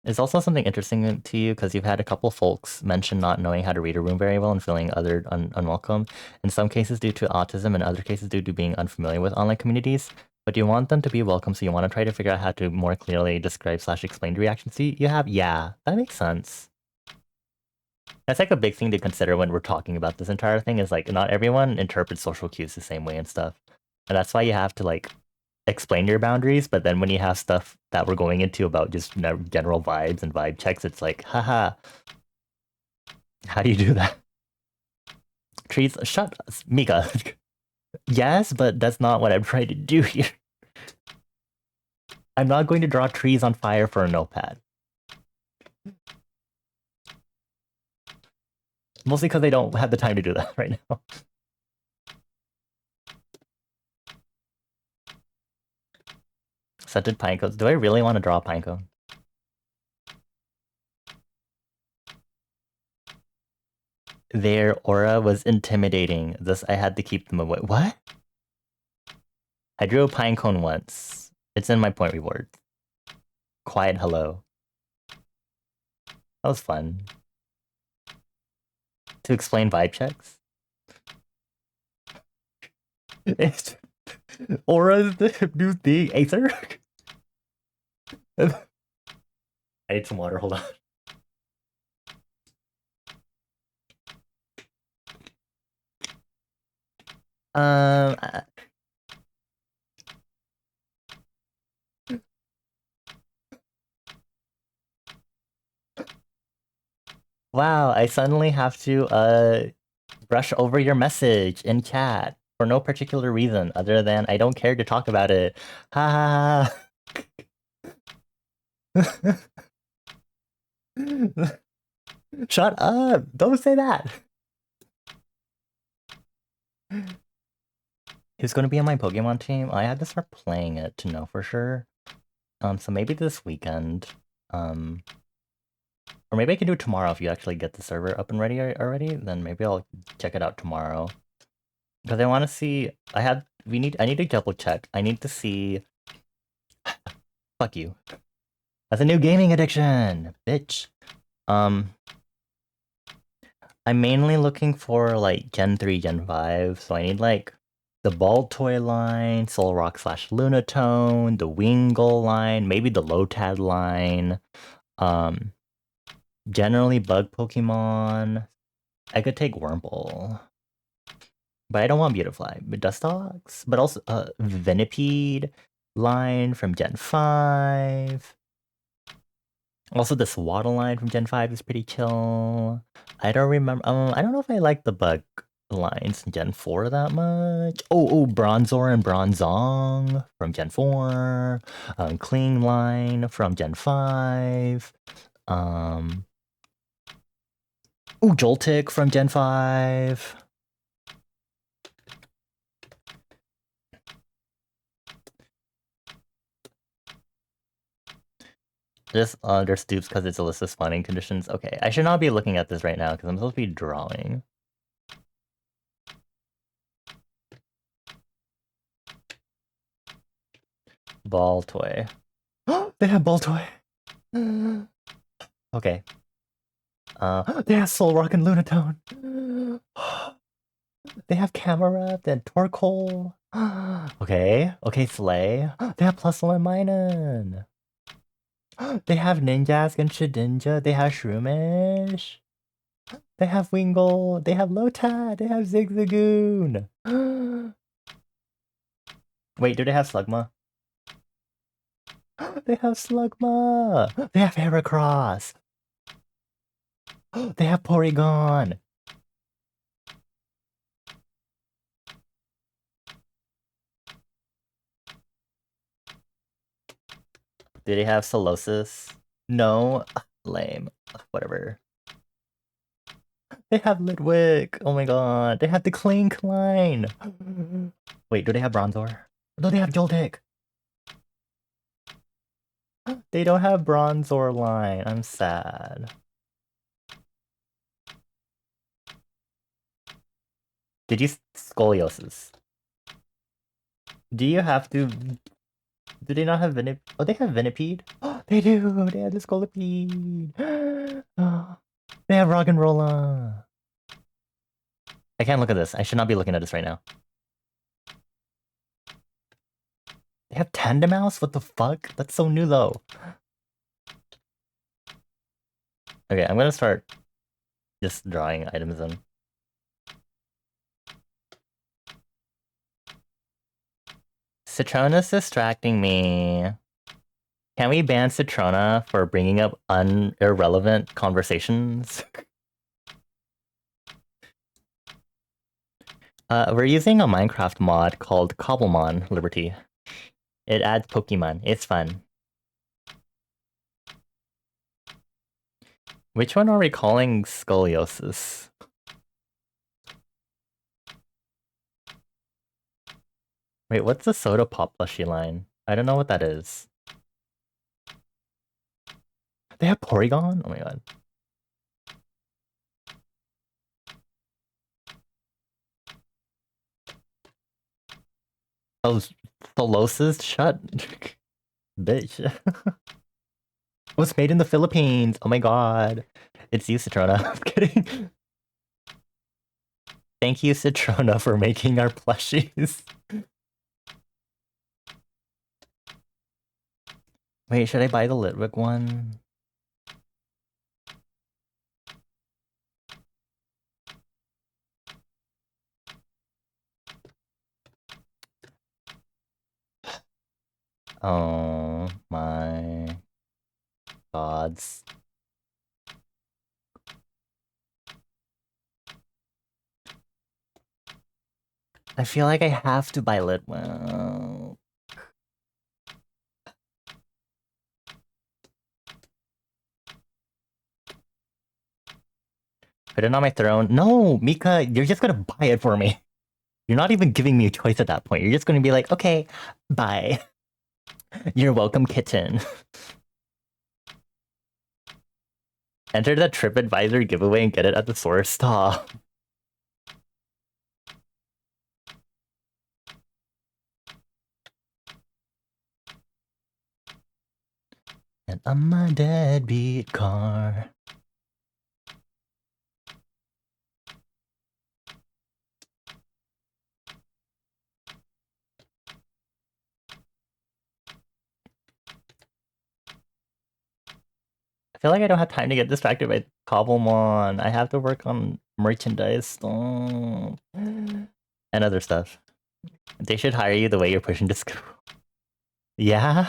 Is also something interesting to you because you've had a couple folks mention not knowing how to read a room very well and feeling unwelcome. In some cases due to autism, and other cases due to being unfamiliar with online communities. But you want them to be welcome, so you want to try to figure out how to more clearly describe / explain the reactions you have? Yeah, that makes sense. That's like a big thing to consider when we're talking about this entire thing is like not everyone interprets social cues the same way and stuff. And that's why you have to like explain your boundaries, but then when you have stuff that we're going into about just general vibes and vibe checks, it's like, haha, how do you do that? Trees, shut up, Mika. Yes, but that's not what I'm trying to do here. I'm not going to draw trees on fire for a notepad. Mostly because I don't have the time to do that right now. Scented pine cones. Do I really want to draw a pine cone? Their aura was intimidating. Thus, I had to keep them away. What? I drew a pine cone once. It's in my point reward. Quiet hello. That was fun. To explain vibe checks? Aura is the new thing. Aether? I need some water, hold on. Um, wow, I suddenly have to brush over your message in chat for no particular reason other than I don't care to talk about it. Ha ha. Shut up! Don't say that. Who's going to be on my Pokemon team? I had to start playing it to know for sure. So maybe this weekend. Or maybe I can do it tomorrow if you actually get the server up and ready already. Then maybe I'll check it out tomorrow. Because I want to see. I need to double check. I need to see. Fuck you. That's a new gaming addiction, bitch. I'm mainly looking for like Gen 3, Gen 5, so I need like the Baltoy line, Solrock / Lunatone, the Wingull line, maybe the Lotad line. Generally bug Pokemon. I could take Wurmple. But I don't want Beautifly. But Dustox, but also Venipede line from Gen 5. Also, the Swaddle line from Gen 5 is pretty chill. I don't remember. I don't know if I like the bug lines in Gen 4 that much. Oh, Bronzor and Bronzong from Gen 4. Kling line from Gen 5. Joltik from Gen 5. There's dupes because it's a list of spawning conditions. Okay, I should not be looking at this right now because I'm supposed to be drawing. Baltoy. They have Baltoy. Okay. They have Solrock and Lunatone. They have Camerupt and Torkoal. Okay, Slay. They have Plusle and Minun. They have Ninjask and Shedinja. They have Shroomish. They have Wingull. They have Lotad. They have Zigzagoon. Wait, do they have Slugma? They have Slugma. They have Heracross. They have Porygon. Do they have Solosis? No. Lame. Whatever. They have Litwick. Oh my god. They have the Clink line. Wait, do they have Bronzor? No, they have Joltik. They don't have Bronzor line. I'm sad. Did you Scoliosis? Do you have to... Do they not have Venipede? Oh, they have Venipede? Oh, they do! They have the Scolipede! Oh, they have Roggenrola! I can't look at this. I should not be looking at this right now. They have Tandem Mouse? What the fuck? That's so new though. Okay, I'm gonna start just drawing items in. Citrona's distracting me. Can we ban Citrona for bringing up irrelevant conversations? We're using a Minecraft mod called Cobblemon Liberty. It adds Pokemon. It's fun. Which one are we calling scoliosis? Wait, what's the Soda Pop plushie line? I don't know what that is. They have Porygon? Oh my god. Those Tholosis? Shut. Bitch. It was made in the Philippines. Oh my god. It's you, Citrona. I'm kidding. Thank you, Citrona, for making our plushies. Wait, should I buy the Litwick one? Oh my gods. I feel like I have to buy Litwick. Put it on my throne. No, Mika, you're just gonna buy it for me. You're not even giving me a choice at that point. You're just gonna be like, okay, bye. You're welcome, kitten. Enter the TripAdvisor giveaway and get it at the source. Stop. And I'm a deadbeat car. I feel like I don't have time to get distracted by Cobblemon. I have to work on merchandise stuff. And other stuff. They should hire you the way you're pushing to school. Yeah?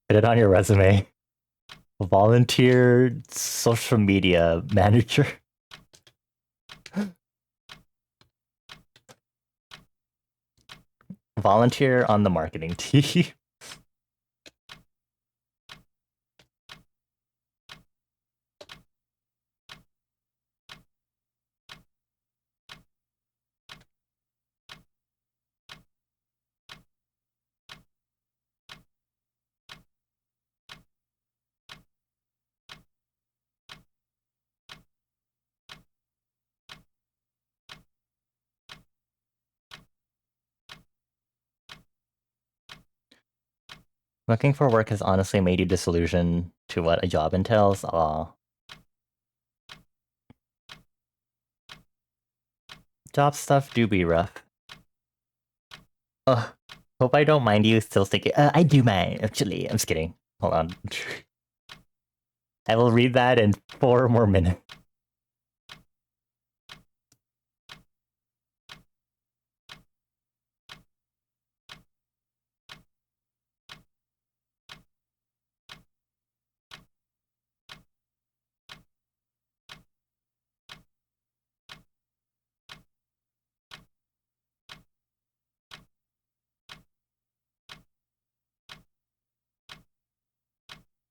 Put it on your resume. Volunteer social media manager. Volunteer on the marketing team. Looking for work has honestly made you disillusioned to what a job entails. Aw. Job stuff do be rough. Ugh. Hope I don't mind you still thinking. I do mind, actually. I'm just kidding. Hold on. I will read that in 4 more minutes.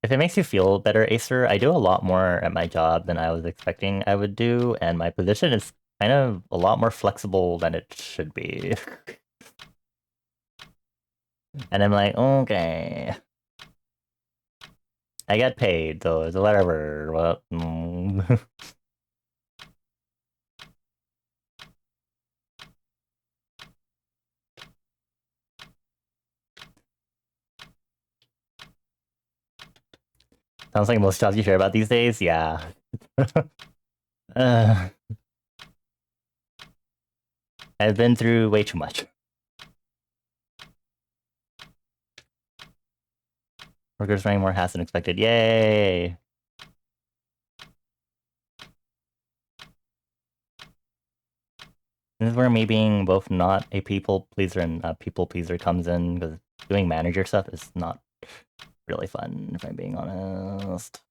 If it makes you feel better, Acer, I do a lot more at my job than I was expecting I would do, and my position is kind of a lot more flexible than it should be. And I'm like, okay. I get paid, so it's whatever. Well, sounds like most jobs you hear about these days, yeah. uh, I've been through way too much. Workers running more hats than expected. Yay! This is where me being both not a people pleaser and a people pleaser comes in, because doing manager stuff is not really fun, if I'm being honest.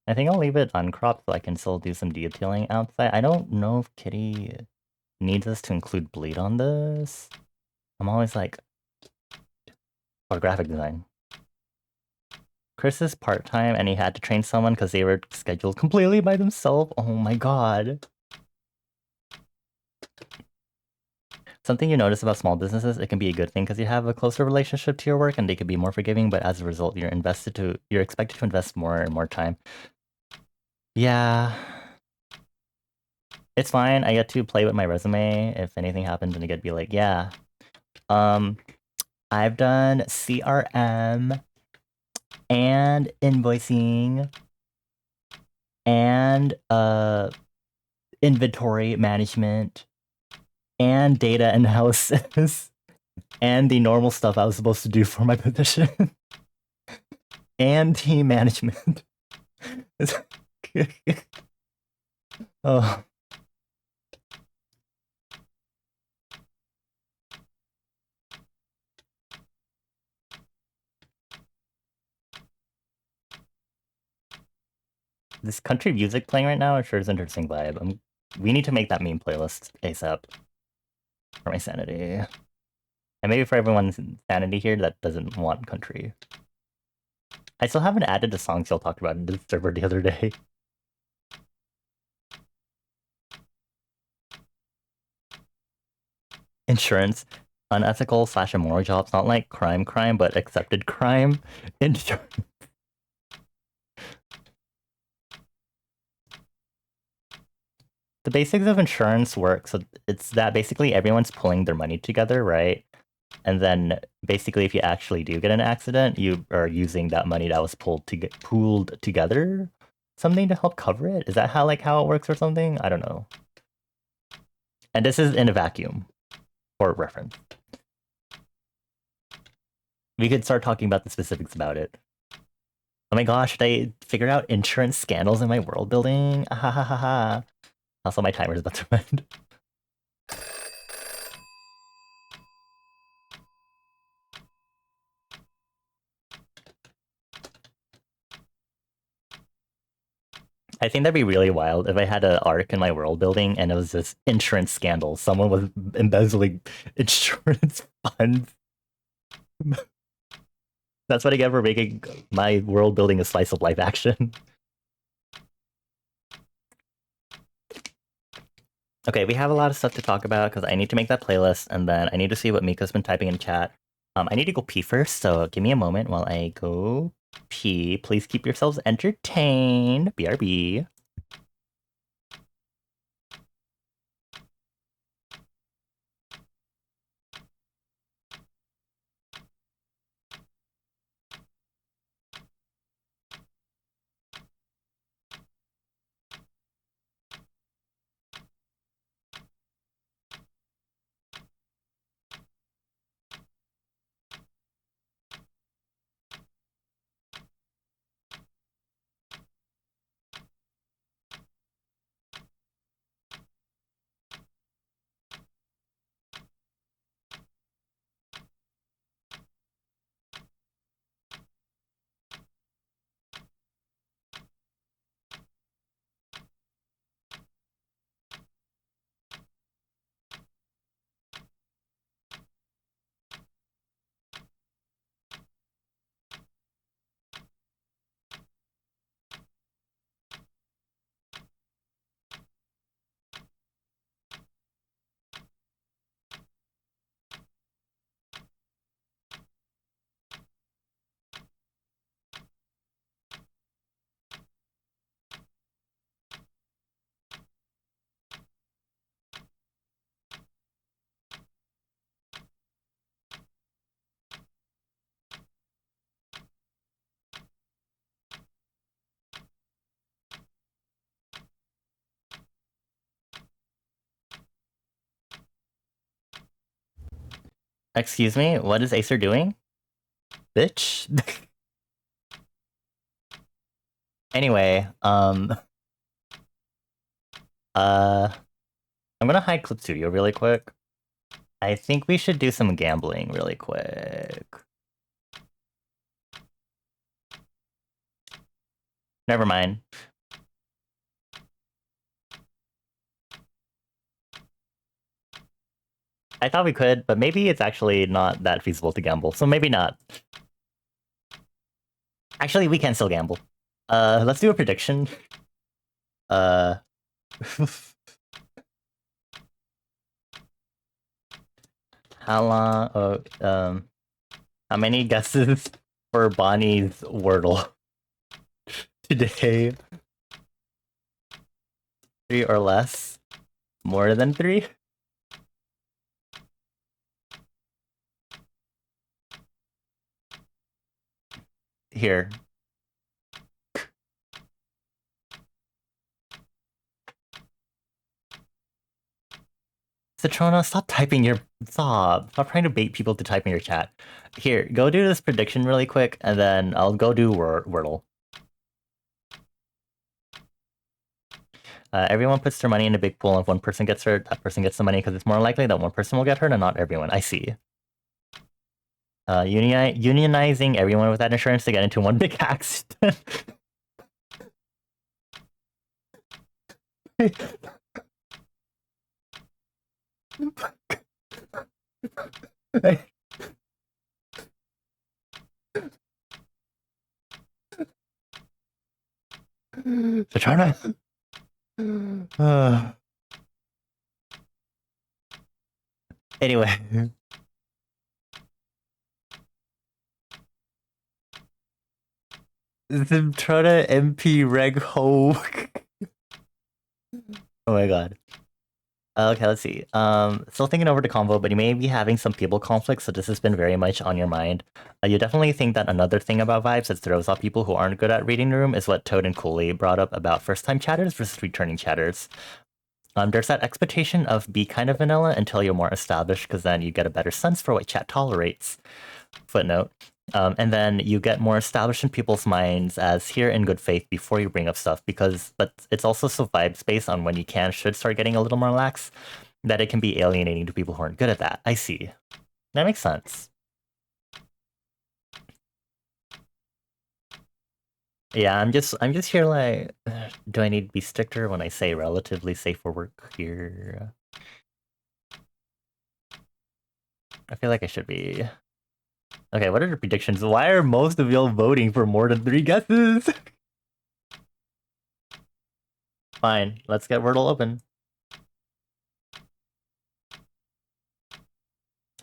I think I'll leave it uncropped so I can still do some detailing outside. I don't know if Kitty needs us to include bleed on this. I'm always like... Or graphic design. Chris is part-time and he had to train someone because they were scheduled completely by themselves. Oh my god. Something you notice about small businesses, it can be a good thing because you have a closer relationship to your work and they can be more forgiving, but as a result, you're expected to invest more and more time. Yeah. It's fine. I get to play with my resume if anything happens and I get to be like, yeah. I've done CRM and invoicing and inventory management and data analysis and the normal stuff I was supposed to do for my position and team management. Oh. This country music playing right now sure is an interesting vibe. We need to make that meme playlist ASAP for my sanity. And maybe for everyone's sanity here that doesn't want country. I still haven't added the songs y'all talked about in the server the other day. Insurance. Unethical / immoral jobs. Not like crime, but accepted crime. Insurance. The basics of insurance work, so it's that basically everyone's pulling their money together, right? And then basically if you actually do get an accident, you are using that money that was pooled together, something to help cover it. Is that how it works or something? I don't know. And this is in a vacuum for reference. We could start talking about the specifics about it. Oh my gosh, should I figure out insurance scandals in my world building? Ah, ha ha ha ha. Also, my timer's about to end. I think that'd be really wild if I had an arc in my world building and it was this insurance scandal. Someone was embezzling insurance funds. That's what I get for making my world building a slice of life action. Okay, we have a lot of stuff to talk about because I need to make that playlist and then I need to see what Mika's been typing in chat. I need to go pee first, so give me a moment while I go pee. Please keep yourselves entertained. BRB. Excuse me, what is Acer doing? Bitch. Anyway, I'm gonna hide Clip Studio really quick. I think we should do some gambling really quick. Never mind. I thought we could, but maybe it's actually not that feasible to gamble, so maybe not. Actually, we can still gamble. Let's do a prediction. How long? How many guesses for Bonnie's Wordle today? 3 or less? More than 3? Here. Citrona, stop typing your... Stop trying to bait people to type in your chat. Here, go do this prediction really quick, and then I'll go do Wordle. Everyone puts their money in a big pool, and if one person gets hurt, that person gets the money because it's more likely that one person will get hurt and not everyone. I see. Unionizing everyone without insurance to get into one big accident. Citrona. Anyway. Citrona MP Reg Ho. Oh my god. Okay, let's see. Still thinking over the convo, but you may be having some people conflicts, so this has been very much on your mind. You definitely think that another thing about vibes that throws off people who aren't good at reading the room is what Toad and Cooley brought up about first-time chatters versus returning chatters. There's that expectation of be kind of vanilla until you're more established, because then you get a better sense for what chat tolerates. Footnote. And then you get more established in people's minds as here in good faith before you bring up stuff, but it's also so vibes based on when you should start getting a little more lax, that it can be alienating to people who aren't good at that. I see. That makes sense. Yeah, I'm just here like, do I need to be stricter when I say relatively safe for work here? I feel like I should be. Okay, what are the predictions? Why are most of y'all voting for more than 3 guesses? Fine, let's get Wordle open.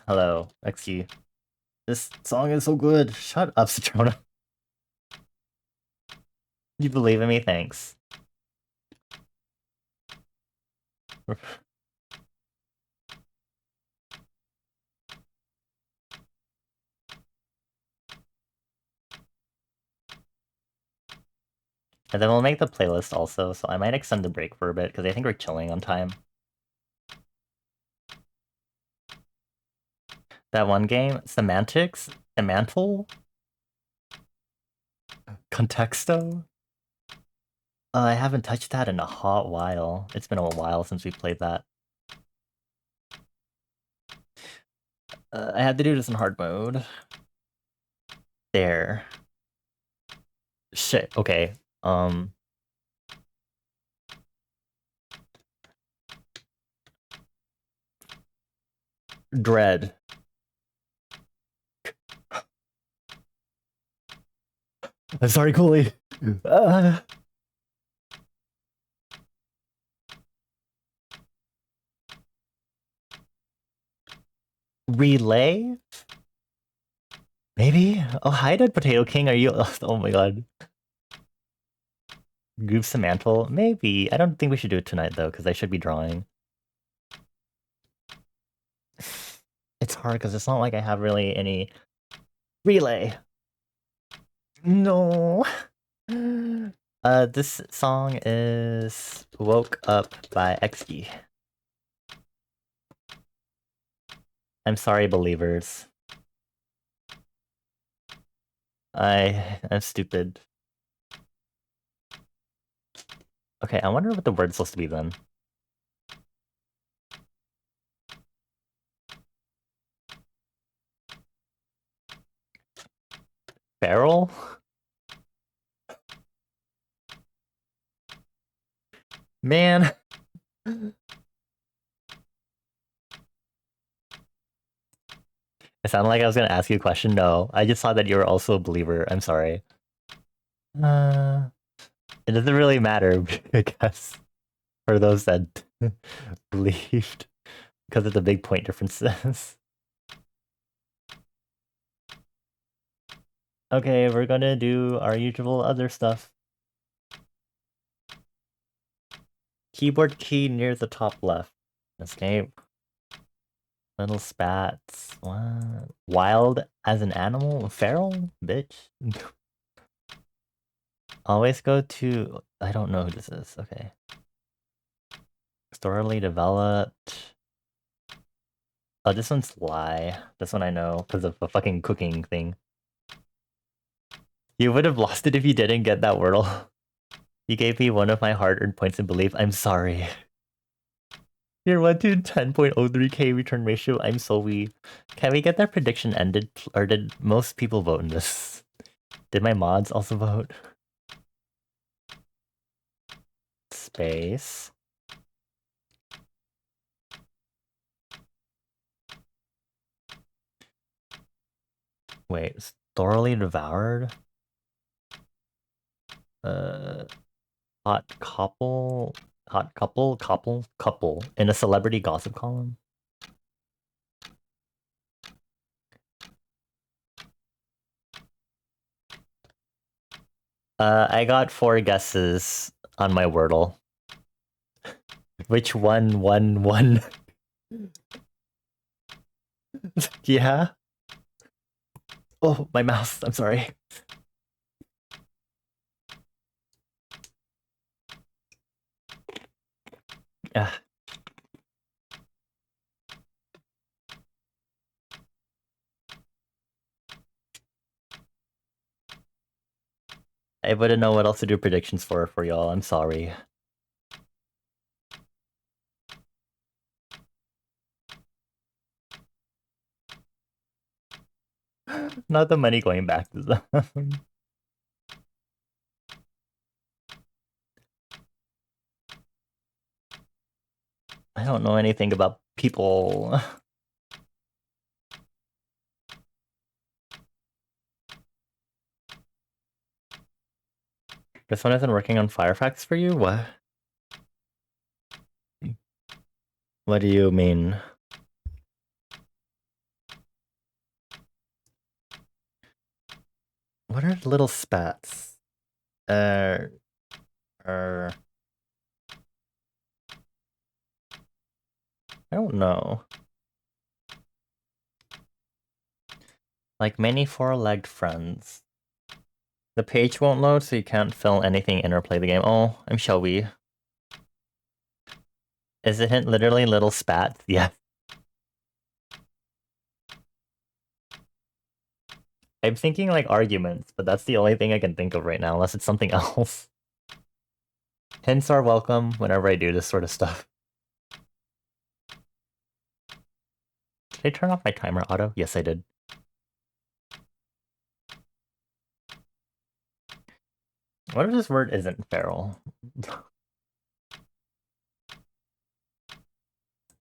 Hello, XG. This song is so good. Shut up, Citrona. You believe in me? Thanks. And then we'll make the playlist also, so I might extend the break for a bit, because I think we're chilling on time. That one game, Semantics? Semantle? Contexto? I haven't touched that in a hot while. It's been a while since we played that. I had to do this in hard mode. There. Shit, okay. Dread. I'm sorry, Cooley. Relay? Maybe? Oh, hi, Dead Potato King. Are you? Oh my god. Goose Mantle? Maybe. I don't think we should do it tonight, though, because I should be drawing. It's hard, because it's not like I have really any... Relay! No! This song is Woke Up by XG. I'm sorry, believers. I'm stupid. Okay, I wonder what the word's supposed to be then. Feral? Man. It sounded like I was gonna ask you a question. No, I just saw that you were also a believer. I'm sorry. It doesn't really matter, I guess, for those that believed, because of the big point differences. Okay, we're gonna do our usual other stuff. Keyboard key near the top left. Escape. Little spats. What? Wild as an animal? Feral? Bitch. Always go to... I don't know who this is. Okay. Thoroughly developed. Oh, this one's lie. This one I know, because of a fucking cooking thing. You would have lost it if you didn't get that wordle. You gave me one of my hard-earned points in belief. I'm sorry. Year 1 to 10.03k return ratio. I'm so weak. Can we get that prediction ended? Or did most people vote in this? Did my mods also vote? Space. Wait, thoroughly devoured? Hot couple? Hot couple in a celebrity gossip column? I got 4 guesses on my Wordle. Which one? Yeah? Oh, my mouse. I'm sorry. Yeah. I wouldn't know what else to do predictions for y'all. I'm sorry. Not the money going back to them. I don't know anything about people. This one isn't working on Firefox for you? What? What do you mean? What are little spats? I don't know. Like many four-legged friends. The page won't load, so you can't fill anything in or play the game. Oh, I'm Shelby. Is it literally little spats? Yeah. I'm thinking like arguments, but that's the only thing I can think of right now, unless it's something else. Hints are welcome whenever I do this sort of stuff. Did I turn off my timer auto? Yes, I did. What if this word isn't feral?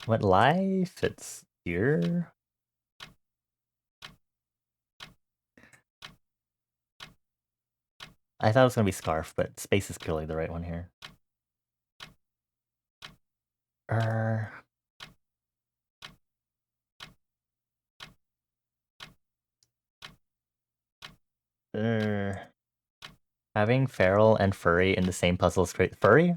What life? It's here? I thought it was gonna be scarf, but space is clearly the right one here. Having feral and furry in the same puzzle is great. Furry?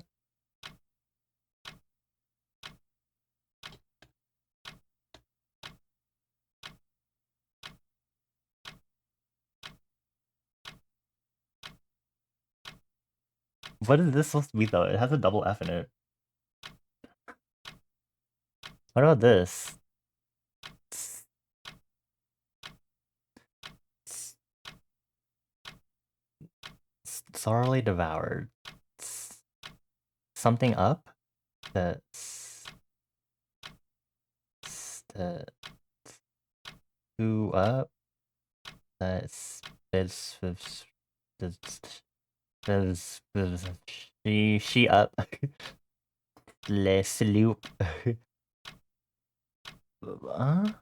What is this supposed to be though? It has a double F in it. What about this? Thoroughly devoured. Something up? The... The... Who up? That's... She up. Le sloop. Huh?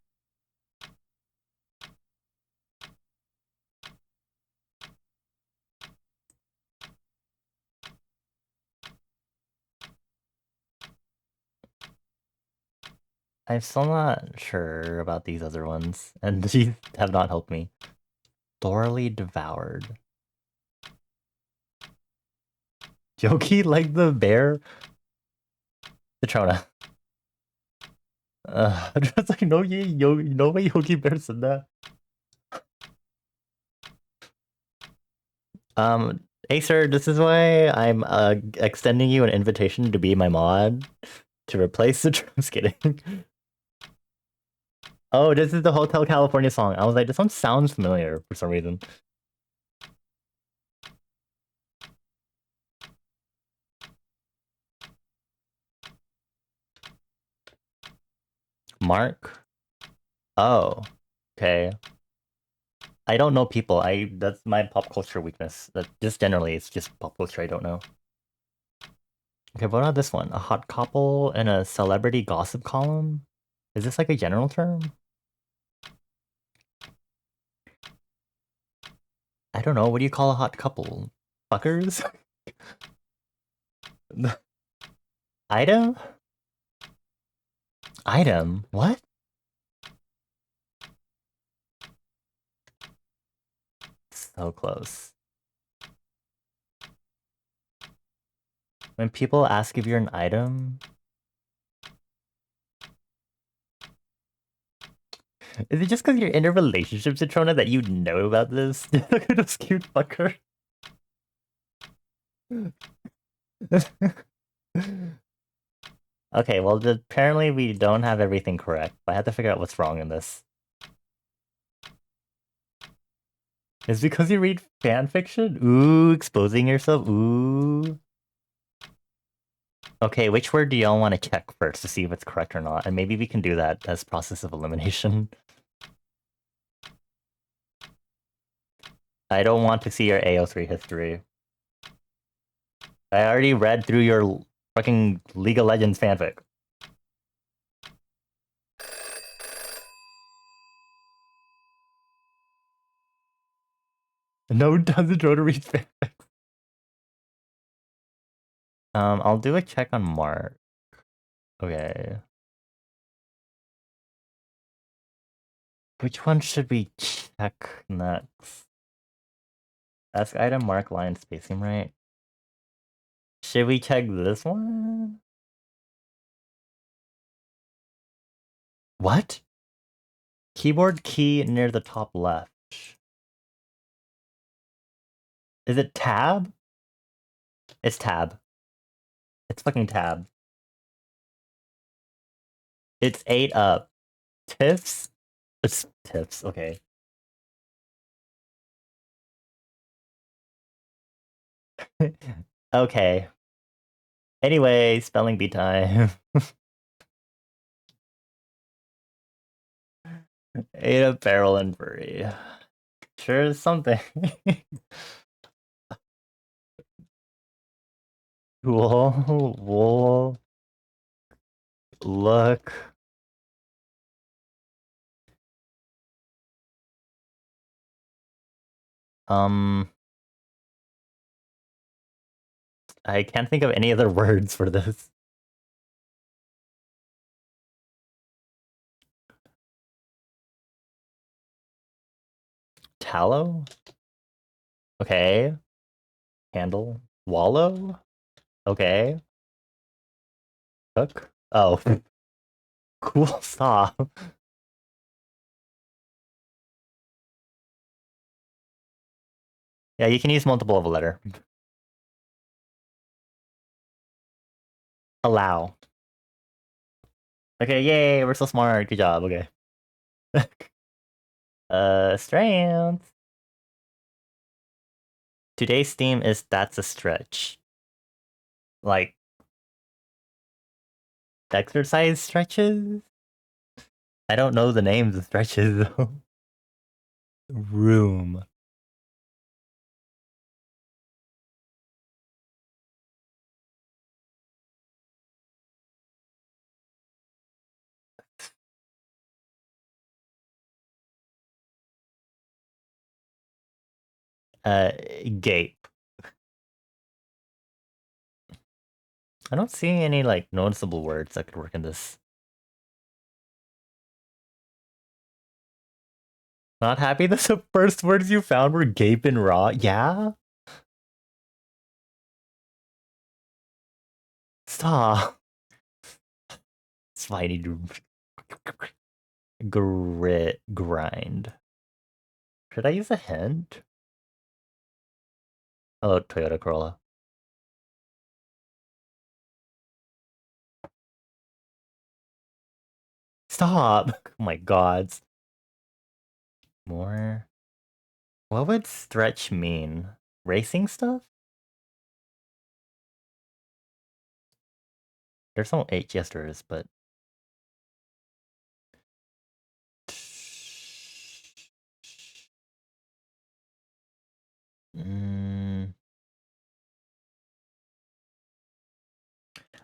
I'm still not sure about these other ones, and these have not helped me. Thoroughly devoured. Yogi like the bear? Citrona. Just like no way Yogi Bear said that. Acer, this is why I'm extending you an invitation to be my mod to replace the drums. Kidding. Oh, this is the Hotel California song. I was like, this one sounds familiar for some reason. Mark? Oh, okay. I don't know people. That's my pop culture weakness. That just generally it's just pop culture I don't know. Okay, what about this one? A hot couple in a celebrity gossip column? Is this like a general term? I don't know. What do you call a hot couple? Fuckers? Item? Item? What? So close. When people ask if you're an item... Is it just because you're in a relationship, Citrona, that you know about this? Look at this cute fucker. Okay, well, apparently we don't have everything correct. I have to figure out what's wrong in this. It's because you read fan fiction? Ooh, exposing yourself? Ooh. Okay, which word do y'all want to check first to see if it's correct or not? And maybe we can do that as process of elimination. I don't want to see your AO3 history. I already read through your fucking League of Legends fanfic. No one doesn't try to read fanfics. I'll do a check on Mark. Okay. Which one should we check next? Ask item, mark, line, spacing right. Should we check this one? What? Keyboard key near the top left. Is it tab? It's tab. It's fucking tab. It's 8 up. Tips? It's tips, okay. Okay. Anyway, spelling bee time. 8 up barrel and furry. Sure is something. Wool. Look. I can't think of any other words for this. Tallow? Okay. Handle. Wallow? Okay. Cook? Oh. Cool saw. Yeah, you can use multiple of a letter. Allow. Okay, yay, we're so smart. Good job, okay. Strength. Today's theme is That's a Stretch. Like exercise stretches? I don't know the names of stretches though. Room. Gape. I don't see any like noticeable words that could work in this. Not happy that the first words you found were gape and raw? Yeah? Stop. That's why I need to grind. Should I use a hint? Oh, Toyota Corolla. Stop! Oh my god. More. What would stretch mean? Racing stuff? There's no H, yes there is, but...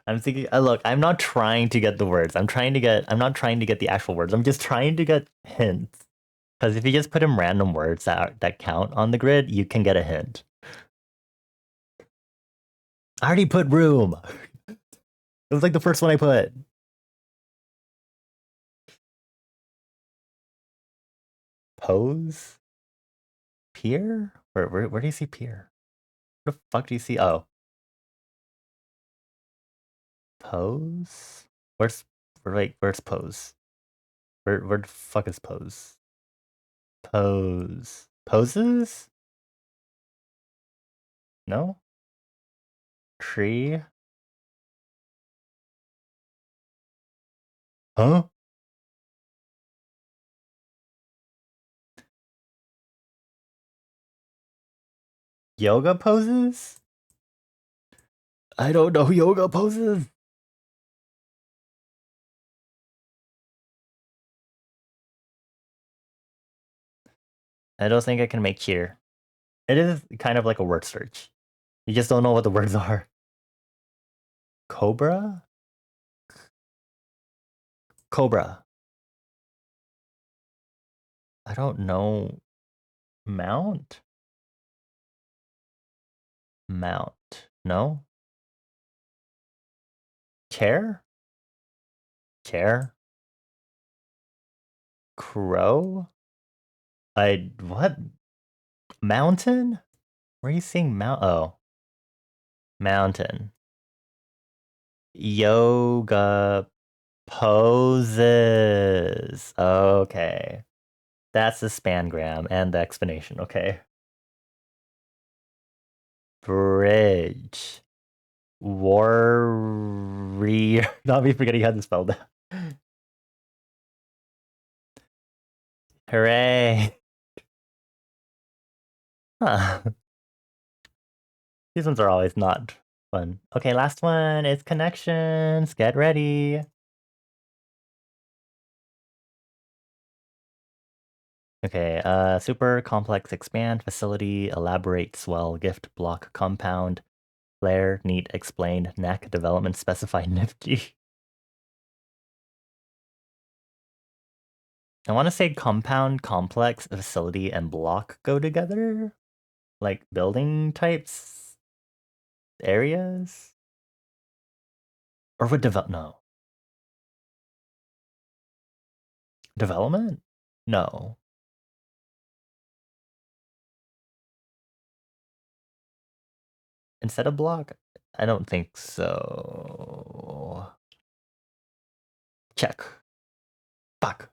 I'm thinking, look, I'm not trying to get the words. I'm not trying to get the actual words. I'm just trying to get hints. Because if you just put in random words that count on the grid, you can get a hint. I already put room. It was like the first one I put. Pose? Pier? Where do you see pier? Where the fuck do you see? Oh. Pose? Where's pose? Where the fuck is pose? Pose. Poses? No? Tree? Huh? Yoga poses? I don't know yoga poses. I don't think I can make cheer. It is kind of like a word search. You just don't know what the words are. Cobra? Cobra. I don't know. Mount? Mount. No? Chair? Chair? Crow? What? Mountain? Where are you seeing mount? Oh. Mountain. Yoga poses. Okay. That's the spangram and the explanation, okay. Bridge. Warrior. Not me forgetting how to spell that. Hooray. Huh. These ones are always not fun. Okay, last one is connections. Get ready. Okay, super complex expand, facility, elaborate, swell, gift, block, compound, flare, neat, explained, neck, development, specify, nifty. I want to say compound, complex, facility, and block go together. Like building types, areas? Or would no. Development? No. Instead of block? I don't think so. Check. Fuck.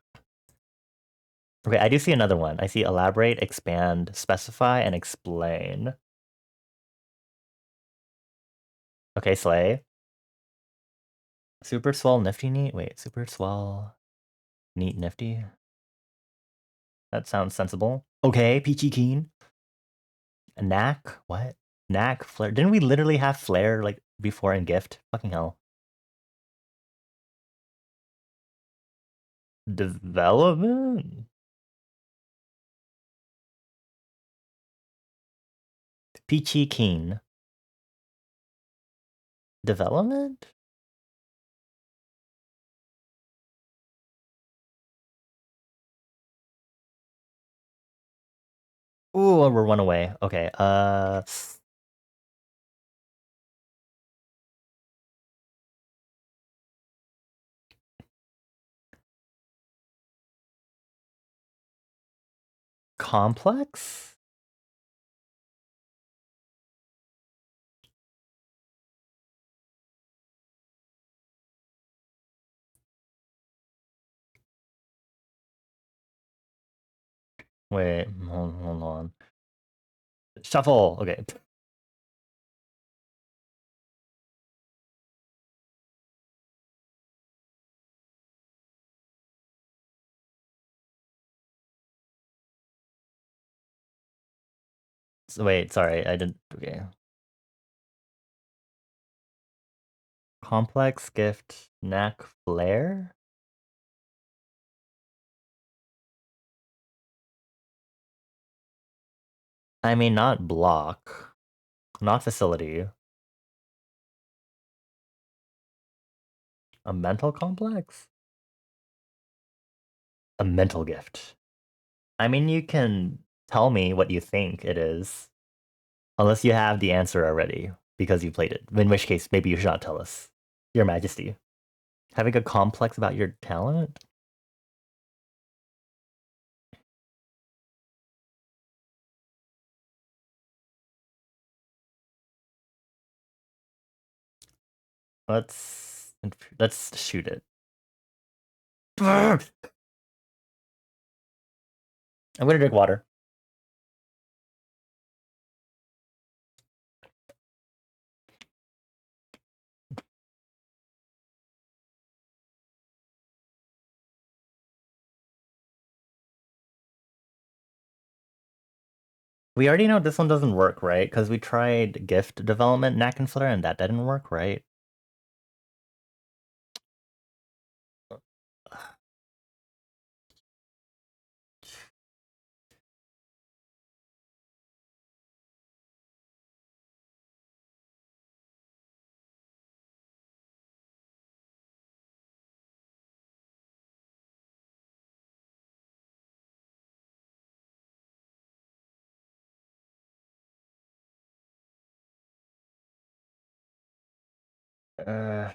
Okay, I do see another one. I see elaborate, expand, specify, and explain. Okay, slay. Super swell, nifty, neat. Wait, super swell, neat, nifty. That sounds sensible. Okay, peachy keen. Knack? What? Knack, Flare. Didn't we literally have Flare like before in Gift? Fucking hell. Development? Peachy Keen. Development? Ooh, we're one away. Okay, Complex? Wait, hold on. Shuffle. Okay. So wait, sorry, I didn't. Okay. Complex, Gift, Knack, Flare? I mean, not block. Not facility. A mental complex? A mental gift. I mean, you can tell me what you think it is, unless you have the answer already because you played it. In which case, maybe you should not tell us. Your Majesty. Having a complex about your talent? Let's shoot it. I'm gonna drink water. We already know this one doesn't work, right? Because we tried gift development, Knack and Flare, and that didn't work, right? Uh,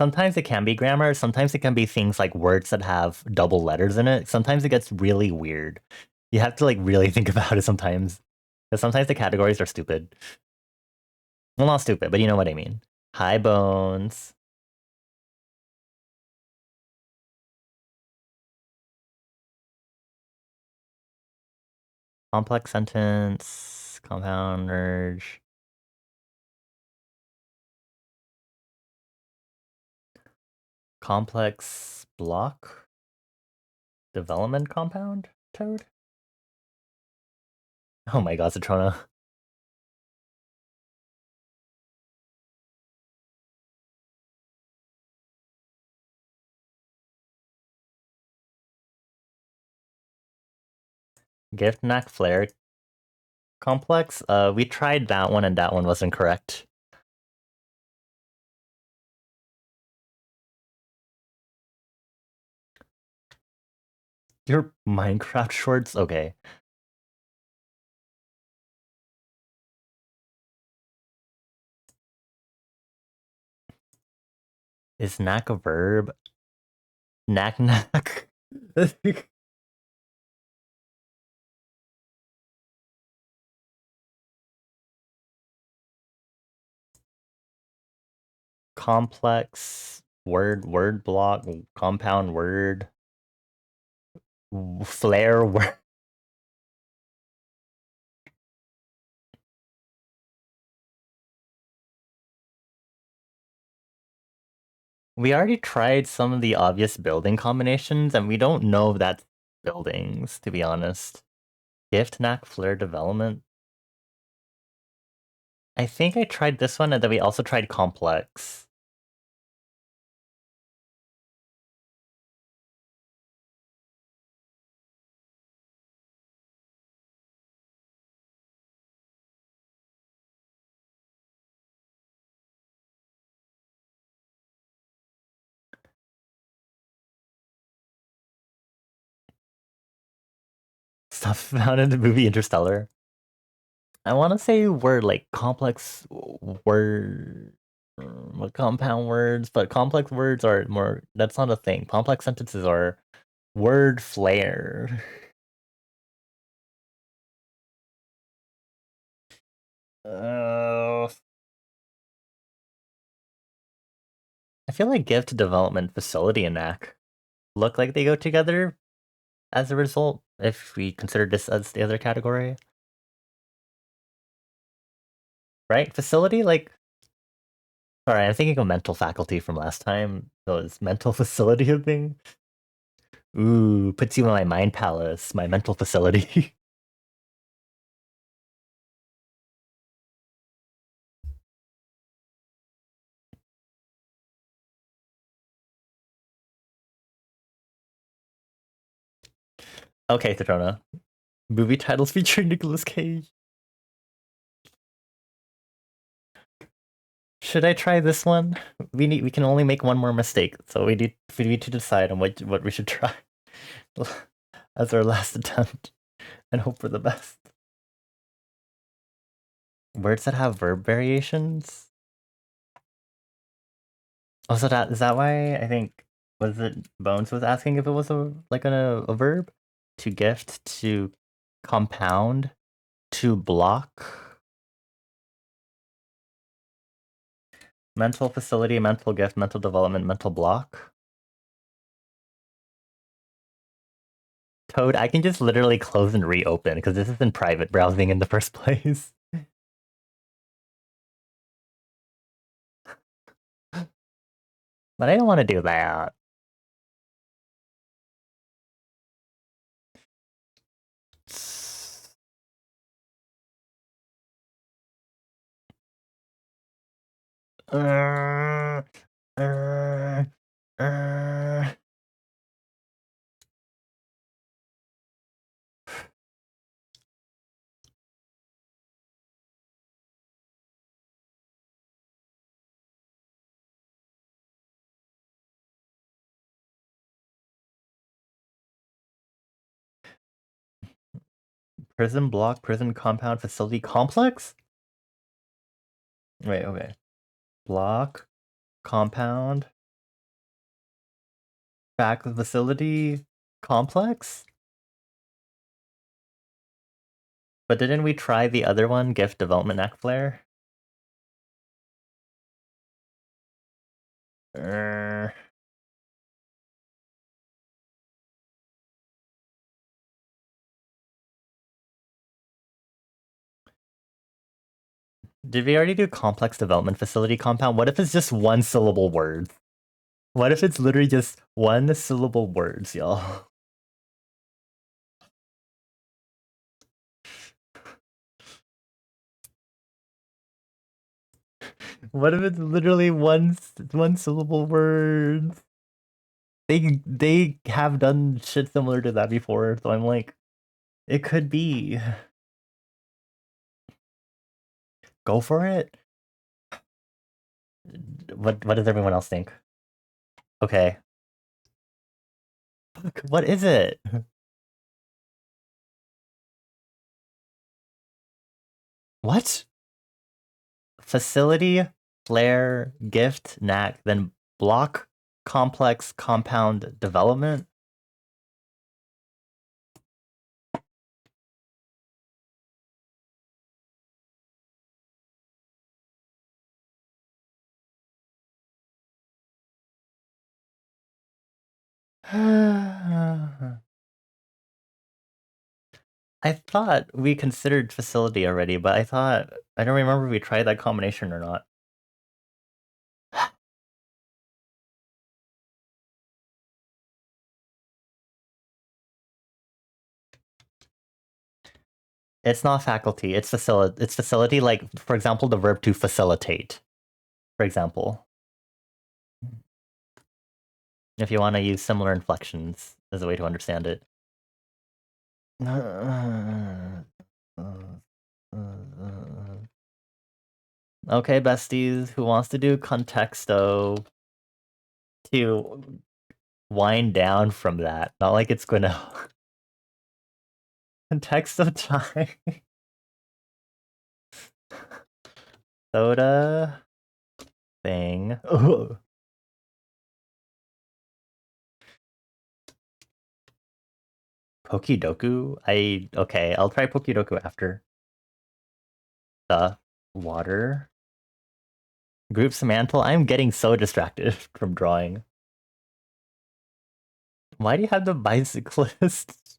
Sometimes it can be grammar. Sometimes it can be things like words that have double letters in it. Sometimes it gets really weird. You have to like really think about it sometimes. Because sometimes the categories are stupid. Well, not stupid, but you know what I mean. High bones. Complex sentence. Compound urge. Complex block. Development compound? Toad? Oh my god, Citrona. Gift Knack Flare complex. We tried that one and that one wasn't correct. Your Minecraft shorts? Okay. Is knack a verb? Knack knack. Complex word block compound word flare word. We already tried some of the obvious building combinations, and we don't know if that's buildings, to be honest. Gift, knack, flair, development. I think I tried this one, and then we also tried complex. Stuff found in the movie Interstellar. I want to say word like complex word, compound words, but complex words are more. That's not a thing. Complex sentences are word flair. I feel like gift development facility and knack look like they go together as a result. If we consider this as the other category, right? Facility, like, sorry, I'm thinking of mental faculty from last time. So is mental facility a thing? Ooh, puts you in my mind palace, my mental facility. Okay, Tatrona. Movie titles featuring Nicolas Cage. Should I try this one? We can only make one more mistake, so we need to decide on what we should try as our last attempt and hope for the best. Words that have verb variations? Oh, so that is that why I think was it Bones was asking if it was a verb? To gift, to compound, to block. Mental facility, mental gift, mental development, mental block. Toad, I can just literally close and reopen because this is in private browsing in the first place. But I don't want to do that. Uh, uh, uh. Prison block, prison compound, facility complex? Wait, okay. Block, compound, back facility, complex? But didn't we try the other one, gift development act flare? Uh, did we already do complex development facility compound? What if it's just one syllable words? What if it's literally just one syllable words, y'all? What if it's literally one syllable words? They have done shit similar to that before, so I'm like, it could be. Go for it. What does everyone else think? Okay. What is it? What? Facility, flare, gift, knack, then block, complex, compound, development. I thought we considered facility already, but I don't remember if we tried that combination or not. It's not faculty. It's facility. It's facility. Like, for example, the verb to facilitate. For example, if you want to use similar inflections as a way to understand it. Okay, besties, who wants to do contexto to wind down from that? Not like it's gonna contexto time. Soda thing. Ugh. Pokidoku? Okay, I'll try Pokidoku after. Water. Group Semantle? I'm getting so distracted from drawing. Why do you have the bicyclist?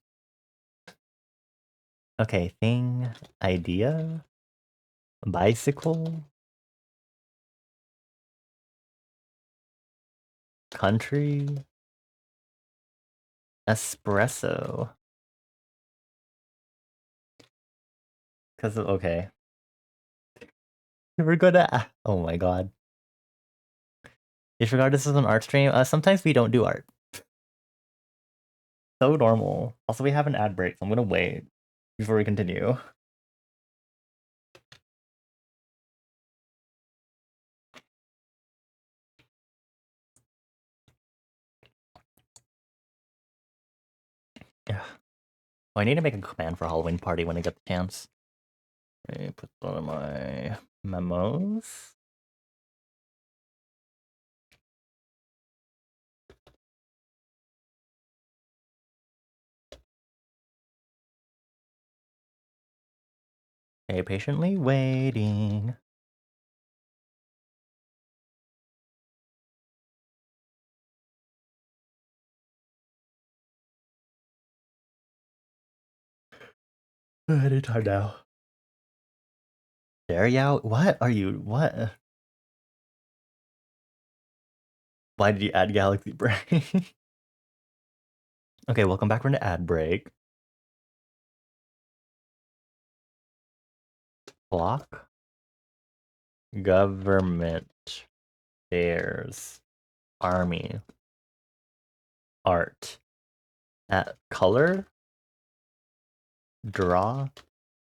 Okay, thing, idea, bicycle, country, espresso. Because of, okay. We're gonna, oh my god. You forgot this is an art stream? Sometimes we don't do art. So normal. Also, we have an ad break, so I'm gonna wait before we continue. Yeah. Oh, I need to make a command for Halloween party when I get the chance. Let me put one of my memos. Okay, patiently waiting. Anytime now. There, Yao? What are you? What? Why did you add Galaxy Brain? Okay, welcome back from the ad break. Block. Government. Bears. Army. Art. Color. Draw.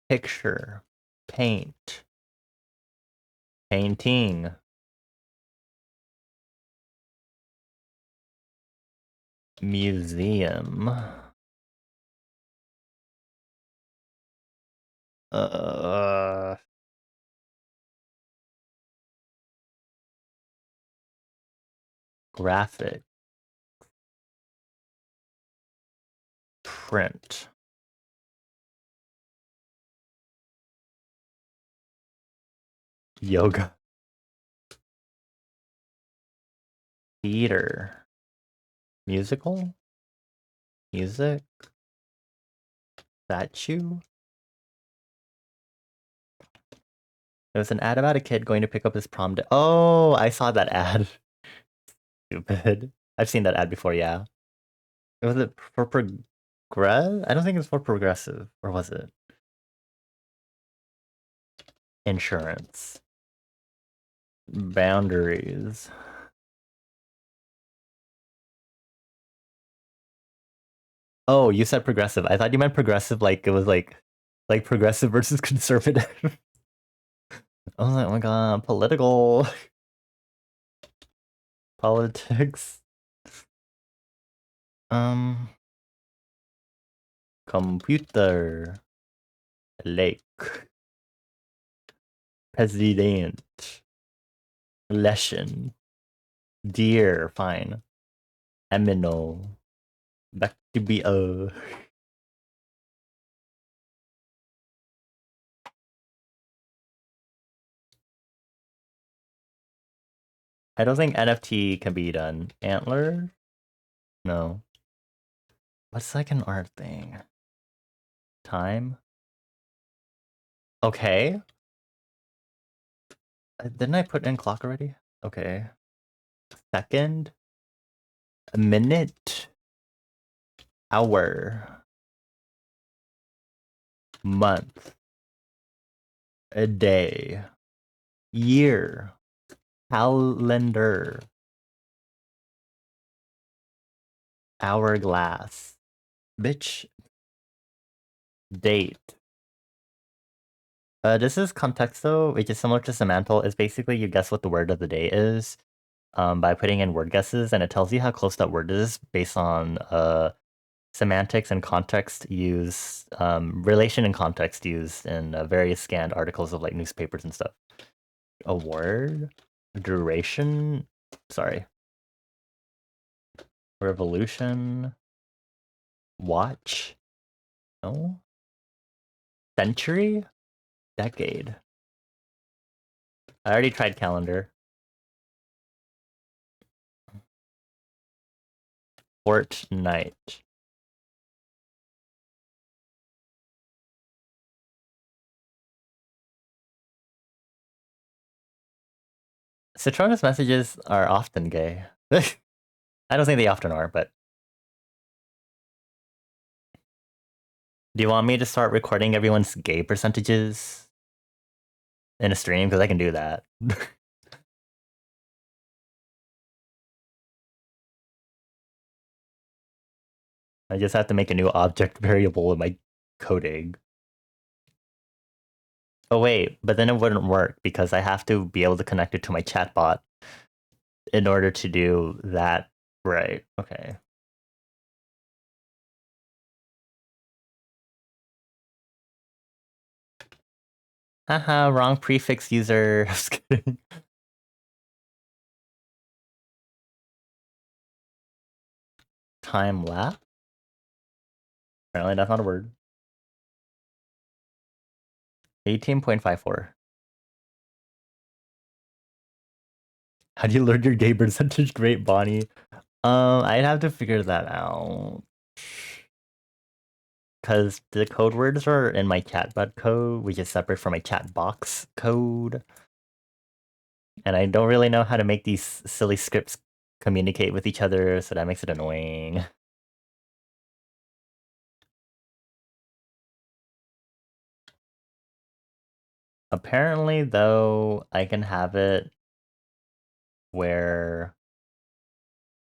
Picture. Paint. Painting. Museum. Graphic. Print. Yoga. Theater. Musical. Music. Statue. There was an ad about a kid going to pick up his prom day. Oh, I saw that ad. Stupid. I've seen that ad before, yeah. Was it for progress? I don't think it's for progressive. Or was it? Insurance. Boundaries. Oh, you said progressive. I thought you meant progressive like it was like progressive versus conservative. I was like, oh my god, political. Politics. Computer. Lake. President. Lesson. Deer. Fine. Eminal. Back to be I don't think NFT can be done. Antler? No. What's like an art thing? Time? Okay. Didn't I put in clock already? Okay. Second? A minute? Hour? month, a day, year, calendar, hourglass, bitch, date. This is Contexto, which is similar to Semantle. It's basically you guess what the word of the day is by putting in word guesses, and it tells you how close that word is based on semantics and context used, relation and context used in various scanned articles of like newspapers and stuff. Award, duration, sorry, revolution, watch, no, century, decade. I already tried calendar. Fortnight. Citrona's messages are often gay. I don't think they often are, but... Do you want me to start recording everyone's gay percentages in a stream? Because I can do that. I just have to make a new object variable in my coding. Oh wait, but then it wouldn't work because I have to be able to connect it to my chatbot in order to do that right. Okay. Haha, wrong prefix user. Just kidding. Time lapse? Apparently that's not a word. 18.54. How do you learn your gay percentage? Great, Bonnie. I'd have to figure that out. Because the code words are in my chatbot code, which is separate from my chat box code. And I don't really know how to make these silly scripts communicate with each other, so that makes it annoying. Apparently, though, I can have it where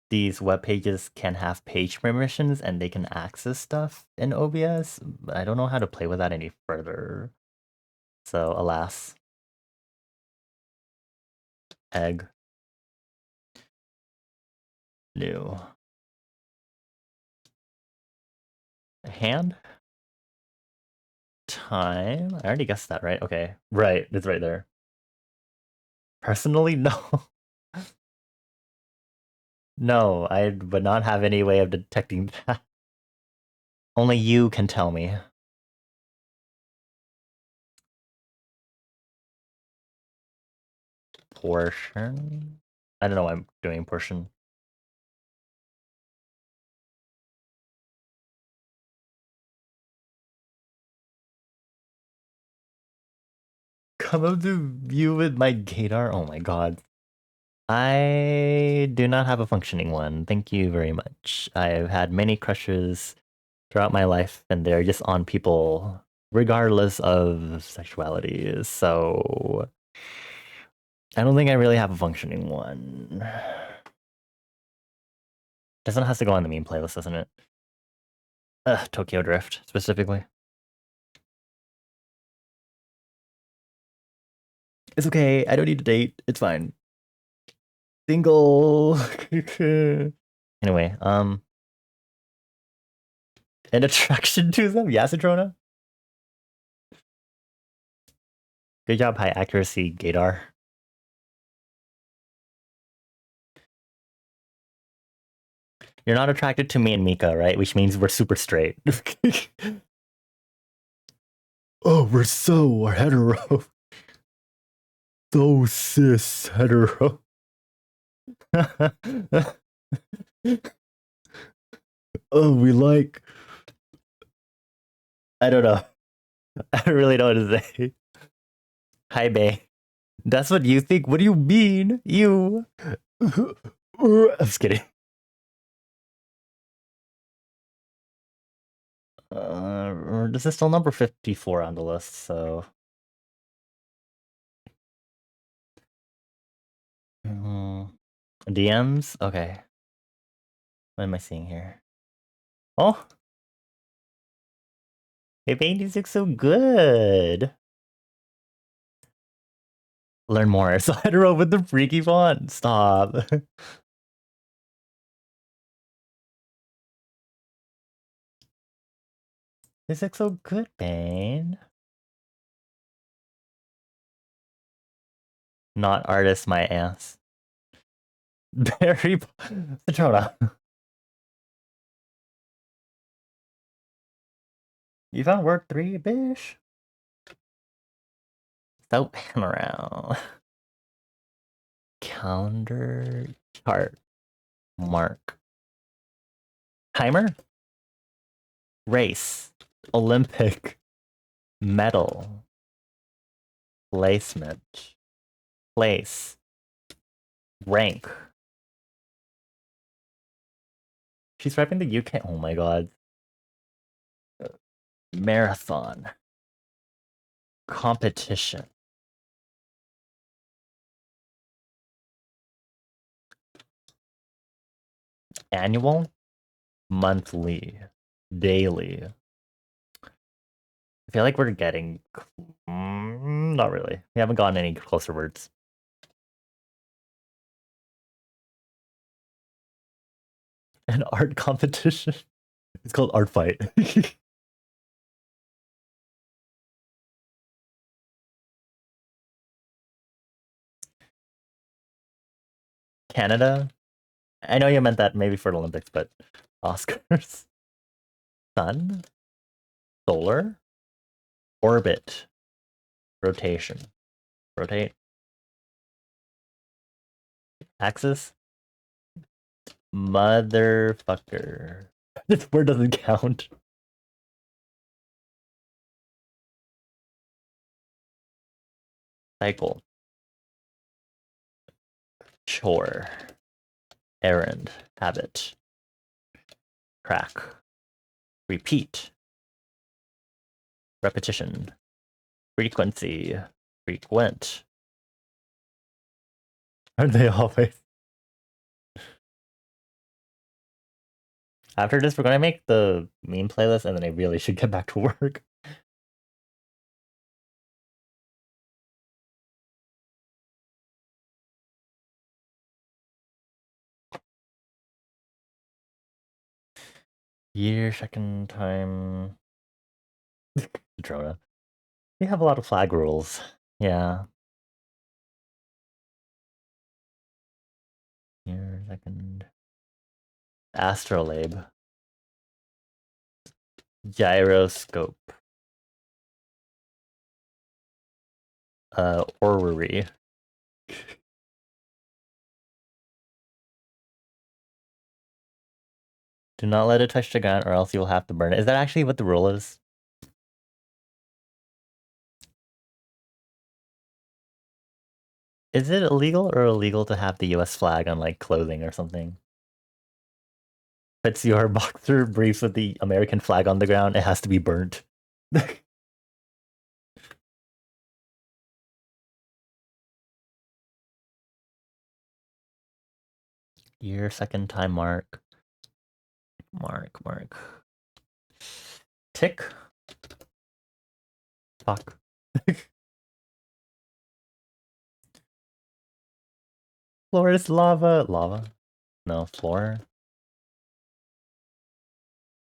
these web pages can have page permissions and they can access stuff in OBS. But I don't know how to play with that any further. So, alas. Egg. New. Hand? Time? I already guessed that, right? Okay. Right, it's right there. Personally, no. No, I would not have any way of detecting that. Only you can tell me. Portion? I don't know why I'm doing portion. Come up to view with my gaydar? Oh my god. I do not have a functioning one. Thank you very much. I've had many crushes throughout my life, and they're just on people regardless of sexuality. So I don't think I really have a functioning one. This one has to go on the meme playlist, doesn't it? Tokyo Drift, specifically. It's okay. I don't need to date. It's fine. Single. Anyway, an attraction to them? Yasitrona? Good job, high accuracy, Gaydar. You're not attracted to me and Mika, right? Which means we're super straight. Oh, we're so hetero. So cis hetero. Oh, we like... I don't know. I really don't know what to say. Hi, bae. That's what you think? What do you mean? You... I'm just kidding. This is still number 54 on the list, so... DMs? Okay. What am I seeing here? Oh! Hey, paintings look so good! Learn more. So I wrote with the freaky font. Stop. This looks so good, Bane. Not artist, my ass. Barry Petrona. You found word 3, bish? Stop pan around. Calendar chart. Mark. Timer? Race. Olympic. Medal. Placement. Place. Rank. She's repping the UK. Oh my god. Marathon. Competition. Annual. Monthly. Daily. I feel like we're getting... not really. We haven't gotten any closer words. An art competition. It's called Art Fight. Canada? I know you meant that maybe for the Olympics, but Oscars? Sun? Solar? Orbit? Rotation? Rotate? Axis? Motherfucker. This word doesn't count. Cycle. Chore. Errand. Habit. Track. Repeat. Repetition. Frequency. Frequent. Aren't they always? After this, we're gonna make the meme playlist, and then I really should get back to work. Year, second time. Drona. We have a lot of flag rules. Yeah. Year, second. Astrolabe. Gyroscope. Orrery. Do not let it touch the ground or else you will have to burn it. Is that actually what the rule is? Is it illegal or illegal to have the US flag on like clothing or something? If it's your boxer briefs with the American flag on the ground, it has to be burnt. Year, second time mark. Mark. Tick. Fuck. Floor is lava. Lava? No, floor.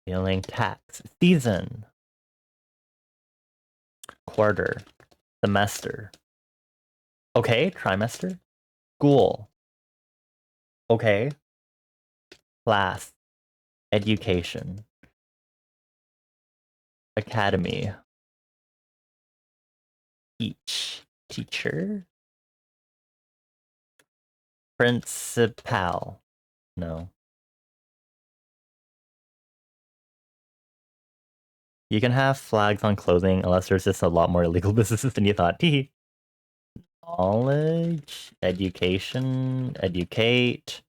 Feeling tax. Season. Quarter. Semester. Okay, trimester. School. Okay. Class. Education. Academy. Teacher. Principal. No. You can have flags on clothing unless there's just a lot more illegal businesses than you thought. Tee. Knowledge, education, educate,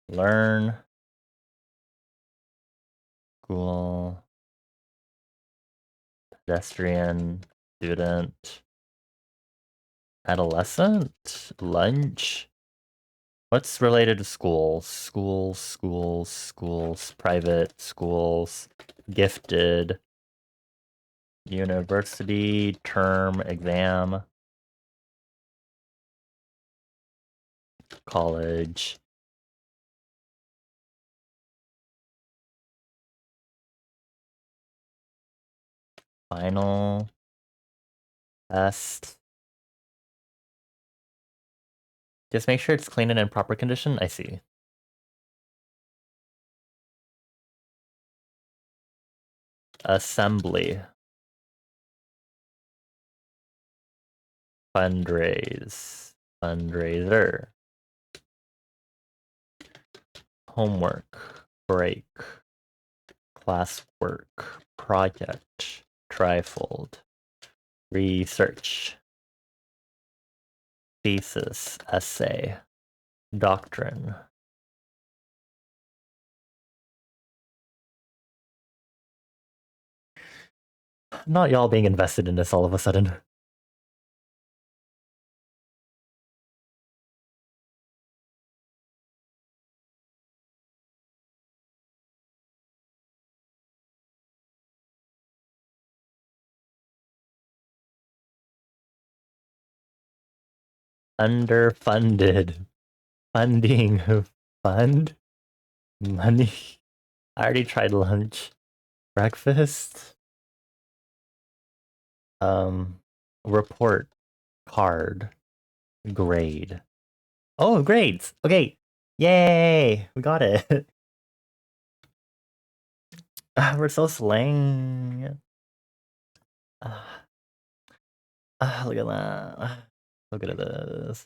learn, school, pedestrian, student, adolescent, lunch. What's related to schools? Schools, private schools, gifted, university, term, exam, college. Final, test. Just make sure it's clean and in proper condition. I see. Assembly. Fundraise. Fundraiser. Homework. Break. Classwork. Project. Trifold. Research. Thesis. Essay. Doctrine. Not y'all being invested in this all of a sudden. Underfunded. Funding. Fund. Money. I already tried lunch. Breakfast. Report. Card. Grade. Oh, grades. Okay. Yay. We got it. We're so slang. Look at that. Look at this.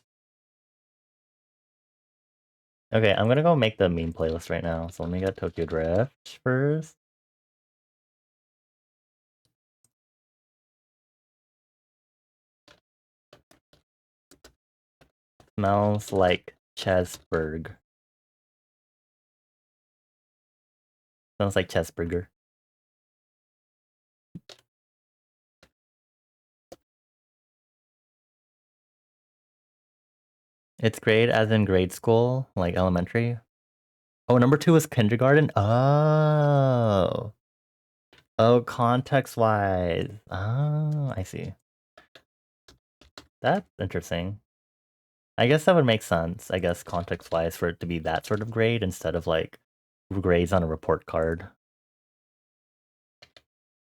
Okay, I'm gonna go make the meme playlist right now. So let me get Tokyo Drift first. Smells like Chesburg. Smells like Chesburger. It's grade as in grade school, like elementary. Oh, number 2 is kindergarten? Oh. Oh, context-wise. Oh, I see. That's interesting. I guess that would make sense, I guess, context-wise, for it to be that sort of grade instead of, like, grades on a report card.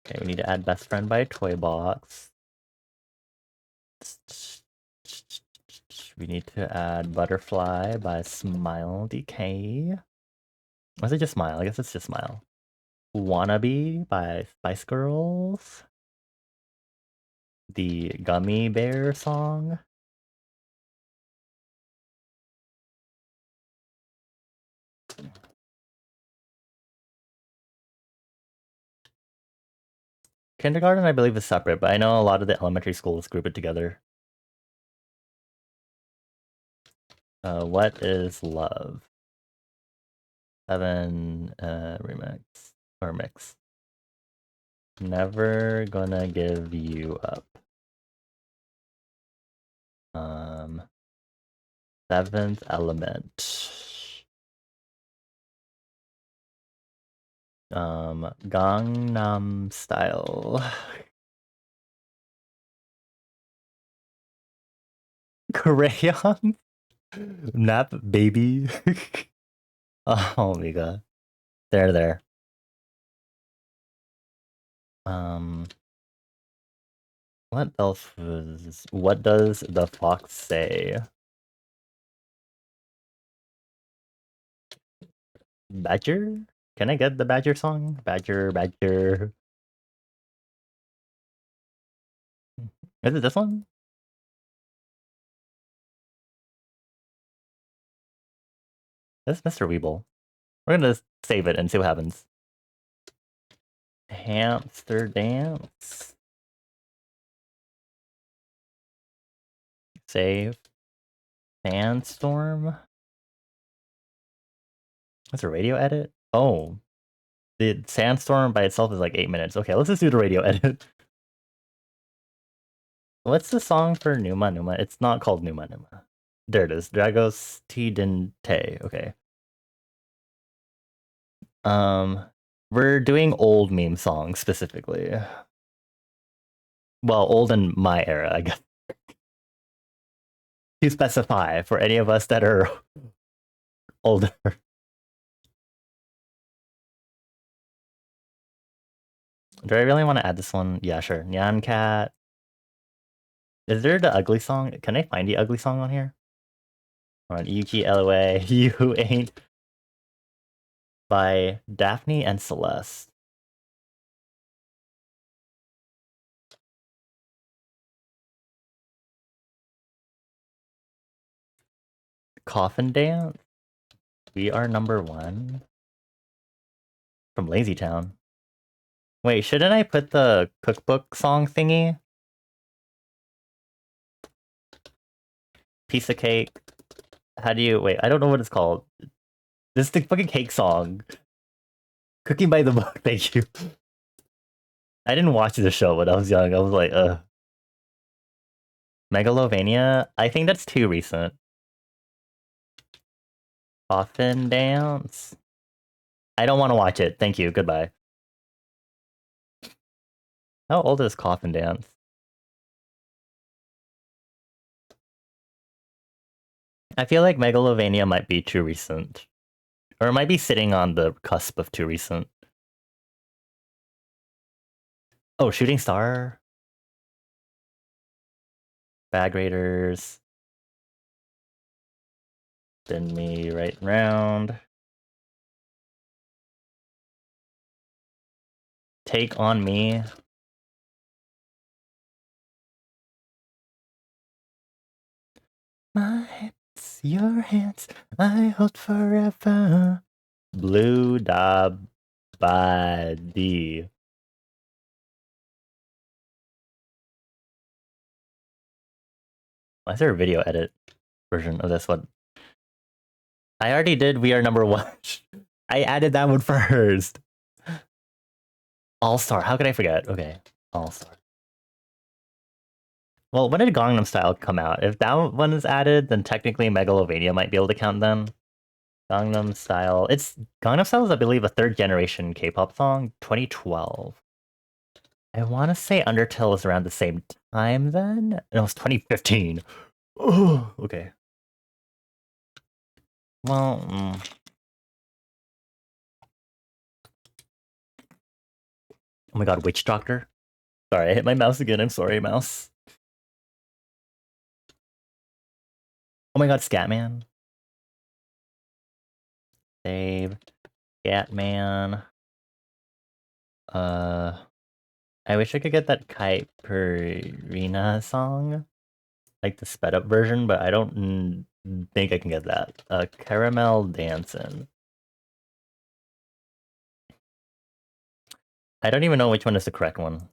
Okay, we need to add best friend by toy box. We need to add butterfly by smile DK. Was it just smile? I guess it's just smile. Wannabe by Spice Girls. The Gummy Bear song. Kindergarten, I believe, is separate, but I know a lot of the elementary schools group it together. What is love? 7 remix or mix. Never gonna give you up. 7th element. Gangnam Style. Crayon? Nap baby. Oh my god. There. What else was... What does the fox say? Badger? Can I get the Badger song? Badger. Is it this one? This is Mr. Weeble. We're gonna save it and see what happens. Hamster dance. Save. Sandstorm. What's a radio edit? Oh. The Sandstorm by itself is like 8 minutes. Okay, let's just do the radio edit. What's the song for Numa Numa? It's not called Numa Numa. There it is. Dragos T Dente. Okay. We're doing old meme songs specifically. Well, old in my era, I guess. To specify for any of us that are older. Do I really want to add this one? Yeah, sure. Nyan Cat. Is there the ugly song? Can I find the ugly song on here? On Yuki LOA, You Ain't by Daphne and Celeste. Coffin Dance. We are number one. From Lazy Town. Wait, shouldn't I put the cookbook song thingy? Piece of cake. How do you wait? I don't know what it's called. This is the fucking cake song. Cooking by the book. Thank you. I didn't watch the show when I was young. I was like, Megalovania. I think that's too recent. Coffin Dance. I don't want to watch it. Thank you. Goodbye. How old is Coffin Dance? I feel like Megalovania might be too recent. Or it might be sitting on the cusp of too recent. Oh, Shooting Star. Bag Raiders. Spin me right round. Take on Me. My hands, your hands, I hold forever. Blue Da Badi. Why is there a video edit version of this one? I already did We Are Number One. I added that one first. All Star. How could I forget? Okay. All Star. Well, when did Gangnam Style come out? If that one is added, then technically Megalovania might be able to count then. Gangnam Style. Gangnam Style is, I believe, a third generation K-pop song. 2012. I want to say Undertale was around the same time then. It was 2015. Oh, okay. Well, oh my god, Witch Doctor. Sorry, I hit my mouse again. I'm sorry, mouse. Oh my god, Scatman. Save. Scatman. I wish I could get that Kaiperina song. Like the sped up version, but I don't think I can get that. Caramel Dancin'. I don't even know which one is the correct one.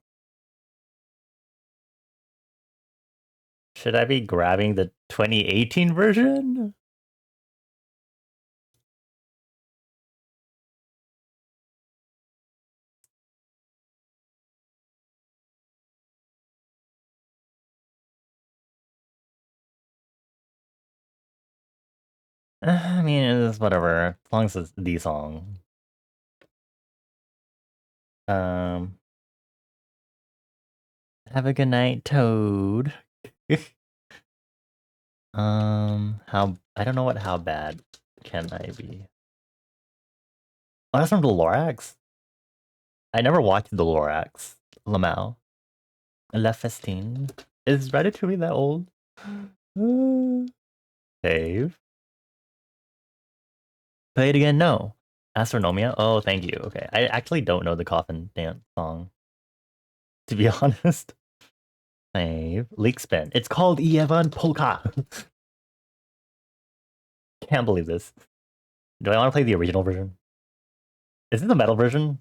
Should I be grabbing the 2018 version? I mean, it's whatever. As long as it's the song. Have a good night, Toad. How I don't know what how bad can I be? Oh, that's from the Lorax. I never watched the Lorax. Lamau. La Festine. Is Ratatouille that old? Dave. Play it again. No. Astronomia. Oh, thank you. Okay, I actually don't know the Coffin Dance song. To be honest. Save. Leak spin. It's called Evan Polka. Can't believe this. Do I want to play the original version? Is it the metal version?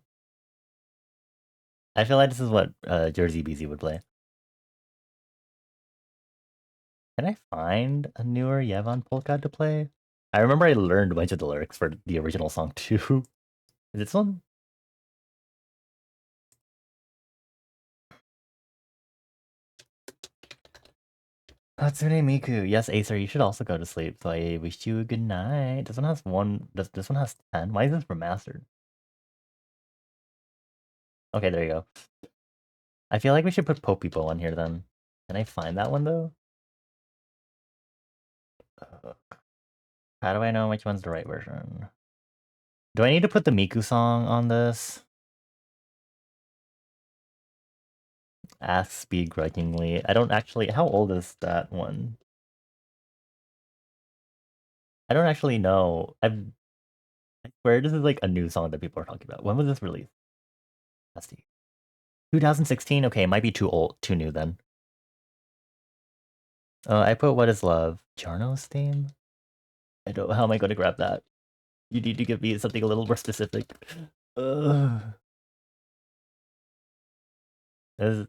I feel like this is what Jersey BZ would play. Can I find a newer Yevon Polka to play? I remember I learned a bunch of the lyrics for the original song too. Is it this one? Hatsune Miku. Yes, Acer, you should also go to sleep. So I wish you a good night. This one has one. This one has 10. Why is this remastered? Okay, there you go. I feel like we should put Popipo on here then. Can I find that one though? How do I know which one's the right version? Do I need to put the Miku song on this? Asks begrudgingly. I don't actually. How old is that one? I don't actually know. I swear this is like a new song that people are talking about. When was this released? Let's see. 2016. Okay, it might be too old, too new then. I put What Is Love? Jarno's theme? I don't. How am I going to grab that? You need to give me something a little more specific. Ugh. Is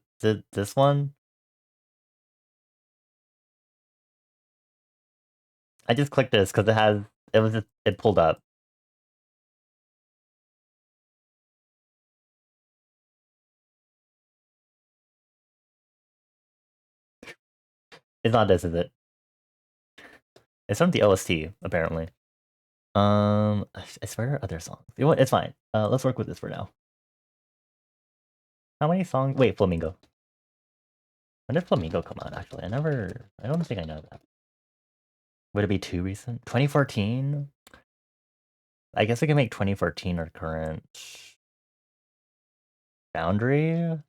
this one? I just clicked this because it pulled up. It's not this, is it? It's from the OST, apparently. I swear there are other songs. You know what? It's fine. Let's work with this for now. How many songs? Wait, Flamingo. When did Flamingo come out? Actually, I don't think I know that. Would it be too recent? 2014. I guess we can make 2014 our current boundary.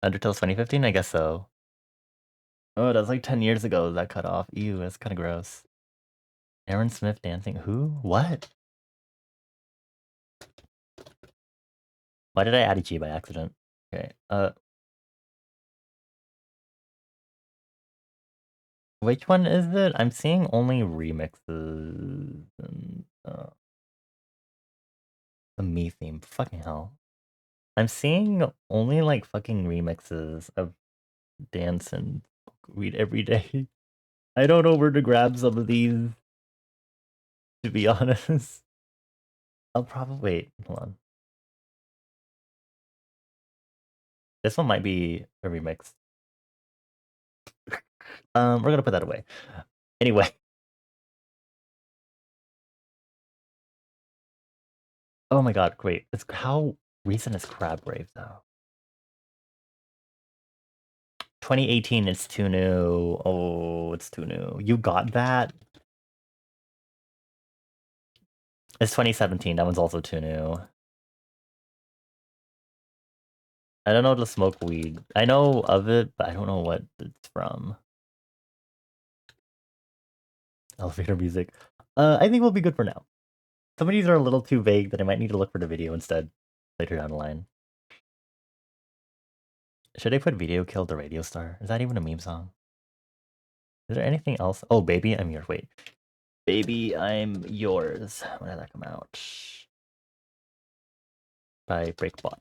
Undertale's 2015. I guess so. Oh, that's like 10 years ago. That cut off. Ew, that's kind of gross. Aaron Smith dancing. Who? What? Why did I add Ichi by accident? Okay. Which one is it? I'm seeing only remixes and the me theme. Fucking hell. I'm seeing only like fucking remixes of dance and read every day. I don't know where to grab some of these, to be honest. I'll probably wait. Hold on. This one might be a remix. We're gonna put that away. Anyway. Oh my god, great. It's how recent is Crab Rave though? 2018 is too new. Oh, it's too new. You got that? It's 2017. That one's also too new. I don't know how to smoke weed. I know of it, but I don't know what it's from. Elevator music. I think we'll be good for now. Some of these are a little too vague that I might need to look for the video instead later down the line. Should I put Video Killed the Radio Star? Is that even a meme song? Is there anything else? Oh, Baby, I'm Yours. Wait. Baby, I'm Yours. When did that come out? By Breakbot.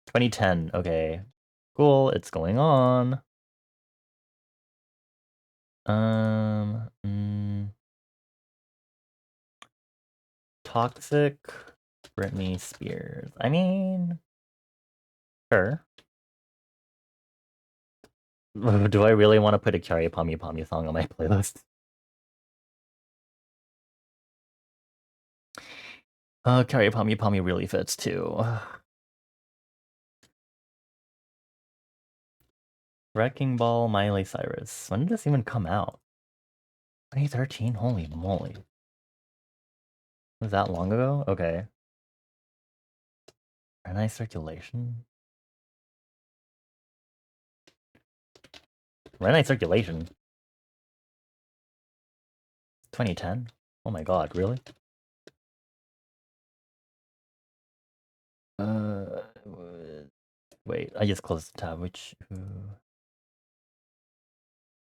2010. Okay. Cool. It's going on. Toxic Britney Spears. I mean, sure. Do I really want to put a Carry Pommy Pommy song on my playlist? Carry Pommy Pommy really fits too. Wrecking Ball, Miley Cyrus. When did this even come out? 2013? Holy moly. Was that long ago? Okay. Red Eye Circulation? Red Eye Circulation? 2010? Oh my god, really? Uh, wait, I just closed the tab, which...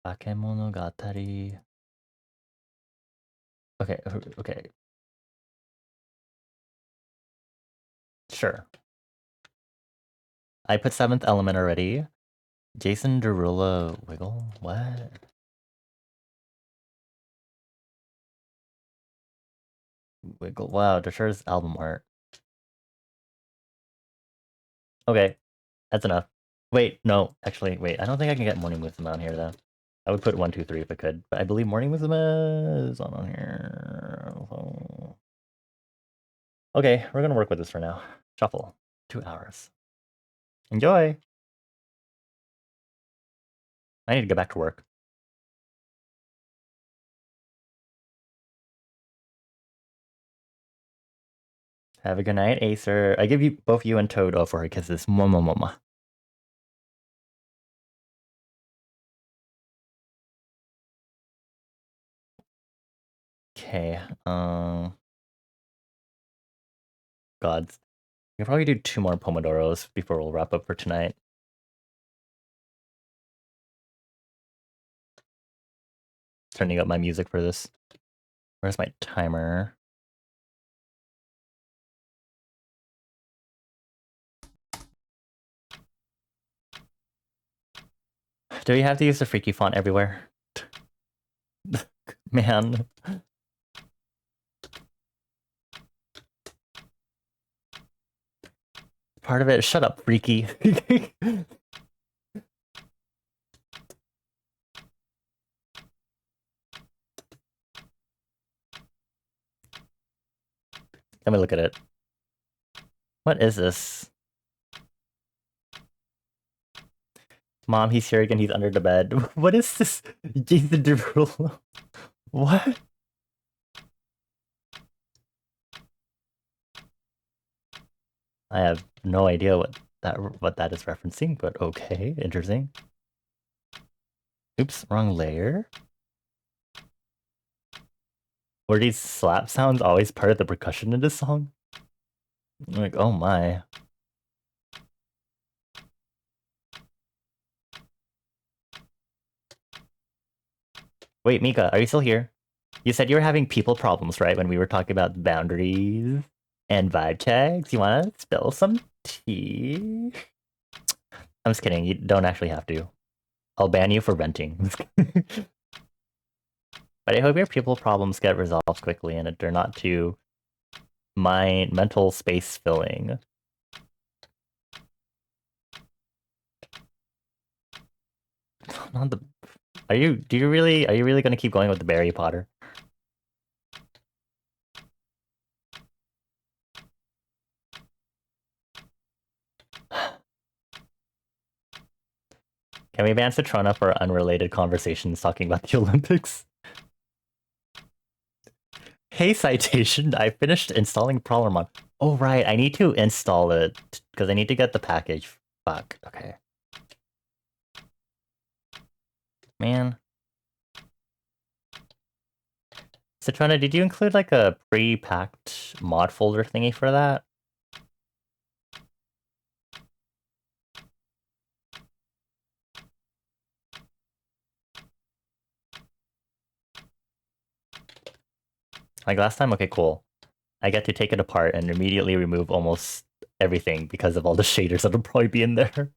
Bakemonogatari... Okay, okay. Sure. I put Seventh Element already. Jason Derulo Wiggle? What? Wiggle. Wow, Desher's album art. Okay, that's enough. Wait, no, actually, wait. I don't think I can get Morning Wisdom on here though. I would put 1, 2, 3 if I could, but I believe Morning Wisdom is on here. So... Okay, we're gonna work with this for now. Shuffle. 2 hours. Enjoy! I need to get back to work. Have a good night, Acer. I give you both you and Toad for her kisses. Mwah, mwah, mwah, mwah. Okay, gods. We can probably do 2 more Pomodoros before we'll wrap up for tonight. Turning up my music for this. Where's my timer? Do we have to use the freaky font everywhere? Man. Part of it, shut up, freaky. Let me look at it. What is this? Mom, he's here again, he's under the bed. What is this? Jason Derulo? What? I have no idea what that is referencing, but okay, interesting. Oops, wrong layer. Were these slap sounds always part of the percussion in this song? Like, oh my. Wait, Mika, are you still here? You said you were having people problems, right? When we were talking about boundaries and vibe checks. You wanna spill some tea? I'm just kidding, you don't actually have to. I'll ban you for renting. But I hope your people problems get resolved quickly and they're not too mental space filling. Not the... are you really gonna keep going with the Barry Potter? Can we ban Citrona for unrelated conversations talking about the Olympics? Hey, Citation, I finished installing Prowlermon. Oh, right, I need to install it, because I need to get the package. Fuck, okay. Man. Citrona, did you include, like, a pre-packed mod folder thingy for that? Like last time? Okay, cool. I get to take it apart and immediately remove almost everything because of all the shaders that'll probably be in there.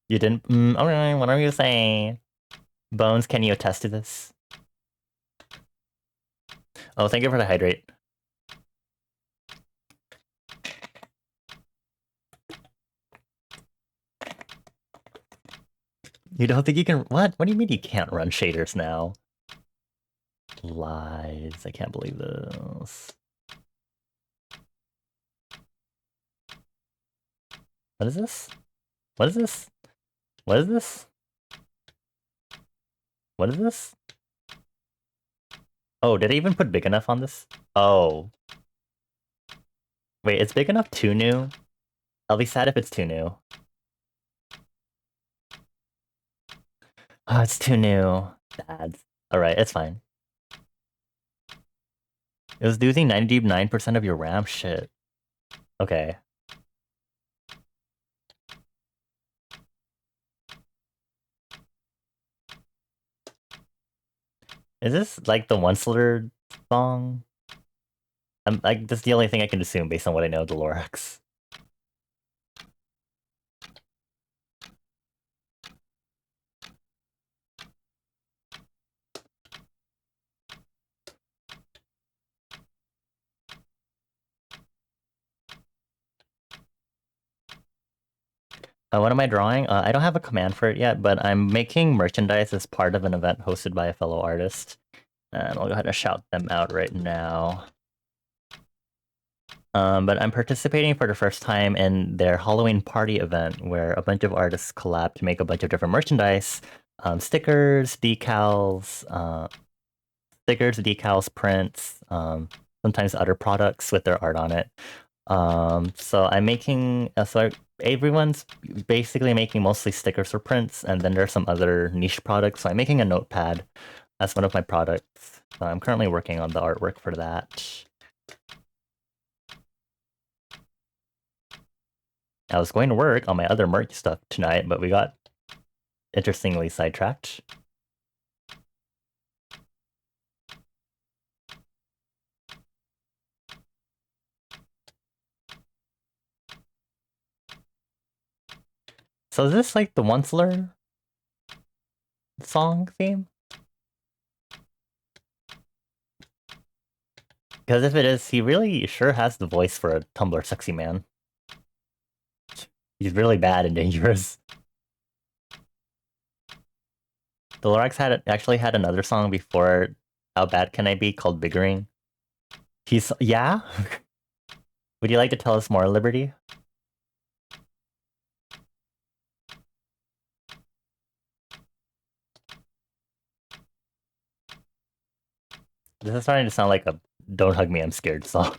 You didn't? Okay, whatever you say. Bones, can you attest to this? Oh, thank you for the hydrate. You don't think you can... what? What do you mean you can't run shaders now? Lies. I can't believe this. What is this? What is this? What is this? What is this? Oh, did I even put big enough on this? Oh. Wait, it's big enough too new? I'll be sad if it's too new. Oh, it's too new. Bad. Alright, it's fine. It was losing 99% of your RAM? Shit. Okay. Is this like the Once-Lord song? I'm like, that's the only thing I can assume based on what I know of the Lorax. What am I drawing? I don't have a command for it yet, but I'm making merchandise as part of an event hosted by a fellow artist. And I'll go ahead and shout them out right now. But I'm participating for the first time in their Halloween party event where a bunch of artists collab to make a bunch of different merchandise, stickers, decals, prints, sometimes other products with their art on it. So I'm making, everyone's basically making mostly stickers or prints, and then there's some other niche products. So I'm making a notepad as one of my products. So I'm currently working on the artwork for that. I was going to work on my other merch stuff tonight, but we got interestingly sidetracked. So is this like the Onceler song theme? Because if it is, he really sure has the voice for a Tumblr sexy man. He's really bad and dangerous. The Lorax actually had another song before How Bad Can I Be called Biggering. Yeah? Would you like to tell us more, Liberty? This is starting to sound like a Don't Hug Me, I'm Scared song.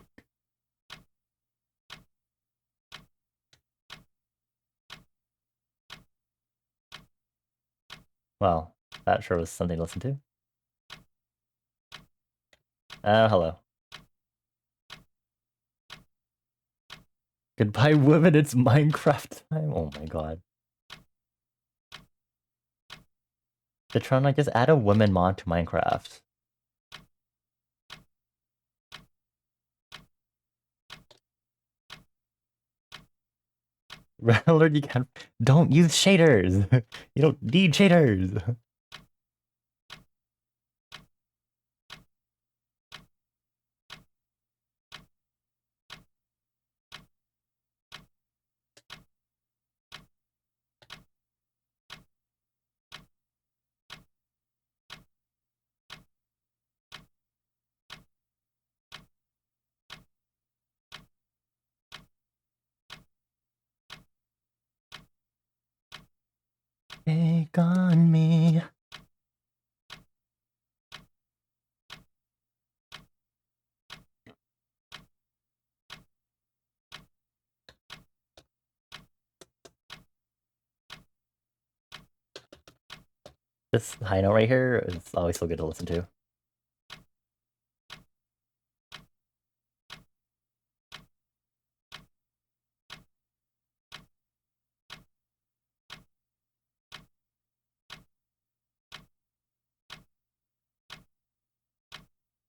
Well, that sure was something to listen to. Hello. Goodbye, women, it's Minecraft time. Oh my god. They're trying to just add a women mod to Minecraft. Redlord, you can't. Don't use shaders! You don't need shaders! Take on me. This high note right here is always so good to listen to.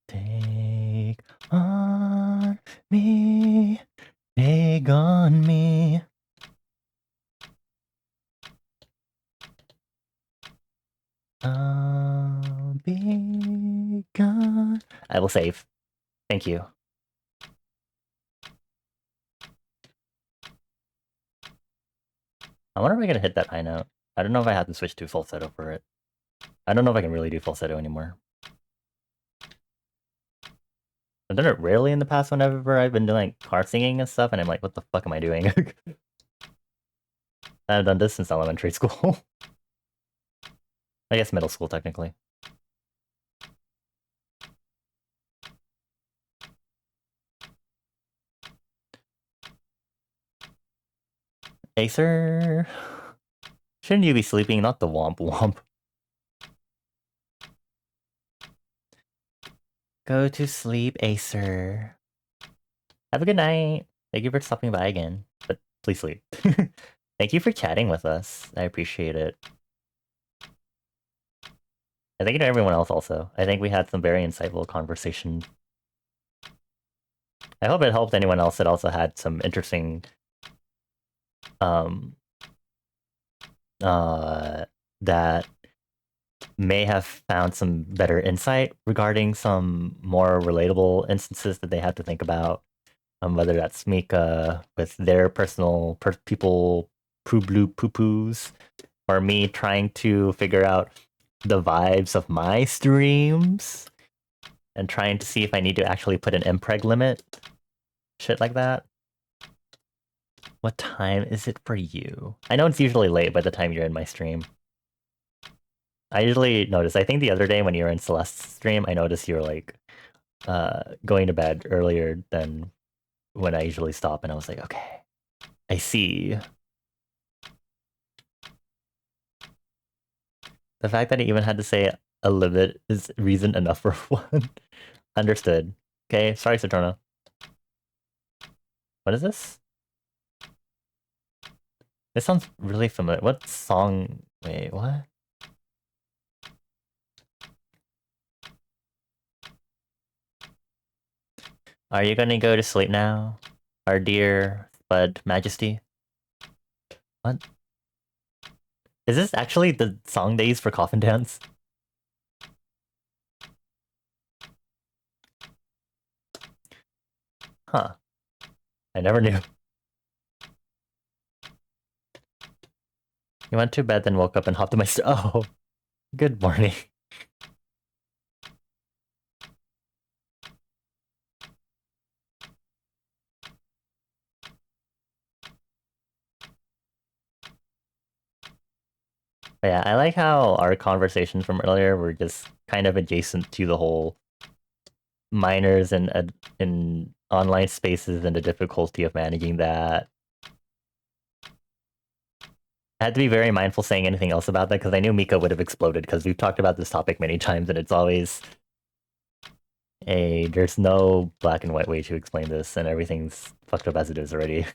Take on me. Take on me. I'll be gone. I will save. Thank you. I wonder if I can hit that high note. I don't know if I have to switch to falsetto for it. I don't know if I can really do falsetto anymore. I've done it rarely in the past whenever I've been doing car singing and stuff, and I'm like, what the fuck am I doing? I've done this since elementary school. I guess middle school, technically. Acer! Shouldn't you be sleeping, not the womp womp? Go to sleep, Acer. Have a good night. Thank you for stopping by again, but please sleep. Thank you for chatting with us. I appreciate it. I thank you to everyone else also. I think we had some very insightful conversation. I hope it helped anyone else that also had some interesting that may have found some better insight regarding some more relatable instances that they had to think about. Whether that's Mika with their personal people poo blue poo poos, or me trying to figure out the vibes of my streams and trying to see if I need to actually put an impreg limit. Shit like that. What time is it for you? I know it's usually late by the time you're in my stream. I usually notice, I think the other day when you were in Celeste's stream, I noticed you were like going to bed earlier than when I usually stop, and I was like, okay, I see. The fact that I even had to say a limit is reason enough for one. Understood. Okay, sorry, Saturno. What is this? This sounds really familiar. What song? Wait, what? Are you gonna go to sleep now? Our dear Spud Majesty? What? Is this actually the song they use for Coffin Dance? Huh. I never knew. You went to bed, then woke up and hopped to my oh, good morning. But yeah, I like how our conversations from earlier were just kind of adjacent to the whole minors and in online spaces and the difficulty of managing that. I had to be very mindful saying anything else about that because I knew Mika would have exploded because we've talked about this topic many times and it's always there's no black and white way to explain this and everything's fucked up as it is already.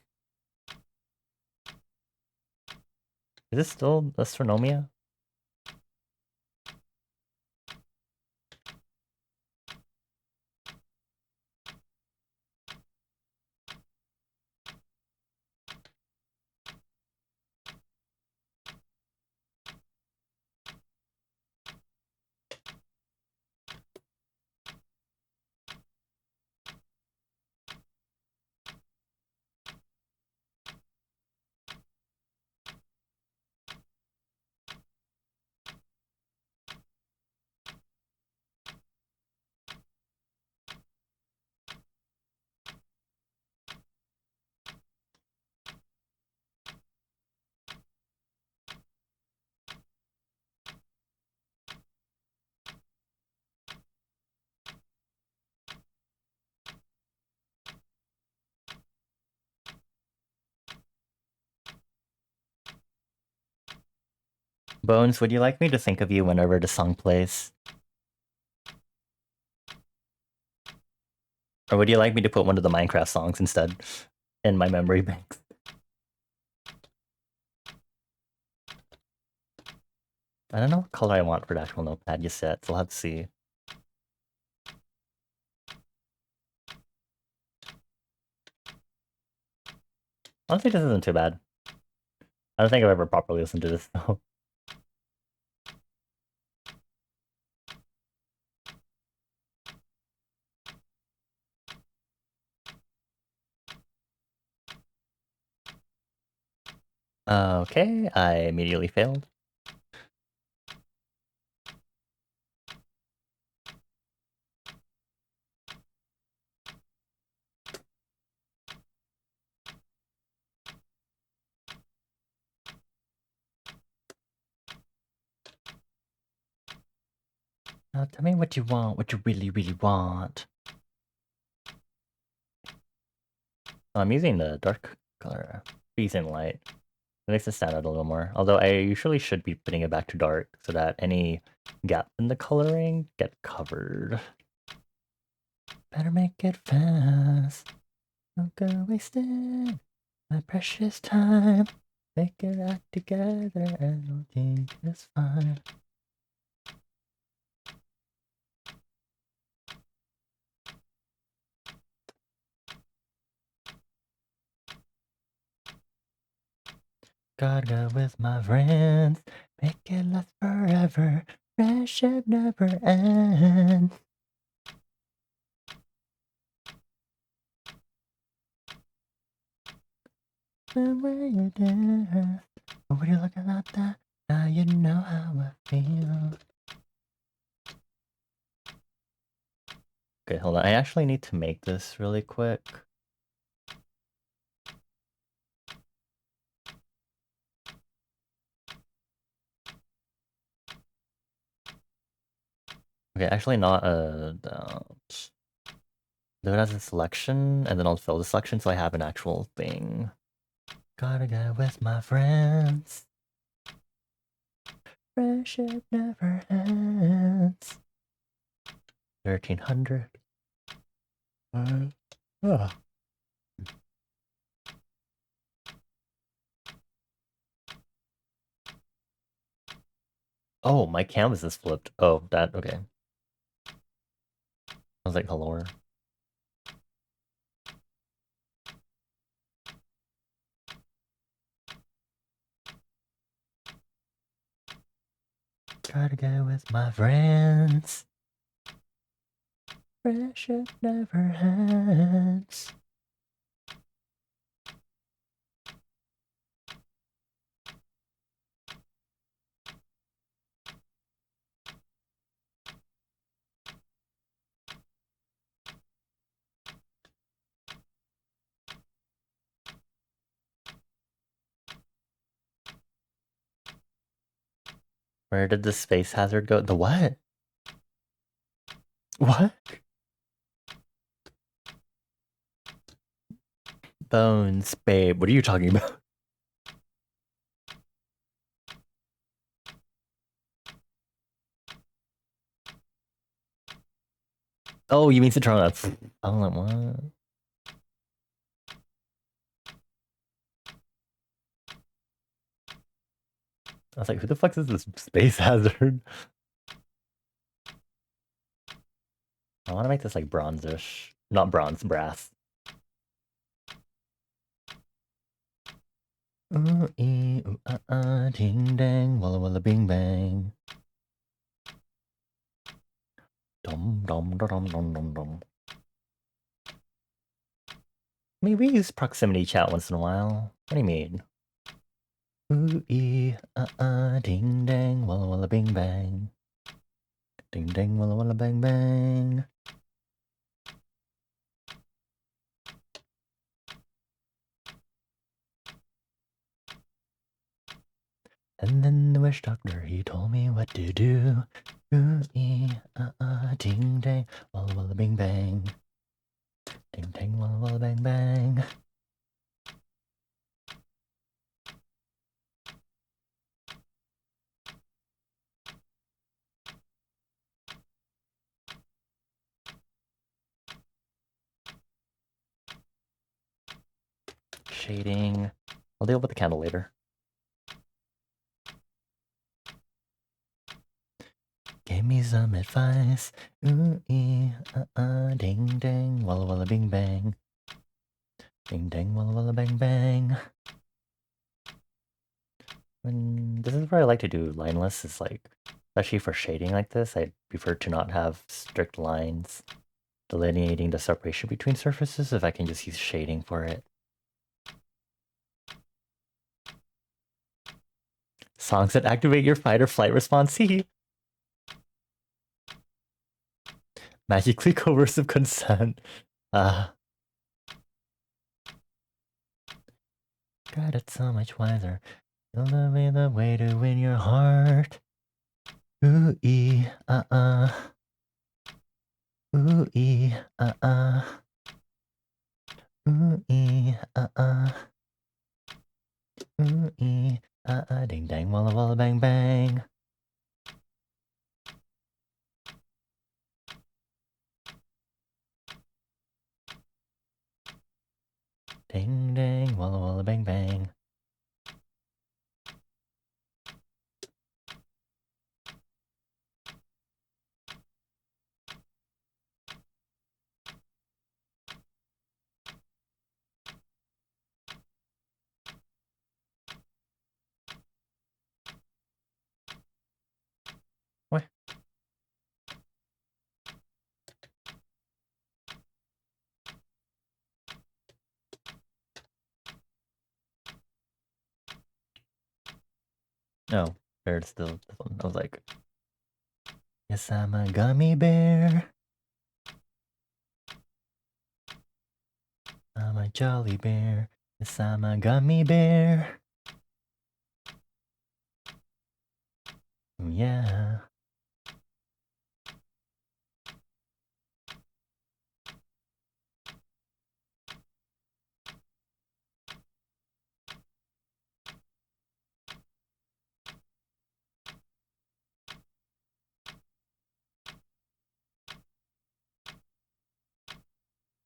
Is this still Astronomia? Bones, would you like me to think of you whenever the song plays? Or would you like me to put one of the Minecraft songs instead in my memory banks? I don't know what color I want for the actual notepad you set, so we'll have to see. Honestly, this isn't too bad. I don't think I've ever properly listened to this, though. Okay, I immediately failed. Now tell me what you want, what you really, really want. Oh, I'm using the dark color, Reason Light. It makes it stand out a little more. Although I usually should be putting it back to dark so that any gaps in the coloring get covered. Better make it fast. Don't go wasting my precious time. Make it act together and I'll think it's fine. Gotta go with my friends. Make it last forever. Friendship never ends. the way you did. When you look at that, now you know how I feel. Okay, hold on. I actually need to make this really quick. Okay, actually not do it as a selection, and then I'll fill the selection so I have an actual thing. Gotta get with my friends. Friendship never ends. 1300. Oh, my canvas is flipped. Oh, that, okay. I was like, hello. Gotta get with my friends. Friendship never ends. Where did the space hazard go? The what? What? Bones, babe. What are you talking about? Oh, you mean Citrona. I'm like, what? I was like, who the fuck is this space hazard? I want to make this like bronzish. Not bronze, brass. Ooh, ee, ooh, ding dang, walla walla bing bang. Dum dum dum dum dum dum. I mean, we use proximity chat once in a while. What do you mean? Ooh, ee, ding dang, walla walla bing bang. Ding dang, walla walla bang bang. And then the witch doctor, he told me what to do. Ooh, ee, ding dang, walla walla bing bang. Ding dang, walla walla bang bang. Shading. I'll deal with the candle later. Give me some advice. Ooh, ee, ding dang, walla walla bing bang. Ding dang, walla walla bang bang. This is where I like to do lineless, is like, especially for shading like this, I prefer to not have strict lines delineating the separation between surfaces if I can just use shading for it. Songs that activate your fight or flight response. See? Magically coercive consent. God, it's so much wiser. You'll be the way to win your heart. Ooh, ee, Ooh, ee, Ooh, ee, Ooh, ee, ding dang, walla walla bang bang. Ding dang, walla walla bang bang. What? No, there's still this one. I was like, yes, I'm a gummy bear. I'm a jolly bear. Yes, I'm a gummy bear. Oh, yeah.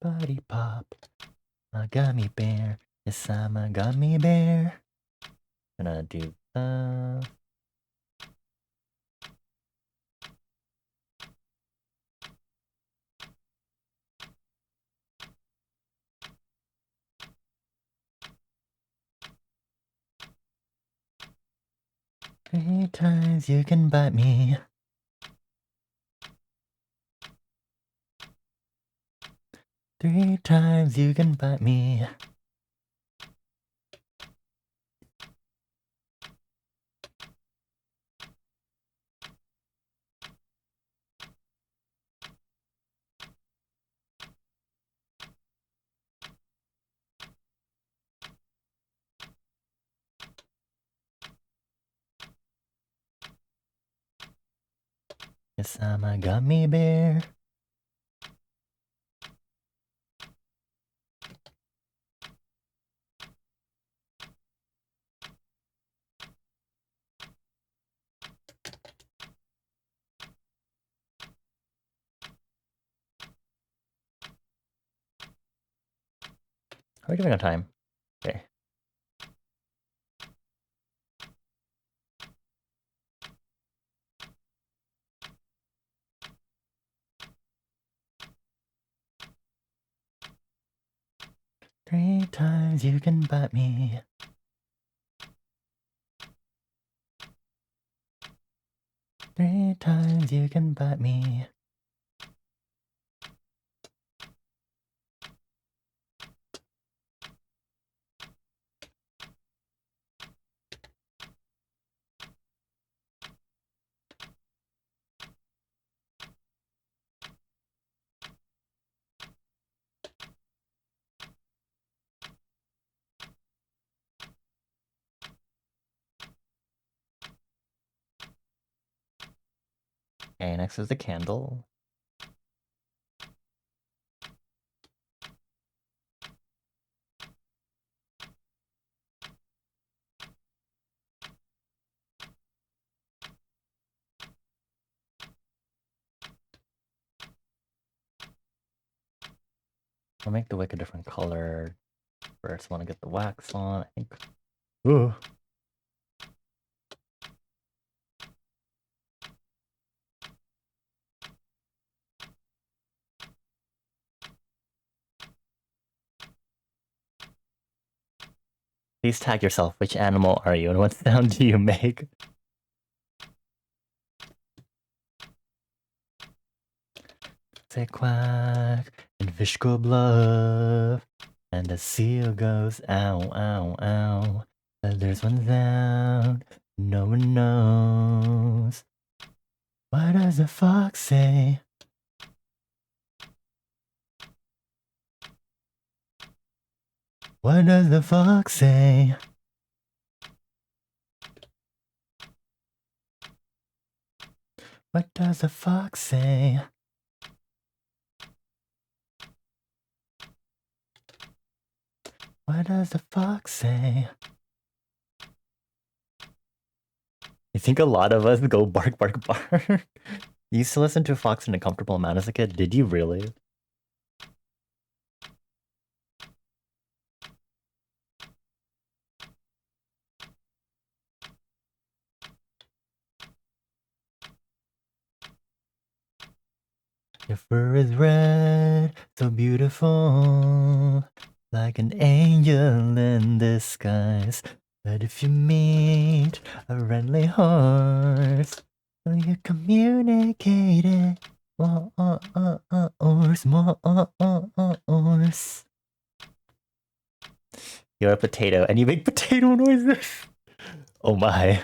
Buddy pop. A gummy bear. Yes, I'm a gummy bear. Gonna do 3 times you can bite me. 3 times you can bite me. Yes, I'm a gummy bear. How are we doing on time? Okay. Three times you can bite me. Three times you can bite me. Okay, next is the candle. I'll make the wick a different color. First, want to get the wax on, I think. Ooh. Please tag yourself. Which animal are you and what sound do you make? Say quack, and fish go bluff, and the seal goes ow, ow, ow. But there's one sound no one knows. What does the fox say? What does the fox say? What does the fox say? What does the fox say? I think a lot of us go bark, bark, bark. You used to listen to Fox in a comfortable amount as a kid? Did you really? Your fur is red, so beautiful, like an angel in disguise. But if you meet a friendly horse, will you communicate it? Horse, horse. You're a potato and you make potato noises. Oh my.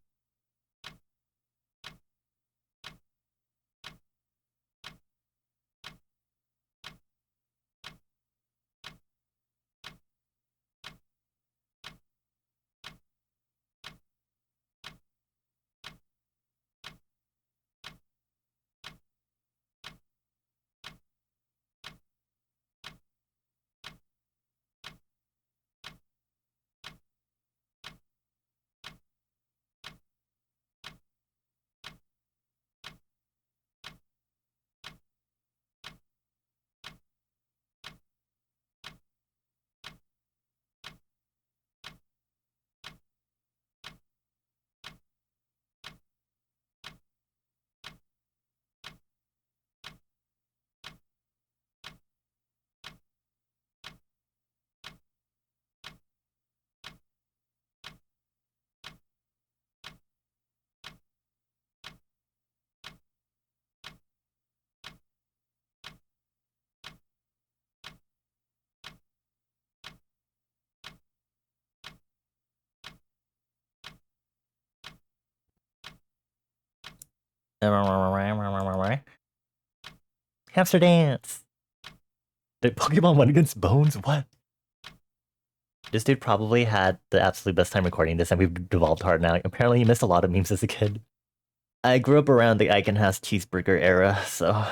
Hamster dance! Did Pokemon win against Bones? What? This dude probably had the absolute best time recording this, and we've devolved hard now. Apparently, he missed a lot of memes as a kid. I grew up around the Icon Has cheeseburger era, so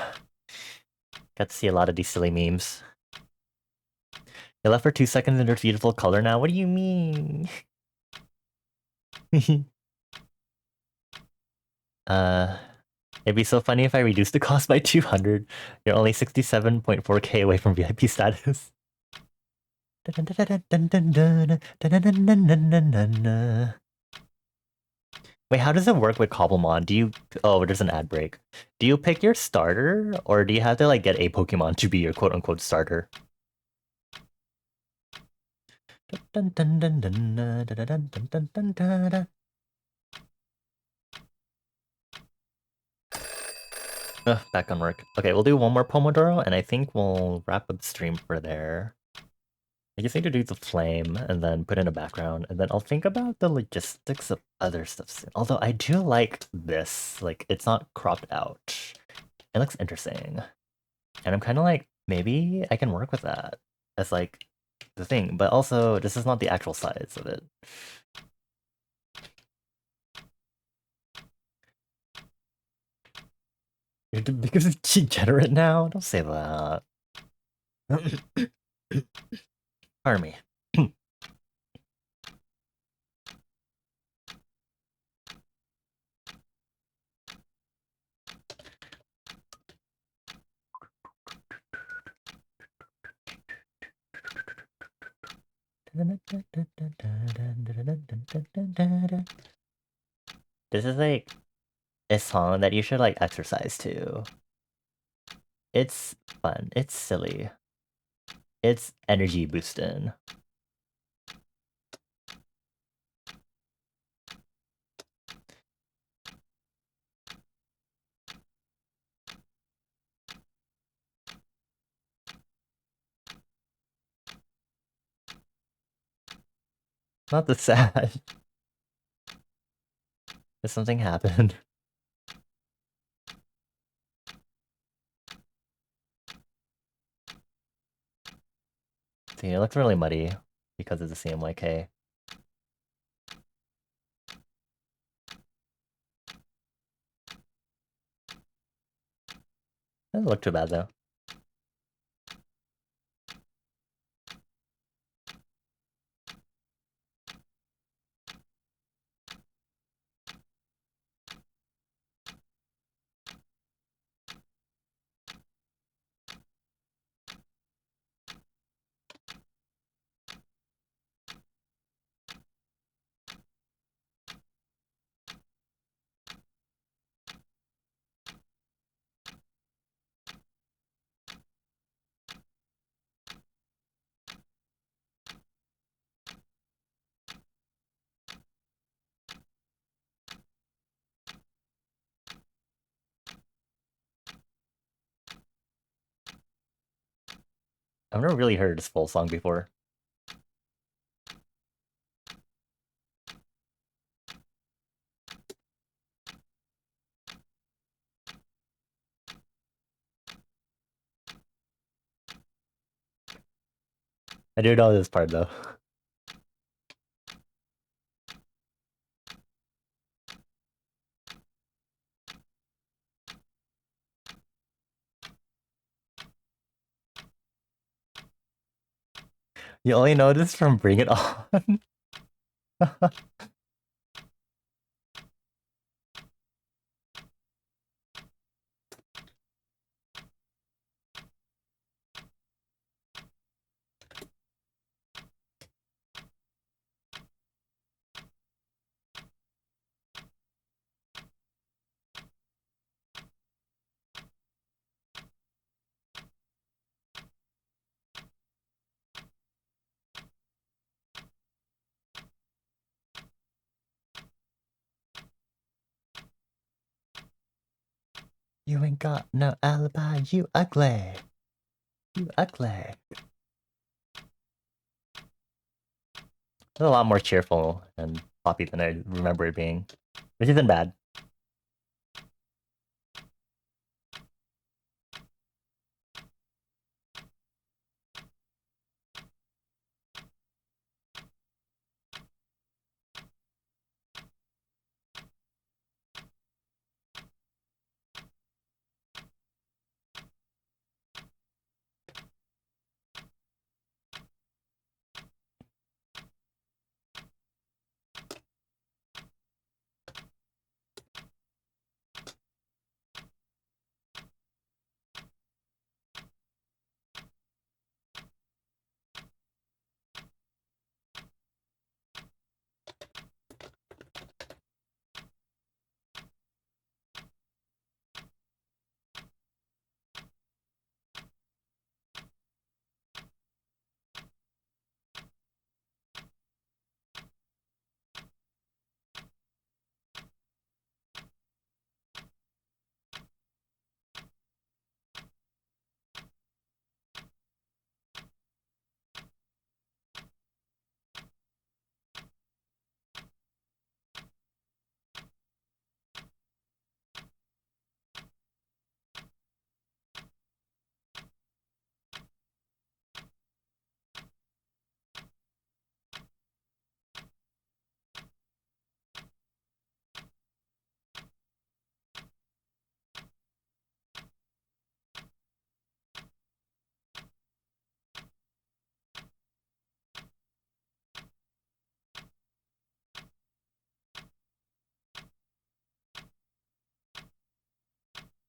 got to see a lot of these silly memes. They left for 2 seconds in their beautiful color now. What do you mean? It'd be so funny if I reduced the cost by 200. You're only 67.4k away from VIP status. Wait, how does it work with Cobblemon? Do you... Oh, there's an ad break. Do you pick your starter, or do you have to, like, get a Pokemon to be your quote-unquote starter? Back on work. Okay, we'll do one more Pomodoro, and I think we'll wrap up the stream for there. I just need to do the flame, and then put in a background, and then I'll think about the logistics of other stuff soon. Although I do like this. Like, it's not cropped out. It looks interesting. And I'm kind of like, maybe I can work with that as, like, the thing. But also, this is not the actual size of it. Because it's degenerate now? Don't say that. Pardon me. This is like a song that you should like exercise to. It's fun. It's silly. It's energy boosting. Not the sad. Did something happen? See, it looks really muddy because of the CMYK. Doesn't look too bad though. I've never really heard this full song before. I do know this part though. You only know this from Bring It On. You ain't got no alibi, you ugly. You ugly. It's a lot more cheerful and poppy than I remember it being, which isn't bad.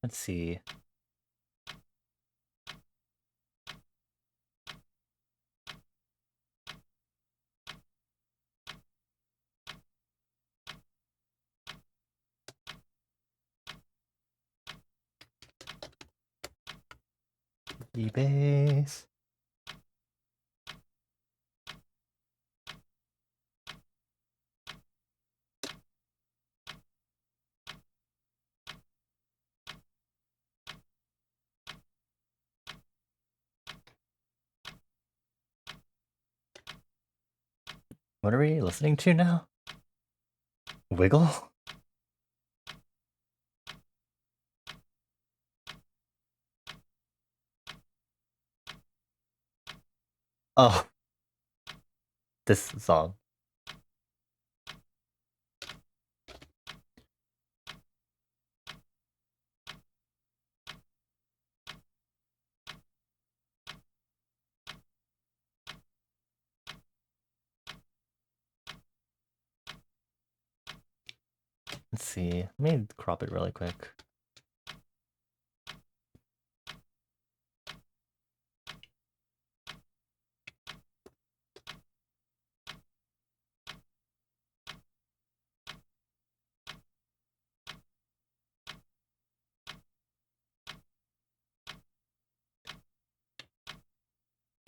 Let's see. E-base. What are we listening to now? Wiggle? Oh, this song. Let's see. Let me crop it really quick.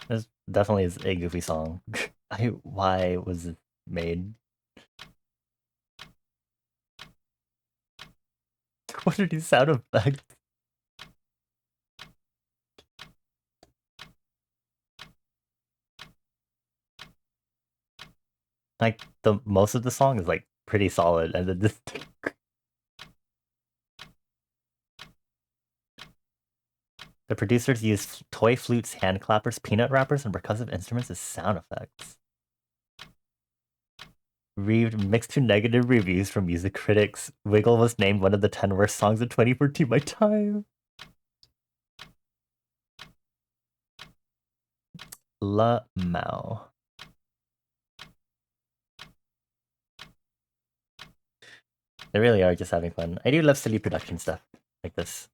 This definitely is a goofy song. Why was it made? What are these sound effects? Like the most of the song is like pretty solid, and then this. The producers used toy flutes, hand clappers, peanut wrappers, and percussive instruments as sound effects. Read mixed to negative reviews from music critics. Wiggle was named one of the 10 worst songs of 2014 by Time. La Mao. They really are just having fun. I do love silly production stuff like this.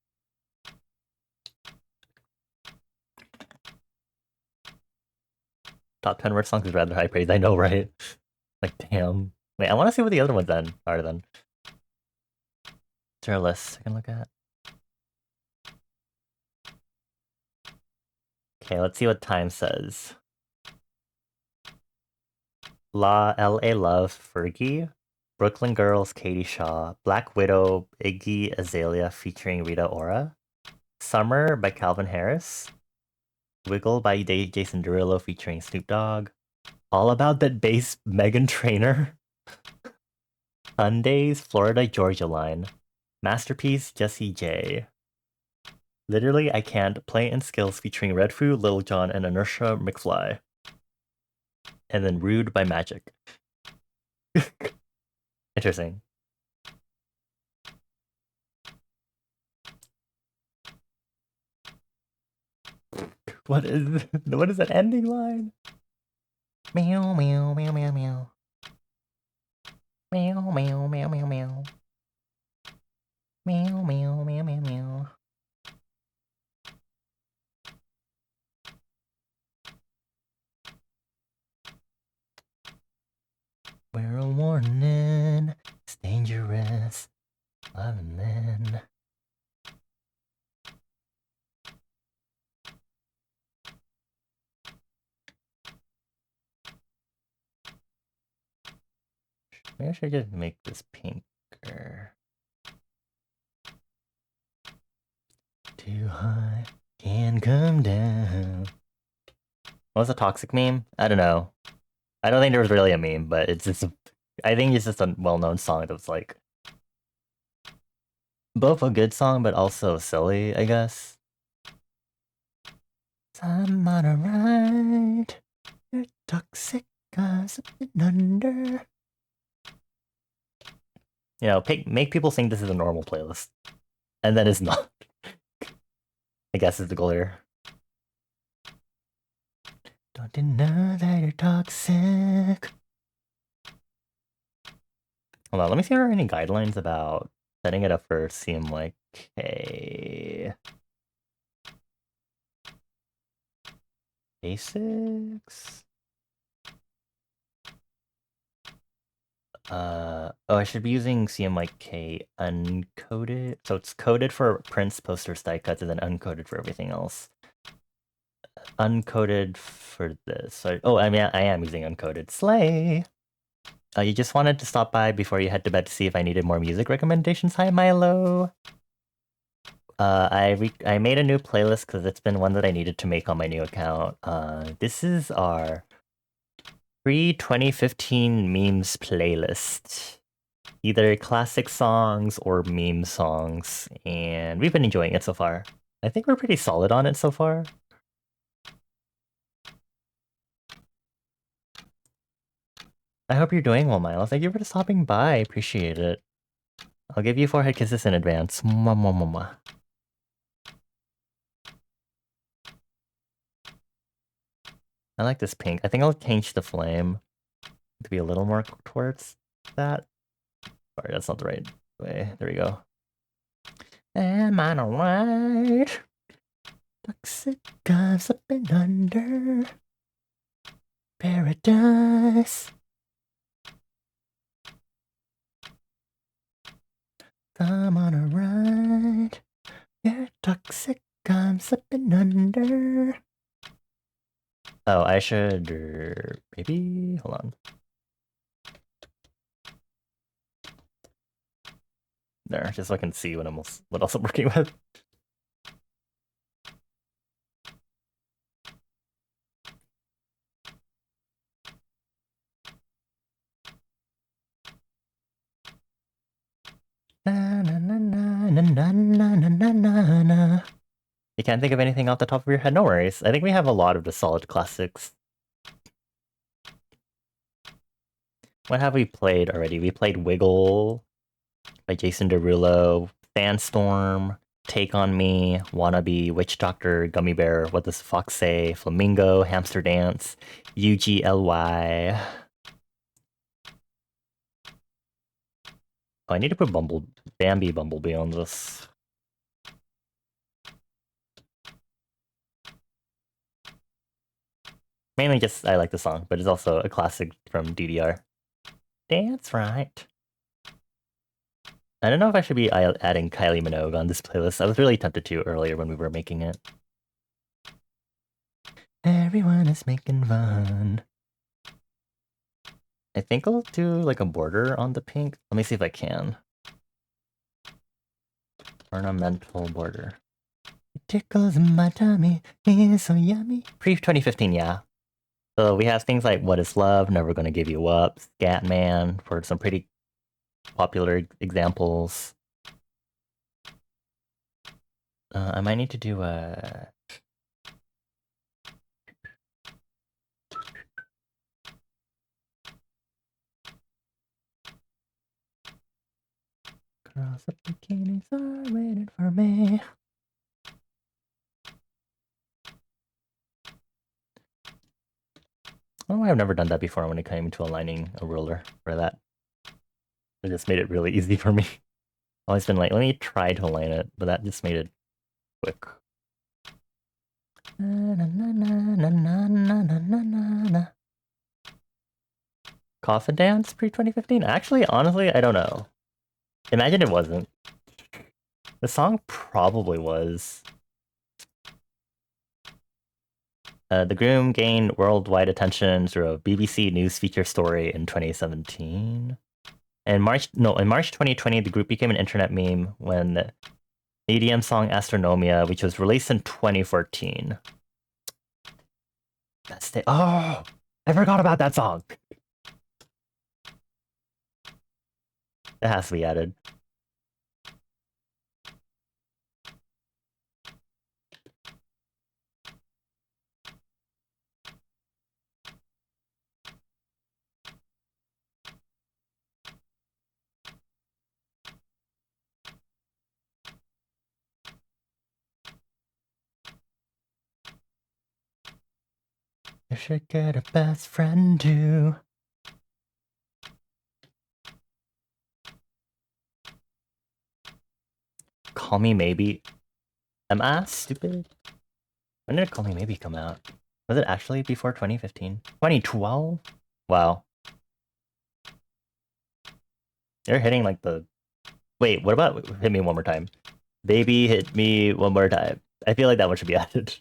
Top 10 worst songs is rather high praise. I know, right? Like, damn. Wait, I want to see what the other ones then are then. Is there a list I can look at? Okay, let's see what Time says. LA Love, Fergie. Brooklyn Girls, Katie Shaw. Black Widow, Iggy Azalea featuring Rita Ora. Summer by Calvin Harris. Wiggle by Jason Derulo featuring Snoop Dogg. All About That Bass, Megan Trainor. Sundays, Florida Georgia Line. Masterpiece, Jessie J. Literally, I Can't, Play and Skills featuring Redfoo, Lil Jon, and Inertia McFly. And then Rude by Magic. Interesting. What is that ending line? Meow meow meow meow meow. Meow meow meow meow meow. Meow meow meow meow meow. We're a warning. It's dangerous. Loving men. Maybe I should just make this pinker. Too high, can come down. What was a toxic meme? I don't know. I don't think there was really a meme, but it's just I think it's just a well-known song that's like both a good song but also silly, I guess. I'm on a ride. You're toxic cause I've been under. You know, make people think this is a normal playlist. And then it's not. I guess is the goal here. Don't deny that you're toxic. Hold on, let me see if there are any guidelines about Setting it up for CMYK. Basics? Oh, I should be using CMYK uncoded. So it's coded for prints, posters, die cuts, and then uncoded for everything else. Uncoded for this. So, oh, I mean, I am using uncoded. Slay! You just wanted to stop by before you head to bed to see if I needed more music recommendations. Hi, Milo! I made a new playlist because it's been one that I needed to make on my new account. This is our pre-2015 memes playlist. Either classic songs or meme songs, and we've been enjoying it so far. I think we're pretty solid on it so far. I hope you're doing well, Milo. Thank you for stopping by. Appreciate it. I'll give you 4 head kisses in advance. Mwah, mwah, mwah, mwah. I like this pink. I think I'll change the flame to be a little more towards that. Sorry, that's not the right way. There we go. Am I alright? Toxic guys up and under paradise. I'm on a ride. You're toxic, I'm slipping under. Oh, I should maybe hold on. There, just so I can see what else I'm working with. Na, na, na, na, na, na, na, na, na, na. You can't think of anything off the top of your head? No worries. I think we have a lot of the solid classics. What have we played already? We played Wiggle by Jason Derulo, Sandstorm, Take on Me, Wannabe, Witch Doctor, Gummy Bear, What Does the Fox Say, Flamingo, Hamster Dance, UGLY. Oh, I need to put Bambi Bumblebee on this. Mainly just I like the song, but it's also a classic from DDR. Dance right. I don't know if I should be adding Kylie Minogue on this playlist. I was really tempted to earlier when we were making it. Everyone is making fun. I think I'll do like a border on the pink. Let me see if I can. Ornamental border. It tickles my tummy, it's so yummy. Pre-2015, yeah. So we have things like What is Love, Never Gonna Give You Up, Scatman, for some pretty popular examples. I might need to do a... Girls with bikinis are waiting for me. Oh, I've never done that before when it came to aligning a ruler for that. It just made it really easy for me. Always been like, let me try to align it, but that just made it quick. Na, na, na, na, na, na, na, na. Coffin Dance pre-2015? Actually, honestly, I don't know. Imagine it wasn't. The song probably was. The Groom gained worldwide attention through a BBC News feature story in 2017. In March 2020, the group became an internet meme when the EDM song Astronomia, which was released in 2014. Oh, I forgot about that song. It has to be added. You should get a best friend too. Call Me Maybe. Am I stupid? When did Call Me Maybe come out? Was it actually before 2015? 2012? Wow. They're hitting like the... Wait, what about Hit Me One More Time? Baby, hit me one more time. I feel like that one should be added.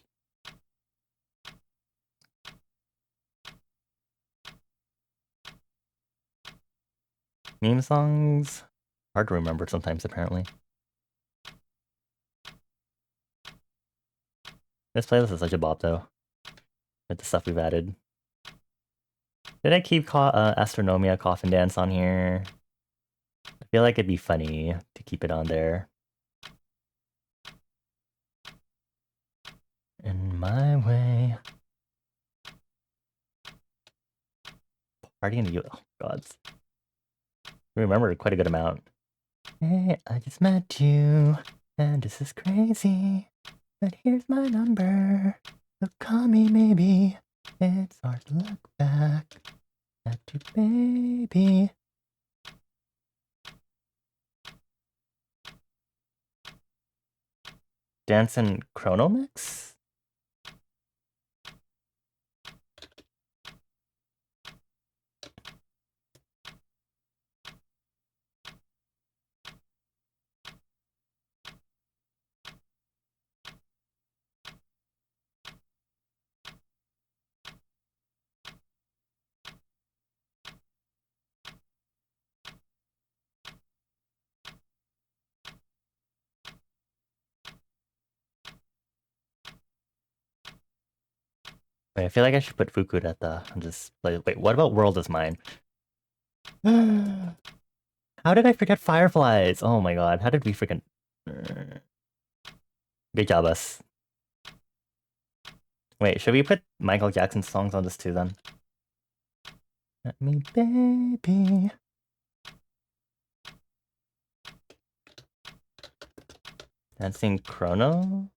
Meme songs? Hard to remember sometimes, apparently. This playlist is such a bop, though. With the stuff we've added. Did I keep Astronomia Coffin Dance on here? I feel like it'd be funny to keep it on there. In my way. Party in the U. Oh, gods. I remember quite a good amount. Hey, I just met you, and this is crazy. But here's my number. So call me maybe. It's hard to look back at you, baby. Dancing Chrono Mix? Wait, I feel like I should put Fuku at the... Just play. Wait, what about World is Mine? How did I forget Fireflies? Oh my god, how did we freaking... Good job, us. Wait, should we put Michael Jackson songs on this too, then? Let me, baby. Dancing Chrono?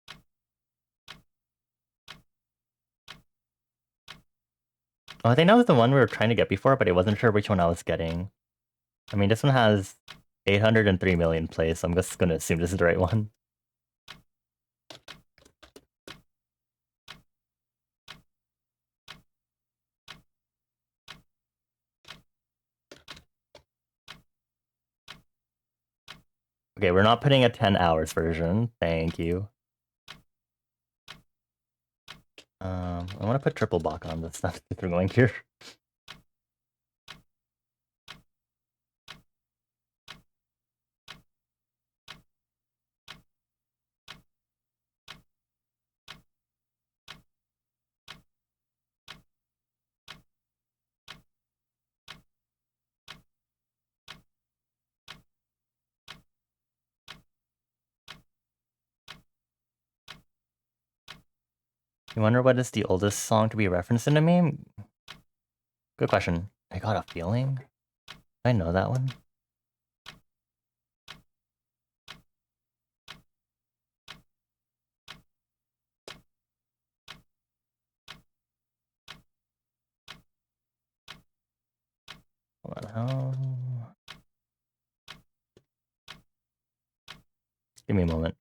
Oh, I think that was the one we were trying to get before, but I wasn't sure which one I was getting. I mean, this one has 803 million plays, so I'm just gonna assume this is the right one. Okay, we're not putting a 10 hours version. Thank you. I want to put triple Bach on this stuff if we're going here. You wonder what is the oldest song to be referenced in a meme? Good question. I got a feeling. I know that one. Hold on, how... Give me a moment.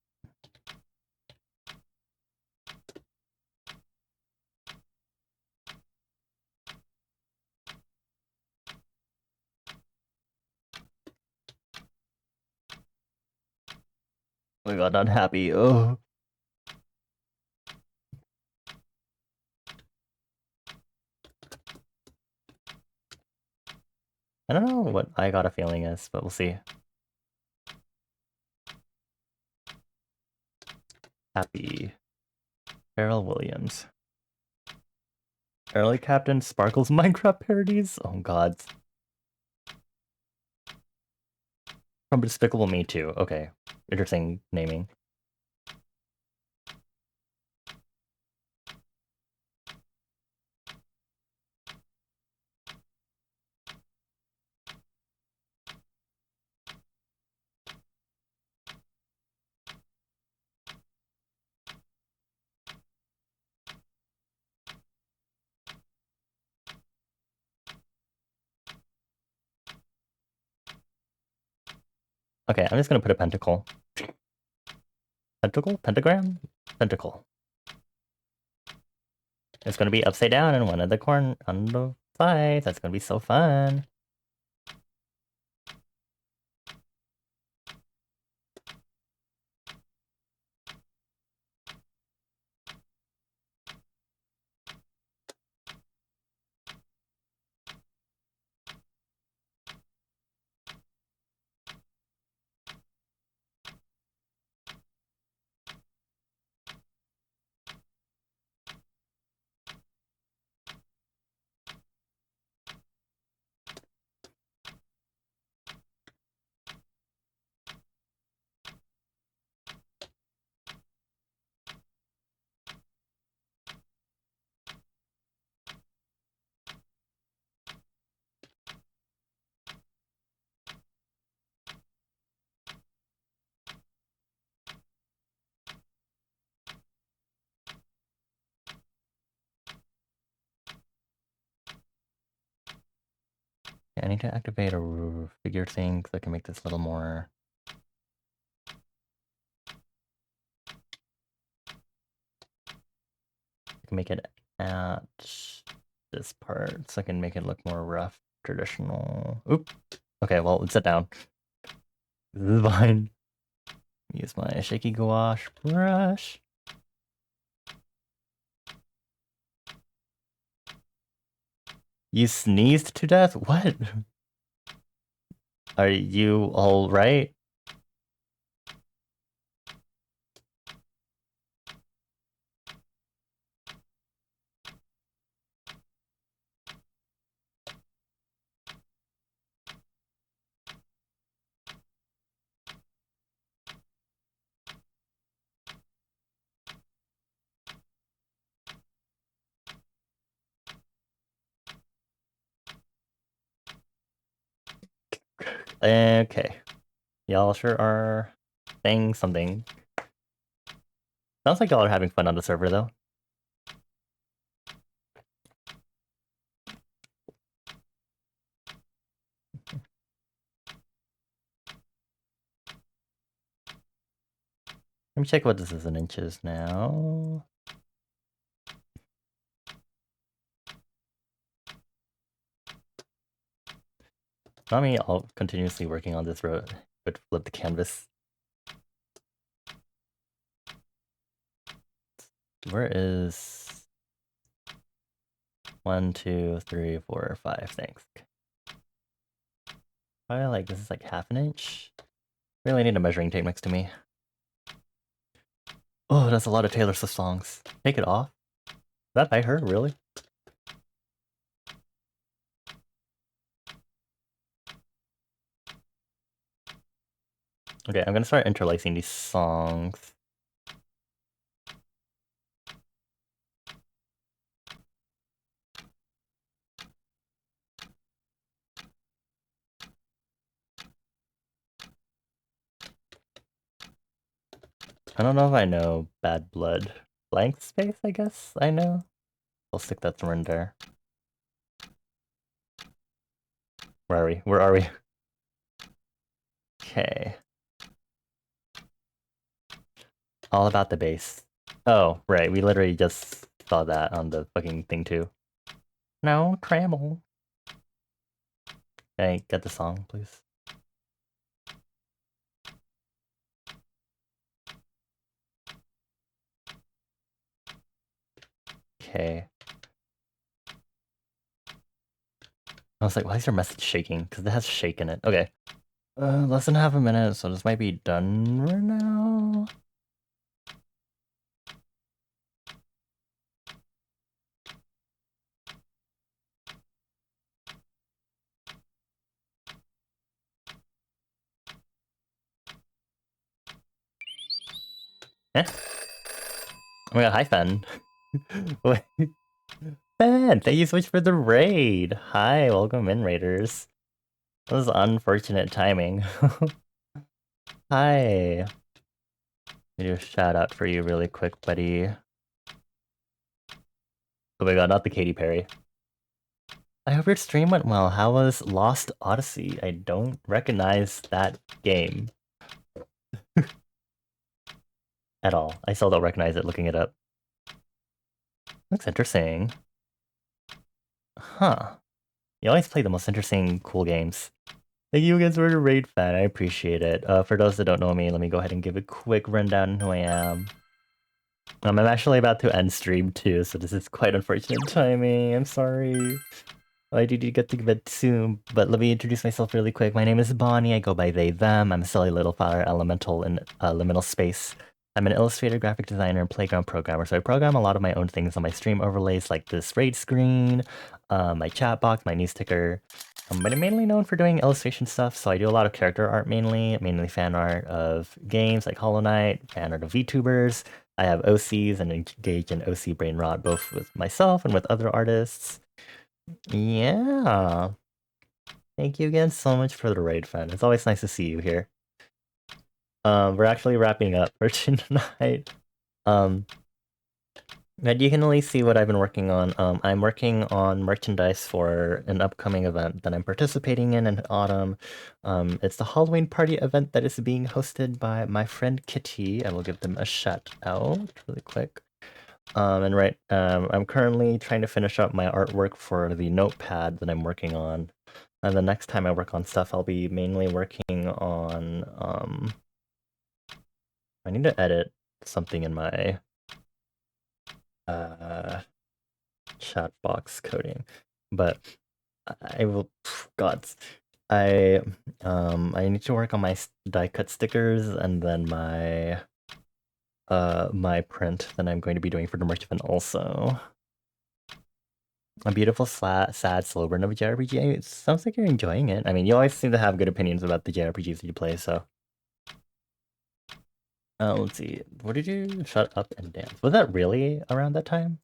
Oh my god, not happy. Oh. I don't know what I got a feeling is, but we'll see. Happy. Pharrell Williams. Early Captain Sparkle's Minecraft parodies? Oh god. From Despicable Me too. Okay. Interesting naming. Okay, I'm just gonna put a pentacle. Pentacle? Pentagram? Pentacle. It's gonna be upside down in one of the corner on the side. That's gonna be so fun. Yeah, I need to activate a figure thing so I can make this a little more. I can make it at this part so I can make it look more rough, traditional. Oop. Okay, well, let's sit down. This is fine. Use my shaky gouache brush. You sneezed to death? What? Are you alright? Okay. Y'all sure are saying something. Sounds like y'all are having fun on the server, though. Let me check what this is in inches now. Not me, I'll continuously working on this road, but flip the canvas. Where is 1, 2, 3, 4, 5? Thanks. Probably like this is like half an inch. Really need a measuring tape next to me. Oh, that's a lot of Taylor Swift songs. Take it off. Is that by her, really? Okay, I'm gonna start interlacing these songs. I don't know if I know Bad Blood. Blank Space, I guess I know. I'll stick that somewhere in there. Where are we? Where are we? Okay. All about the bass. Oh, right. We literally just saw that on the fucking thing too. No, Trammel. Can I get the song, please? Okay. I was like, why is your message shaking? Because it has shake in it. Okay. Less than half a minute, so this might be done right now. Eh? Oh my god, hi Fen. Wait. Fen, thank you so much for the raid. Hi, welcome in, raiders. This is unfortunate timing. Hi. Let me do a shout out for you really quick, buddy. Oh my god, not the Katy Perry. I hope your stream went well. How was Lost Odyssey? I don't recognize that game. at all. I still don't recognize it looking it up. Looks interesting. Huh. You always play the most interesting, cool games. Thank you again for the raid fan. I appreciate it. For those that don't know me, let me go ahead and give a quick rundown on who I am. I'm actually about to end stream too, so this is quite unfortunate timing. I'm sorry. I do get to bed soon, but let me introduce myself really quick. My name is Bonnie. I go by they, them. I'm a silly little fire elemental in liminal space. I'm an illustrator, graphic designer, and playground programmer. So I program a lot of my own things on my stream overlays, like this raid screen, my chat box, my news ticker. But I'm mainly known for doing illustration stuff. So I do a lot of character art mainly fan art of games like Hollow Knight, fan art of VTubers. I have OCs and engage in OC brain rot both with myself and with other artists. Yeah. Thank you again so much for the raid, fan. It's always nice to see you here. We're actually wrapping up for tonight. But you can only see what I've been working on. I'm working on merchandise for an upcoming event that I'm participating in autumn. It's the Halloween party event that is being hosted by my friend Kitty. I will give them a shout out really quick. I'm currently trying to finish up my artwork for the notepad that I'm working on. And the next time I work on stuff, I'll be mainly working on, I need to edit something in my chat box coding, but I will, God, I need to work on my die cut stickers and then my print that I'm going to be doing for the merch event also. A beautiful, sad, slow burn of a JRPG. It sounds like you're enjoying it. I mean, you always seem to have good opinions about the JRPGs that you play, so. Let's see. What did you shut up and dance? Was that really around that time?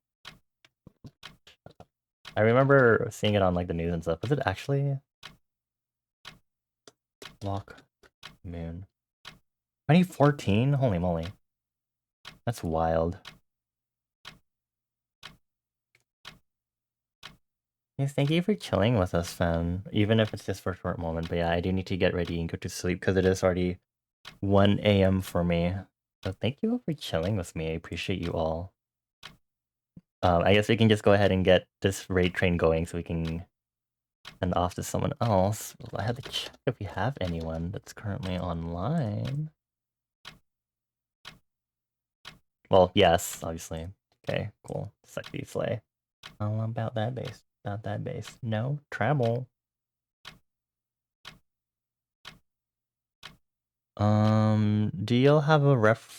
I remember seeing it on like the news and stuff. Was it actually Lock Moon? 2014? Holy moly. That's wild. Yes, thank you for chilling with us, fam. Even if it's just for a short moment. But yeah, I do need to get ready and go to sleep because it is already 1 a.m. for me. So thank you all for chilling with me. I appreciate you all. I guess we can just go ahead and get this raid train going so we can send off to someone else. I have to check if we have anyone that's currently online. Well, yes, obviously. Okay, cool. Sexy slay. About that base. About that base. No trouble. Do y'all have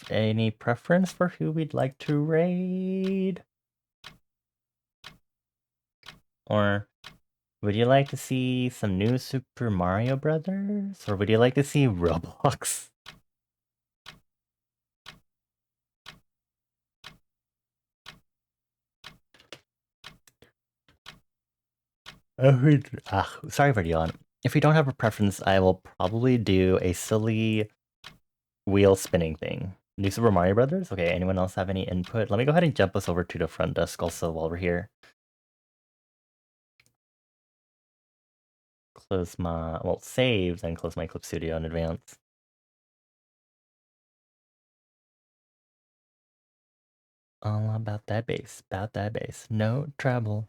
any preference for who we'd like to raid? Or would you like to see some new Super Mario Brothers? Or would you like to see Roblox? Sorry for yawn. If we don't have a preference, I will probably do a silly wheel spinning thing. New Super Mario Brothers? Okay, anyone else have any input? Let me go ahead and jump us over to the front desk also while we're here. Close my, well, save, then close my Clip Studio in advance. All about that bass, no trouble.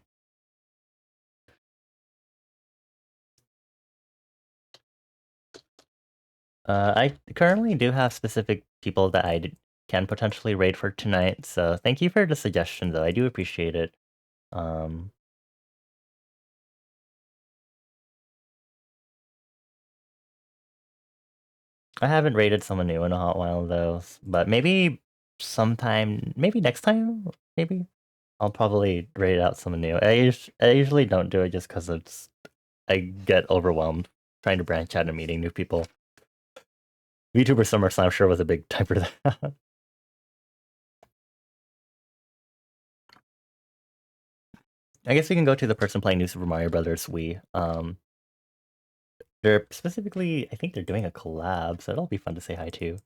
I currently do have specific people that I can potentially raid for tonight, so thank you for the suggestion though, I do appreciate it. I haven't rated someone new in a hot while though, but maybe sometime, maybe next time, maybe I'll probably raid out someone new. I usually don't do it just because I get overwhelmed trying to branch out and meeting new people. VTuber SummerSlam sure was a big time for that. I guess we can go to the person playing New Super Mario Brothers Wii. They're specifically, I think they're doing a collab, so it'll be fun to say hi to.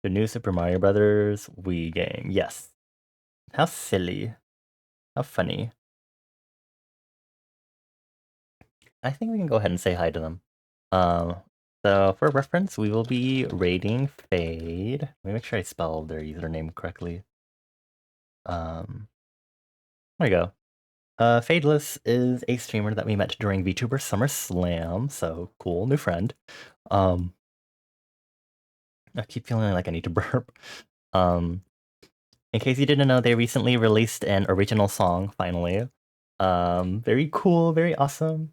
The New Super Mario Brothers Wii game, yes. How silly. How funny. I think we can go ahead and say hi to them. So for reference, we will be raiding Fade. Let me make sure I spelled their username correctly. There we go. Fadeless is a streamer that we met during VTuber Summer Slam, so cool, new friend. I keep feeling like I need to burp. In case you didn't know, they recently released an original song, finally. Very cool, very awesome.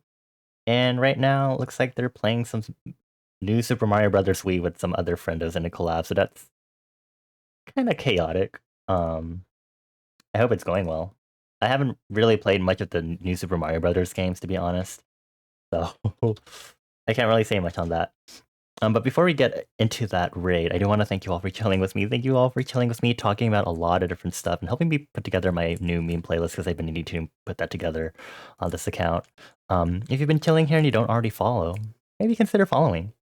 And right now, it looks like they're playing some new Super Mario Brothers Wii with some other friendos in a collab, so that's kind of chaotic. I hope it's going well. I haven't really played much of the new Super Mario Brothers games, to be honest, so I can't really say much on that. But before we get into that raid, I do want to thank you all for chilling with me. Thank you all for chilling with me, talking about a lot of different stuff and helping me put together my new meme playlist because I've been needing to put that together on this account. If you've been chilling here and you don't already follow, maybe consider following.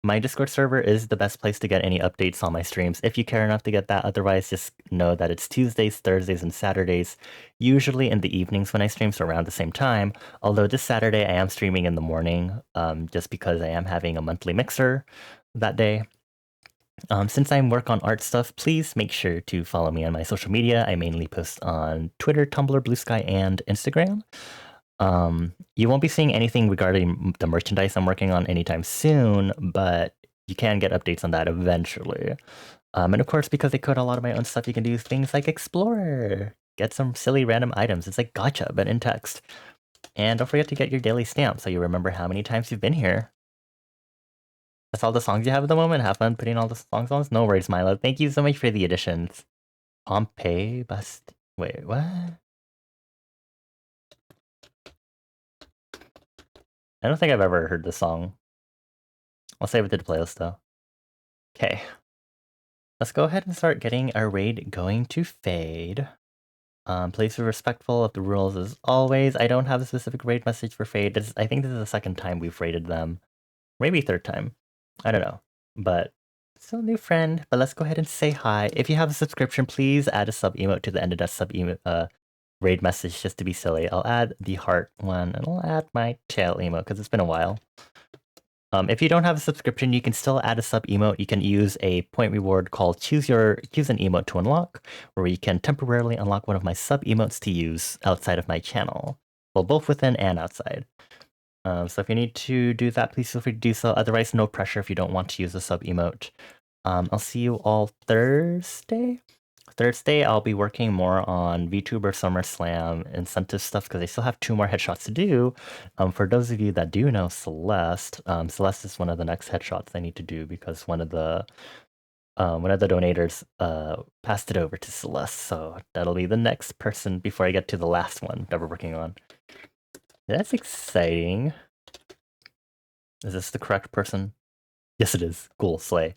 My Discord server is the best place to get any updates on my streams if you care enough to get that. Otherwise, just know that it's Tuesdays, Thursdays, and Saturdays, usually in the evenings when I stream, so around the same time. Although this Saturday I am streaming in the morning, just because I am having a monthly mixer that day. Since I work on art stuff, please make sure to follow me on my social media. I mainly post on Twitter, Tumblr, Blue Sky, and Instagram. You won't be seeing anything regarding the merchandise I'm working on anytime soon, but you can get updates on that eventually. And of course, because I code a lot of my own stuff, you can do things like explore, get some silly random items. It's like gacha, but in text. And don't forget to get your daily stamp so you remember how many times you've been here. That's all the songs you have at the moment. Have fun putting all the songs on. No worries, Milo. Thank you so much for the additions. Pompeii Bust. Wait, what? I don't think I've ever heard this song. I'll save it to the playlist though. Okay. Let's go ahead and start getting our raid going to Fade. Please be respectful of the rules as always. I don't have a specific raid message for Fade. I think this is the second time we've raided them. Maybe third time. I don't know. But still a new friend. But let's go ahead and say hi. If you have a subscription, please add a sub emote to the end of that sub emote raid message just to be silly. I'll add the heart one and I'll add my tail emote because it's been a while. If you don't have a subscription, you can still add a sub emote. You can use a point reward called choose an emote to unlock, where you can temporarily unlock one of my sub emotes to use outside of my channel. Well, both within and outside. So if you need to do that, please feel free to do so. Otherwise, no pressure if you don't want to use a sub emote. I'll see you all Thursday. Thursday, I'll be working more on VTuber SummerSlam incentive stuff because I still have 2 more headshots to do. For those of you that do know Celeste, Celeste is one of the next headshots I need to do because one of the donators passed it over to Celeste, so that'll be the next person before I get to the last one that we're working on. That's exciting. Is this the correct person? Yes, it is. Cool, slay.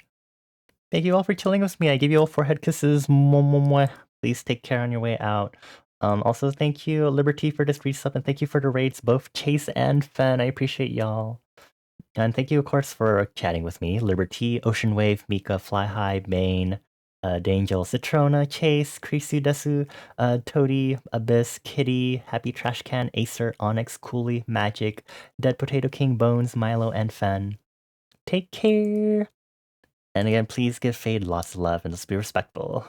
Thank you all for chilling with me. I give you all 4 head kisses. Mwah. Please take care on your way out. Also, thank you, Liberty, for this resub, and thank you for the raids, both Chase and Fen. I appreciate y'all. And thank you, of course, for chatting with me. Liberty, Ocean Wave, Mika, Fly High, Bane, Dangel, Citrona, Chase, Krisu Desu, Toady, Abyss, Kitty, Happy Trash Can, Acer, Onyx, Cooley, Magic, Dead Potato King, Bones, Milo, and Fen. Take care! And again, please give Fade lots of love and just be respectful.